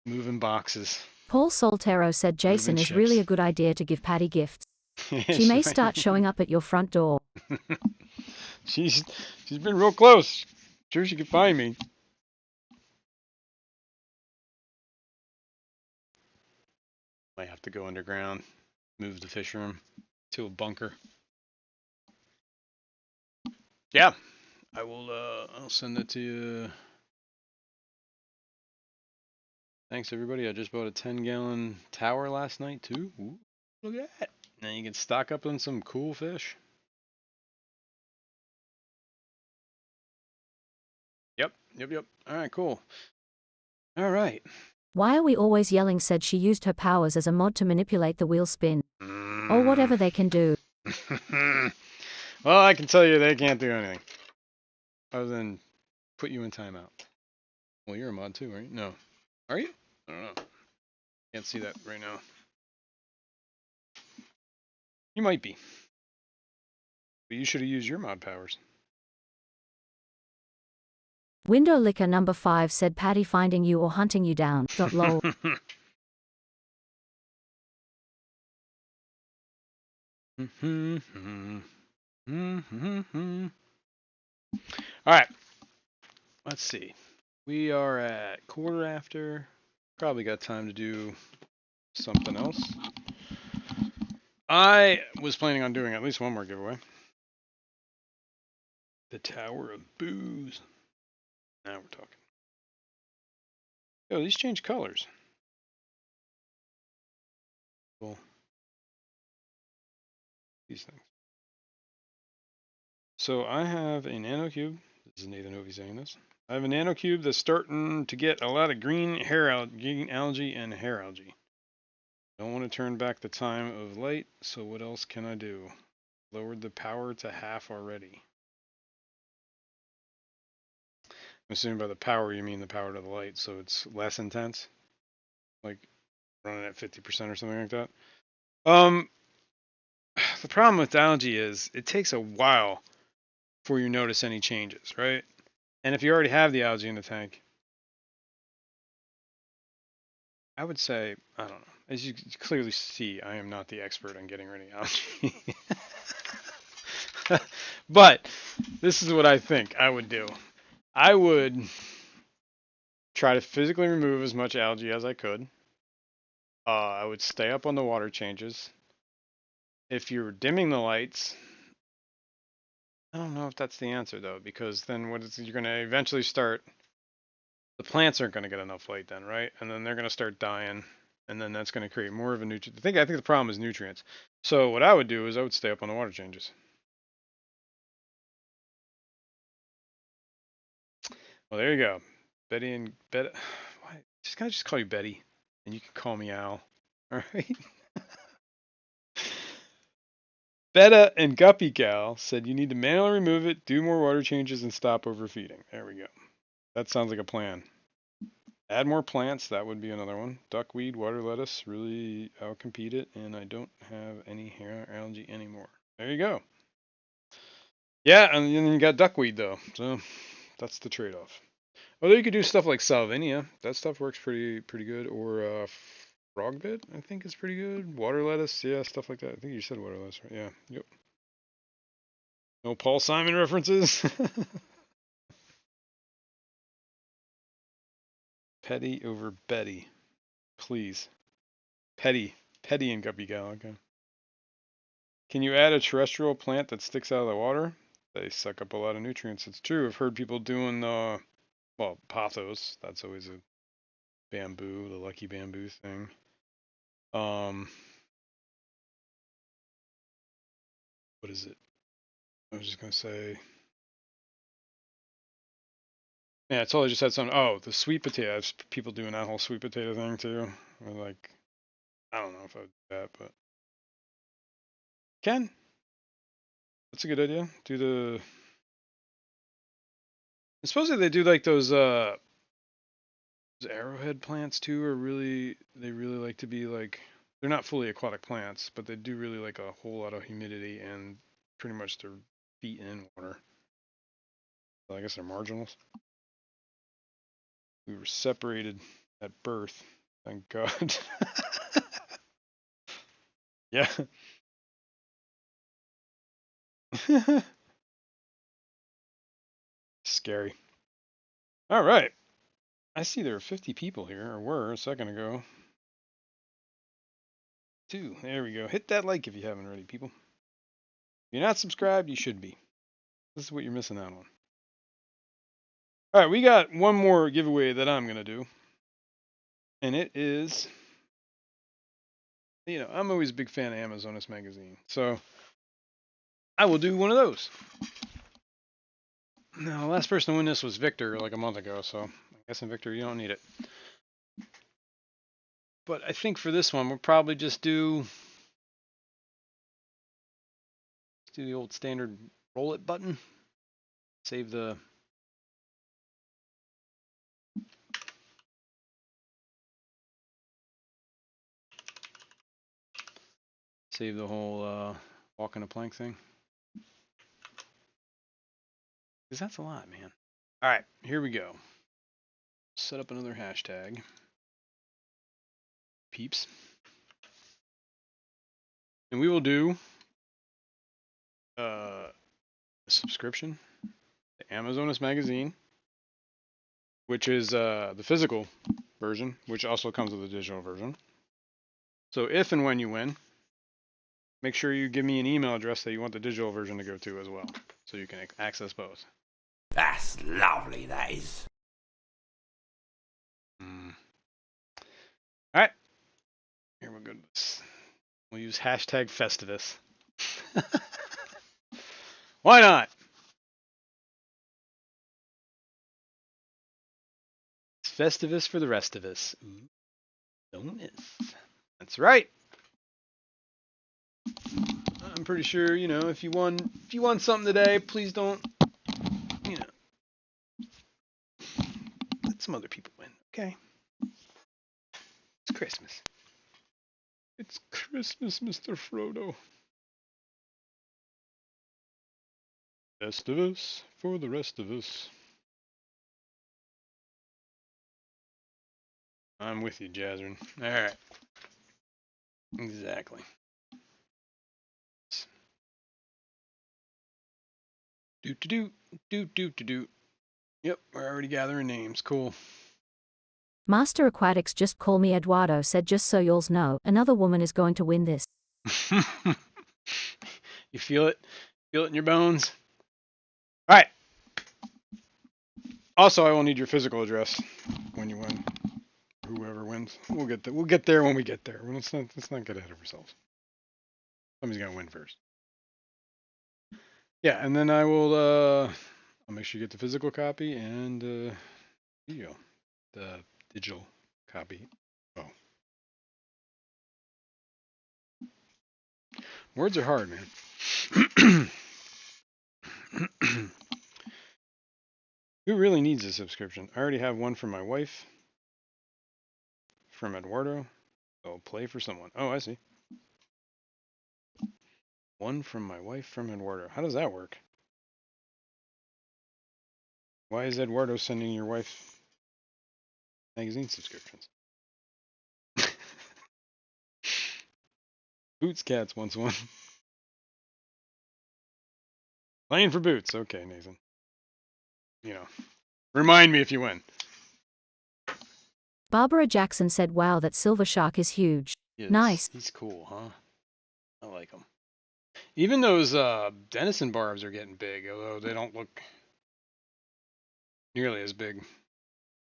Moving boxes. Paul Soltero said Jason is really a good idea to give Patty gifts. She may start showing up at your front door. She's been real close. Sure she could find me. Might have to go underground, move the fish room to a bunker. Yeah, I will. I'll send that to you. Thanks everybody. I just bought a 10-gallon tower last night too. Ooh, look at that. Now you can stock up on some cool fish. Yep. All right, cool. All right. Why are we always yelling, said she used her powers as a mod to manipulate the wheel spin. Or whatever they can do. Well, I can tell you they can't do anything. Other than put you in timeout. Well, you're a mod too, right? No. Are you? I don't know. Can't see that right now. You might be. But you should have used your mod powers. Window licker number 5 said Patty finding you or hunting you down. Lol. All right. Let's see. We are at quarter after. Probably got time to do something else. I was planning on doing at least one more giveaway. The Tower of Booze. Now we're talking. Oh, these change colors. Cool. These things. So I have a nano cube. This is Nathan Hovey saying this. I have a nano cube that's starting to get a lot of green algae and hair algae. Don't want to turn back the time of light, so what else can I do? Lowered the power to half already. I'm assuming by the power you mean the power to the light, so it's less intense? Like running at 50% or something like that? Um, the problem with algae is it takes a while before you notice any changes, right? And if you already have the algae in the tank, I would say, I don't know. As you clearly see, I am not the expert on getting rid of algae. But this is what I think I would do. I would try to physically remove as much algae as I could. I would stay up on the water changes. If you're dimming the lights, I don't know if that's the answer though, because then you're going to eventually start. The plants aren't going to get enough light then, right? And then they're going to start dying, and then that's going to create more of a nutrient. I think the problem is nutrients. So what I would do is I would stay up on the water changes. Well, there you go, Betty and Bet. Why? Can I just call you Betty, and you can call me Al. All right. Betta and Guppy Gal said you need to manually remove it, do more water changes, and stop overfeeding. There we go. That sounds like a plan. Add more plants, that would be another one. Duckweed, water lettuce really outcompete it, and I don't have any hair algae anymore. There you go. Yeah, and then you got duckweed though, so that's the trade-off. Although you could do stuff like salvinia, that stuff works pretty good. Or frog bit, I think is pretty good. Water lettuce, yeah, stuff like that. I think you said water lettuce, right? Yeah, yep. No Paul Simon references. Petty over Betty, please. Petty and Guppy Gal. Okay. Can you add a terrestrial plant that sticks out of the water? They suck up a lot of nutrients. It's true. I've heard people doing pothos. That's always a bamboo, the lucky bamboo thing. What is it? I was just gonna say. Yeah, I totally just had some. Oh, the sweet potatoes. People doing that whole sweet potato thing too. Or like, I don't know if I would do that, but can. That's a good idea. Do the. Supposedly they do like those arrowhead plants too. They really like to be like. They're not fully aquatic plants, but they do really like a whole lot of humidity and pretty much their feet in water. So I guess they're marginals. We were separated at birth. Thank God. Yeah. Scary. All right. I see there are 50 people here, or were a second ago. 2. There we go. Hit that like if you haven't already, people. If you're not subscribed, you should be. This is what you're missing out on. All right, we got one more giveaway that I'm going to do. And it is, I'm always a big fan of Amazonist magazine. So I will do one of those. Now, the last person to win this was Victor like a month ago. So I'm guessing, Victor, you don't need it. But I think for this one, we'll probably just do the old standard roll it button. Save the whole walking a plank thing. Because that's a lot, man. All right, here we go. Set up another hashtag. Peeps. And we will do a subscription to Amazonist magazine, which is the physical version, which also comes with a digital version. So if and when you win, make sure you give me an email address that you want the digital version to go to as well, so you can access both. That's lovely, that is. All right. Here we go. We'll use hashtag Festivus. Why not? It's Festivus for the rest of us. Ooh, don't miss. That's right. I'm pretty sure, if you won something today, please don't, let some other people win, okay? It's Christmas. It's Christmas, Mr. Frodo. Festivus for the rest of us. I'm with you, Jazzrin. All right. Exactly. Do. Yep, we're already gathering names. Cool. Master Aquatics just call me Eduardo said just so y'alls know, another woman is going to win this. You feel it? Feel it in your bones? All right. Also, I will need your physical address when you win. Whoever wins, we'll get there. We'll get there when we get there. Let's not get ahead of ourselves. Somebody's gotta win first. Yeah, and then I'll make sure you get the physical copy and the digital copy. Oh, words are hard, man. Who really needs a subscription? I already have one from my wife, from Eduardo. Oh, play for someone. Oh, I see. One from my wife, from Eduardo. How does that work? Why is Eduardo sending your wife magazine subscriptions? Boots Cats wants one. Playing for Boots. Okay, Nathan. You know, remind me if you win. Barbara Jackson said wow that silver shark is huge. Nice. He's cool, huh? I like him. Even those Denison barbs are getting big, although they don't look nearly as big as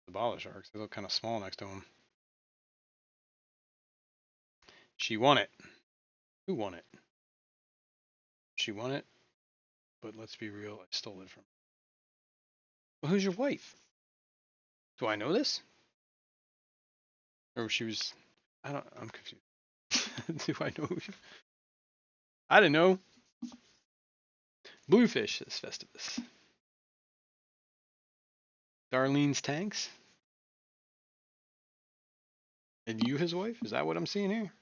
the bala sharks. They look kind of small next to them. She won it. Who won it? She won it, but let's be real, I stole it from her. Well, who's your wife? Do I know this? Or she was... I'm confused. Do I know who I didn't know. Bluefish, says Festivus. Darlene's Tanks? And you his wife? Is that what I'm seeing here?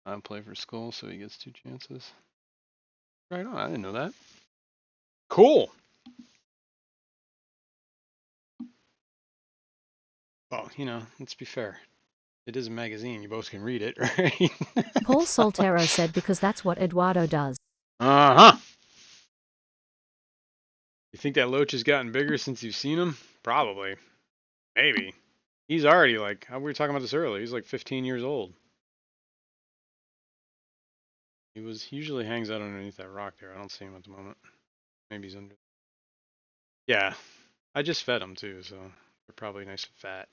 I play for Skull, so he gets 2 chances. Right on, I didn't know that. Cool. Well, let's be fair. It is a magazine. You both can read it, right? Paul Soltero said because that's what Eduardo does. Uh-huh. You think that Loach has gotten bigger since you've seen him? Probably. Maybe. He's already we were talking about this earlier. He's like 15 years old. He usually hangs out underneath that rock there. I don't see him at the moment. Maybe he's under. Yeah. I just fed him too, so they're probably nice and fat.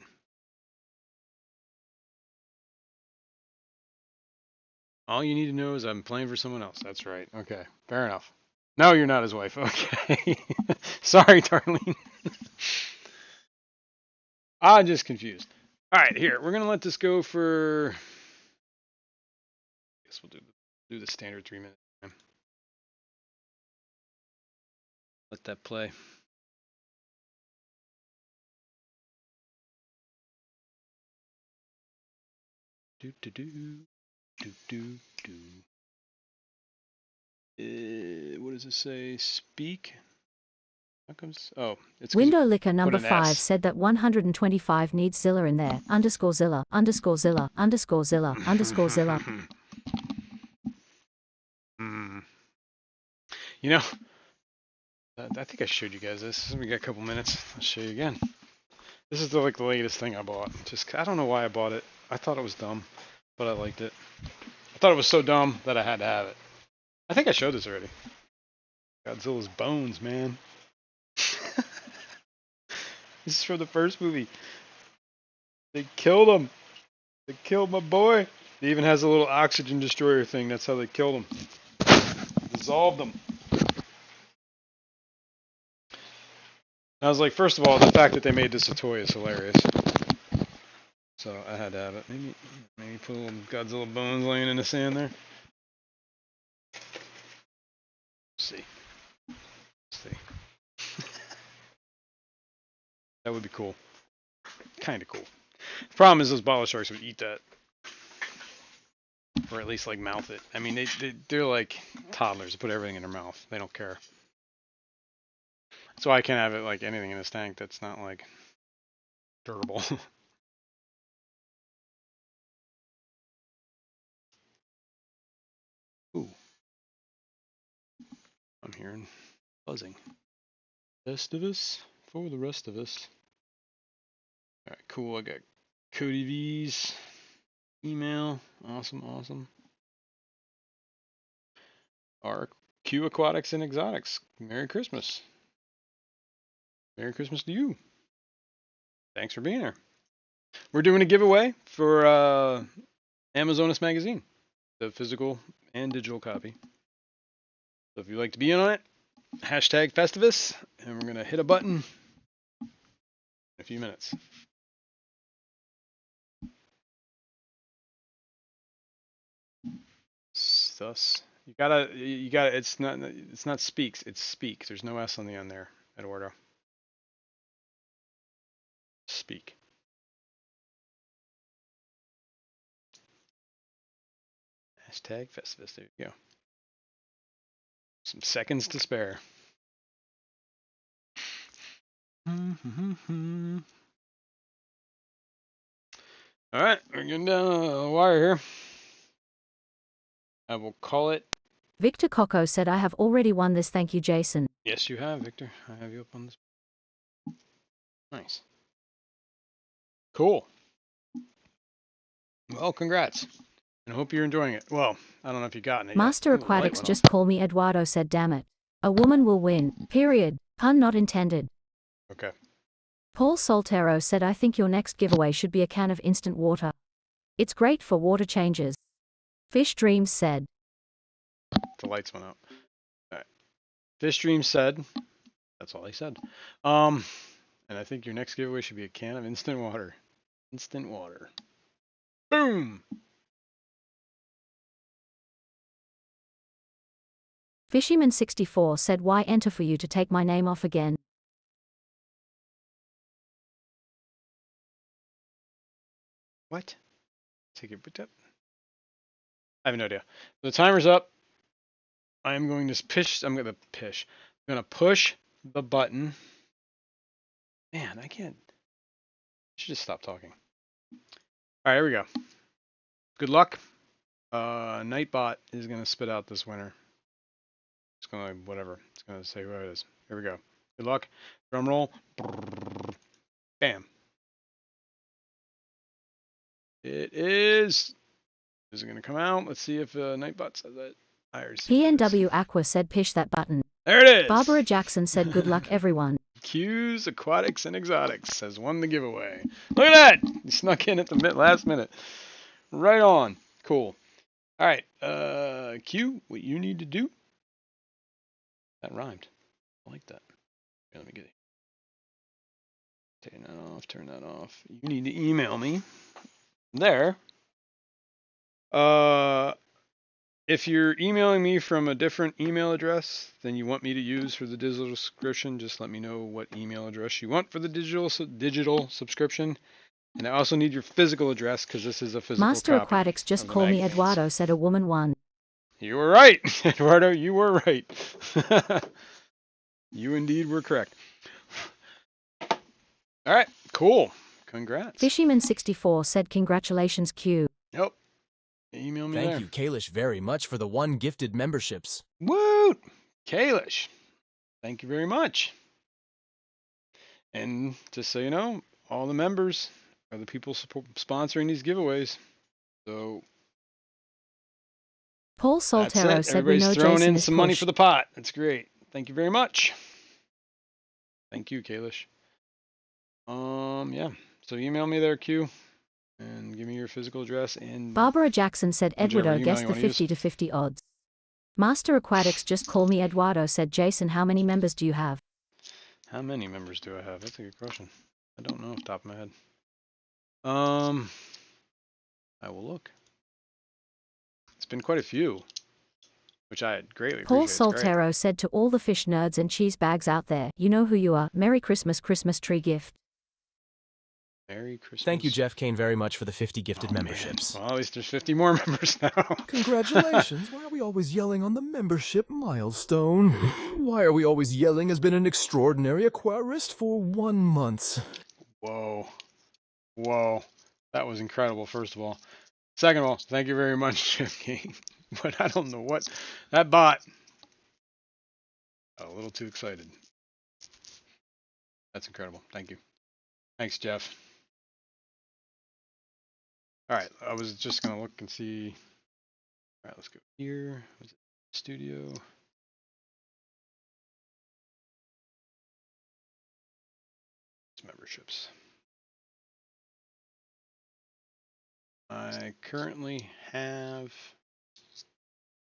All you need to know is I'm playing for someone else. That's right. Okay. Fair enough. No, you're not his wife. Okay. Sorry, Darlene. I'm just confused. All right, here. We're going to let this go for... I guess we'll do the standard 3-minute time. Let that play. Do. What does it say? Speak? How comes? Oh, it's Window Licker number an 5 S. said that 125 needs Zilla in there. _Zilla, _Zilla, _Zilla, _Zilla. You know, I think I showed you guys this. We got a couple minutes. I'll show you again. This is the latest thing I bought. I don't know why I bought it. I thought it was dumb, but I liked it. I thought it was so dumb that I had to have it. I think I showed this already. Godzilla's bones, man. This is from the first movie. They killed him. They killed my boy. He even has a little oxygen destroyer thing. That's how they killed him. Dissolved him. I was like, first of all, the fact that they made this a toy is hilarious. So I had to have it. Maybe put a little Godzilla bones laying in the sand there. Let's see. That would be cool. Kind of cool. The problem is those bottle sharks would eat that. Or at least like mouth it. I mean, they're like toddlers. They put everything in their mouth. They don't care. That's why I can't have it like anything in this tank that's not like durable. Ooh. I'm hearing buzzing. Best of us for the rest of us. Alright, cool. I got Cody V's email. Awesome, awesome. RQ Aquatics and Exotics. Merry Christmas. Merry Christmas to you. Thanks for being here. We're doing a giveaway for Amazonas Magazine, the physical and digital copy. So if you'd like to be in on it, hashtag Festivus, and we're going to hit a button in a few minutes. Thus, you gotta, it's not speaks, it's speak. There's no S on the end there, Eduardo. Speak. Hashtag Festivus, there you go. Some seconds to spare. All right, we're getting down the wire here. I will call it. Victor Coco said, I have already won this. Thank you, Jason. Yes, you have, Victor. I have you up on this. Nice. Cool. Well, congrats. And I hope you're enjoying it. Well, I don't know if you've gotten it Master yet. Aquatics just call me Eduardo said, damn it. A woman will win. Period. Pun not intended. Okay. Paul Soltero said, I think your next giveaway should be a can of instant water. It's great for water changes. Fish Dreams said. The lights went out. All right. Fish Dreams said. That's all he said. And I think your next giveaway should be a can of instant water. Instant water. Boom! Fishyman64 said, why enter for you to take my name off again? What? Take it up. I have no idea. The timer's up. I'm going to push. I'm going to push the button. Man, I can't. I should just stop talking. All right, here we go. Good luck. Nightbot is going to spit out this winner. It's going to, whatever. It's going to say who it is. Here we go. Good luck. Drum roll. Bam. It is. Is it going to come out? Let's see if Nightbot says that. PNW Aqua said, pish that button. There it is. Barbara Jackson said, good luck, everyone. Q's Aquatics and Exotics has won the giveaway. Look at that! He snuck in at the last minute. Right on. Cool. All right. Q, what you need to do. That rhymed. I like that. Here, let me get it. Turn that off. You need to email me. There. If you're emailing me from a different email address than you want me to use for the digital subscription, just let me know what email address you want for the digital subscription. And I also need your physical address because this is a physical Master copy Aquatics just of the call me magazines. Eduardo said, a woman won. You were right, Eduardo. You were right. You indeed were correct. All right, cool. Congrats. Fishyman64 said, congratulations, Q. Yep. Email me there. Thank you, Kalish, very much for the 1 gifted memberships. Woot! Kalish. Thank you very much. And just so you know, all the members are the people sponsoring these giveaways. So Paul that's Soltero it. said, we Everybody's know throwing Jason in is some money push. for the pot. That's great. Thank you very much. Thank you, Kalish. Yeah. So email me there, Q, and give me your physical address and Barbara Jackson said, whichever Eduardo email guessed you the wanna use. 50 to 50 odds. Master Aquatics just call me Eduardo said, Jason, how many members do you have? How many members do I have? That's a good question. I don't know off the top of my head. I will look. It's been quite a few, which I greatly Paul appreciate. It's great. Soltero said, to all the fish nerds and cheese bags out there, you know who you are. Merry Christmas, Christmas tree gift. Merry Christmas. Thank you, Jeff Kane, very much for the 50 gifted Oh, man. memberships. Well, at least there's 50 more members now. Congratulations. Why are we always yelling on the membership milestone? Why are we always yelling has been an extraordinary aquarist for 1 month? Whoa. Whoa. That was incredible, first of all. Second of all, thank you very much, Jeff King. But I don't know what. That bot. A little too excited. That's incredible. Thank you. Thanks, Jeff. All right. I was just going to look and see. All right, let's go here. Was it studio? It's memberships. I currently have.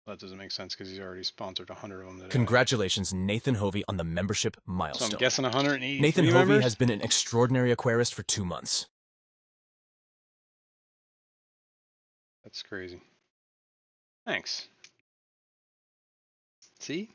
Well, that doesn't make sense because he's already sponsored 100 of them today. Congratulations, Nathan Hovey, on the membership So milestone. I'm guessing 183 Nathan Hovey members? has been an extraordinary aquarist for 2 months. That's crazy. Thanks. See?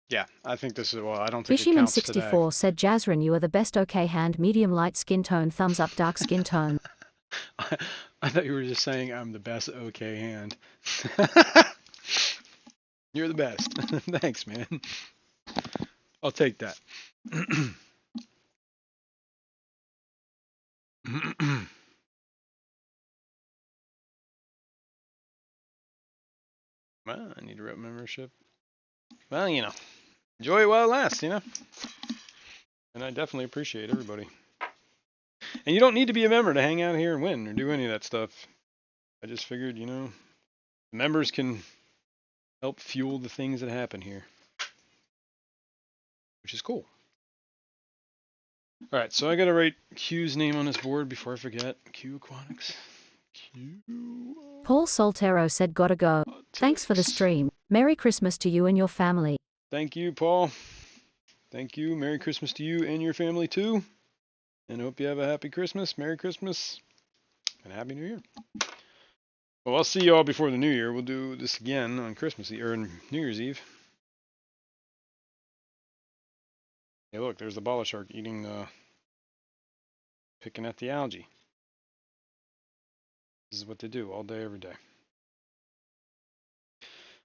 Yeah, I think this is, well, I don't think it counts today. Fishyman64 said, Jazrin, you are the best. Okay hand, medium light skin tone, thumbs up, dark skin tone. I thought you were just saying I'm the best okay hand. You're the best. Thanks, man. I'll take that. Well, I need a rep membership. Well, you know, enjoy it while it lasts, you know? And I definitely appreciate everybody. And you don't need to be a member to hang out here and win or do any of that stuff. I just figured, you know, members can help fuel the things that happen here, which is cool. All right, so I got to write Q's name on this board before I forget. Q Aquatics. Q. Paul Soltero said, gotta go. Thanks for the stream. Merry Christmas to you and your family. Thank you, Paul. Thank you. Merry Christmas to you and your family too. And hope you have a happy Christmas, Merry Christmas, and Happy New Year. Well, I'll see you all before the New Year. We'll do this again on Christmas Eve or New Year's Eve. Hey, look, there's the bala shark eating picking at the algae. This is what they do all day, every day.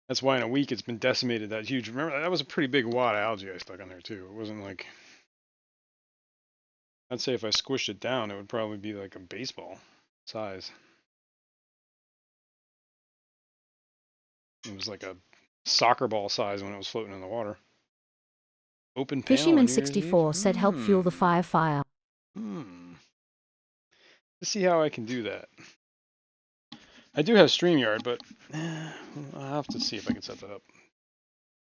That's why in a week it's been decimated that huge. Remember, that was a pretty big wad of algae I stuck on there too. It wasn't like, I'd say if I squished it down, it would probably be like a baseball size. It was like a soccer ball size when it was floating in the water. Open panel. Fishyman64 said, help fuel the fire. Let's see how I can do that. I do have StreamYard, but I'll have to see if I can set that up.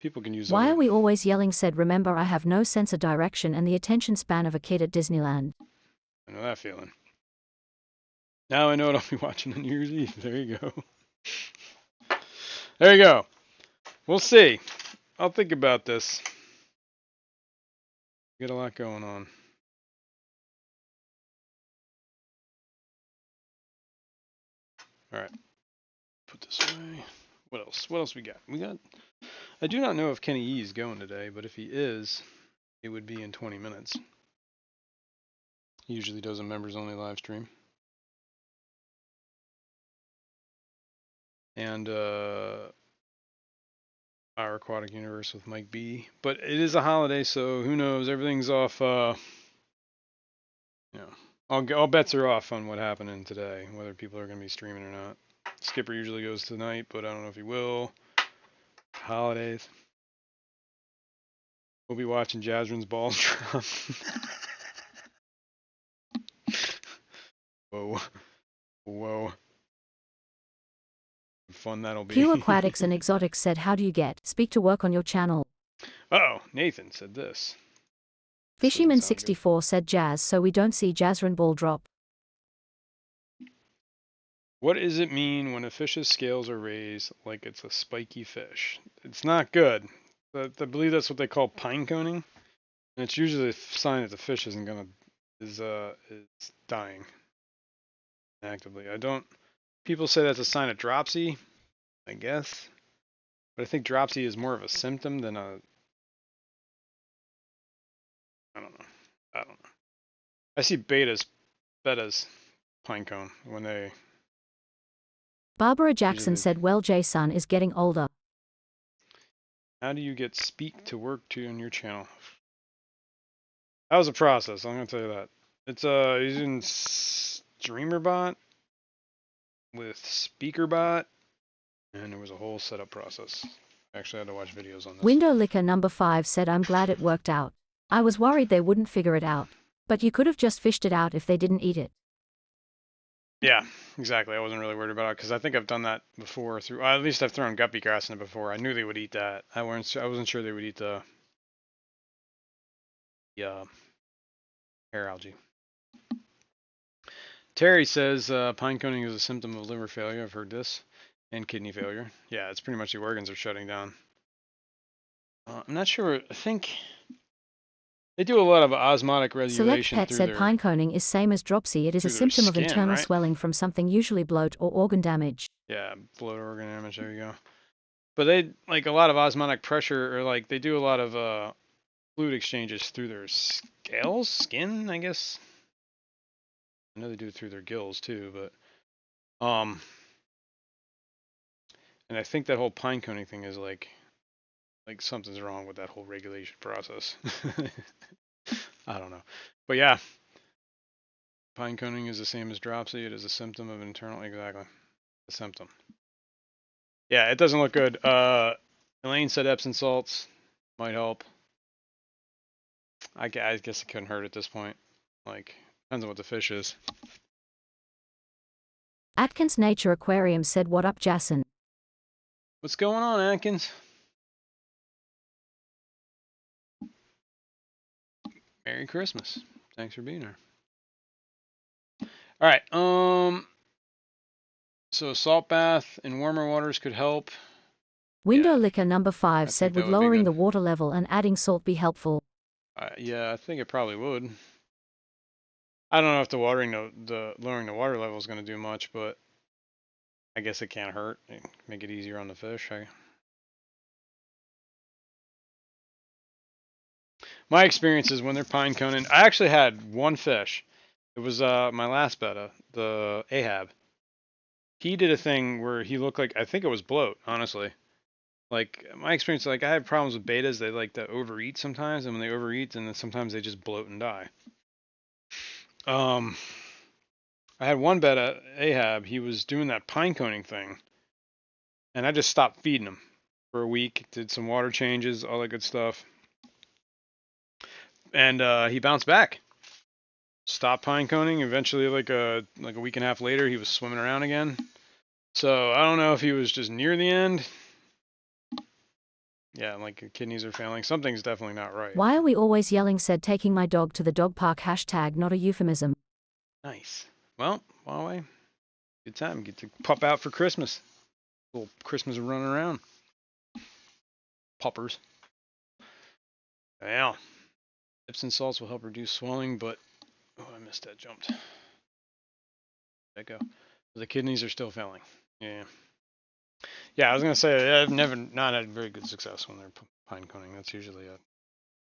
People can use. Why are we always yelling? Said, remember, I have no sense of direction and the attention span of a kid at Disneyland. I know that feeling. Now I know what I'll be watching on New Year's Eve. There you go. There you go. We'll see. I'll think about this. Got a lot going on. All right. Put this away. What else? What else we got? I do not know if Kenny E is going today, but if he is, it would be in 20 minutes. He usually does a members only live stream. And Our Aquatic Universe with Mike B. But it is a holiday, so who knows? Everything's off. You know, all bets are off on what happened today, whether people are going to be streaming or not. Skipper usually goes tonight, but I don't know if he will. Holidays. We'll be watching Jazrin's balls drop. Whoa. Whoa. Fun that'll be. Q Aquatics and Exotics said, how do you get speak to work on your channel? Uh-oh, Nathan said this. Fishyman64 said, Jazz, so we don't see Jazrin ball drop. What does it mean when a fish's scales are raised like it's a spiky fish? It's not good. But I believe that's what they call pine coning. And it's usually a sign that the fish is dying actively. People say that's a sign of dropsy, I guess. But I think dropsy is more of a symptom than a. I don't know. I don't know. I see betas, pinecone when they. Barbara Jackson Usually, said, well, Jay-sun is getting older. how do you get speak to work to on your channel? That was a process. I'm gonna tell you that. It's using StreamerBot with SpeakerBot, and there was a whole setup process. I actually had to watch videos on this. Window Licker number 5 said, I'm glad it worked out. I was worried they wouldn't figure it out. But you could have just fished it out if they didn't eat it. Yeah, exactly. I wasn't really worried about it because I think I've done that before. At least I've thrown guppy grass in it before. I knew they would eat that. I wasn't sure they would eat the hair algae. Terry says pine coning is a symptom of liver failure. I've heard this, and kidney failure. Yeah, it's pretty much the organs are shutting down. I'm not sure. I think they do a lot of osmotic Select regulation Pet through said their pine coning is same as dropsy. It is a through their symptom of skin, internal right? swelling from something, usually bloat or organ damage. Yeah, blood organ damage. There you go. But they like a lot of osmotic pressure, or like they do a lot of fluid exchanges through their skin, I guess. I know they do it through their gills too, but and I think that whole pine coning thing is like something's wrong with that whole regulation process. I don't know, but yeah, pine coning is the same as dropsy. It is a symptom of internal, exactly, a symptom. Yeah, it doesn't look good. Elaine said Epsom salts might help. I guess it couldn't hurt at this point. Like, depends on what the fish is. Atkins Nature Aquarium said, what up, Jason? What's going on, Atkins? Merry Christmas. Thanks for being here. All right. So salt bath in warmer waters could help. Window Yeah, Licker number 5 I said, think that would would be lowering good. the water level and adding salt be helpful? Yeah, I think it probably would. I don't know if the lowering the water level is going to do much, but I guess it can't hurt. Make it easier on the fish. My experience is when they're pine coning. I actually had one fish. It was my last betta, the Ahab. He did a thing where he looked like, I think it was bloat, honestly. Like my experience, like I have problems with betas. They like to overeat sometimes, and when they overeat, then sometimes they just bloat and die. Um, I had one betta Ahab. He was doing that pine coning thing, and I just stopped feeding him for a week. Did some water changes, all that good stuff, and he bounced back. Stopped pine coning. Eventually, like a week and a half later, he was swimming around again. So I don't know if he was just near the end. Yeah, like kidneys are failing. Something's definitely not right. Why are we always yelling, said taking my dog to the dog park, hashtag not a euphemism. Nice. Well, Huawei, good time. Get to pup out for Christmas. Little Christmas running around. Puppers. Yeah. Epsom salts will help reduce swelling, but oh, I missed that. Jumped. There go. The kidneys are still failing. Yeah. Yeah, I was gonna say I've never not had very good success when they're pine coning. That's usually a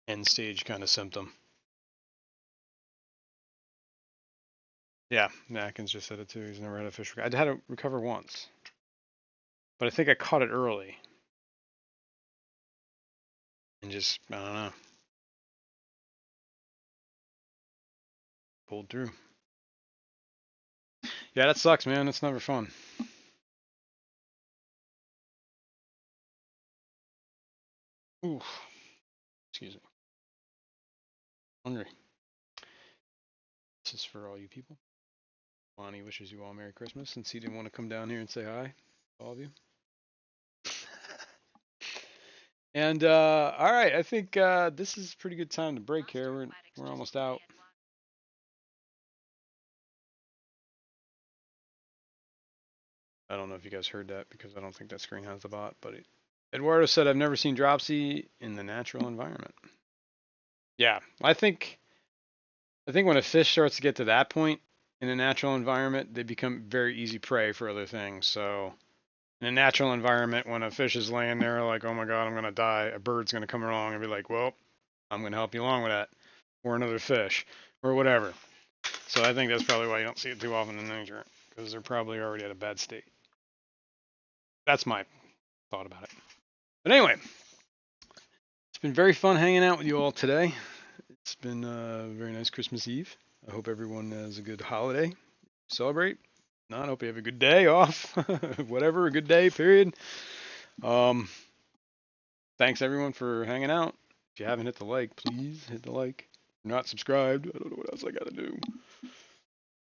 end stage kind of symptom. Yeah, Atkins just said it too. He's never had a fish. I had to recover once, but I think I caught it early, and just I don't know, pulled through. Yeah, that sucks, man. It's never fun. Ooh, excuse me. Hungry. This is for all you people. Lonnie wishes you all Merry Christmas since he didn't want to come down here and say hi to all of you. And all right, I think this is a pretty good time to break here. We're almost out. I don't know if you guys heard that because I don't think that screen has the bot, but Eduardo said I've never seen dropsy in the natural environment. Yeah, I think when a fish starts to get to that point in a natural environment, they become very easy prey for other things. So In a natural environment, when a fish is laying there like, oh my god, I'm going to die, a bird's going to come along and be like, well, I'm going to help you along with that. Or another fish. Or whatever. So I think that's probably why you don't see it too often in nature. Because they're probably already at a bad state. That's my thought about it. But anyway, it's been very fun hanging out with you all today. It's been a very nice Christmas Eve. I hope everyone has a good holiday. Celebrate. Not, I hope you have a good day off. Whatever, a good day, period. Thanks everyone for hanging out. If you haven't hit the like, please hit the like. If you're not subscribed, I don't know what else I gotta do.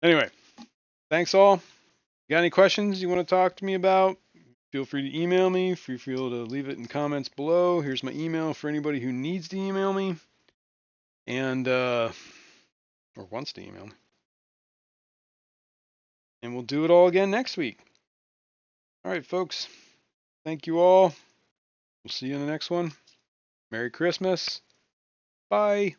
Anyway, thanks all. You got any questions you want to talk to me about? Feel free to email me. Feel free to leave it in comments below. Here's my email for anybody who needs to email me. And, or wants to email me. And we'll do it all again next week. All right, folks. Thank you all. We'll see you in the next one. Merry Christmas. Bye.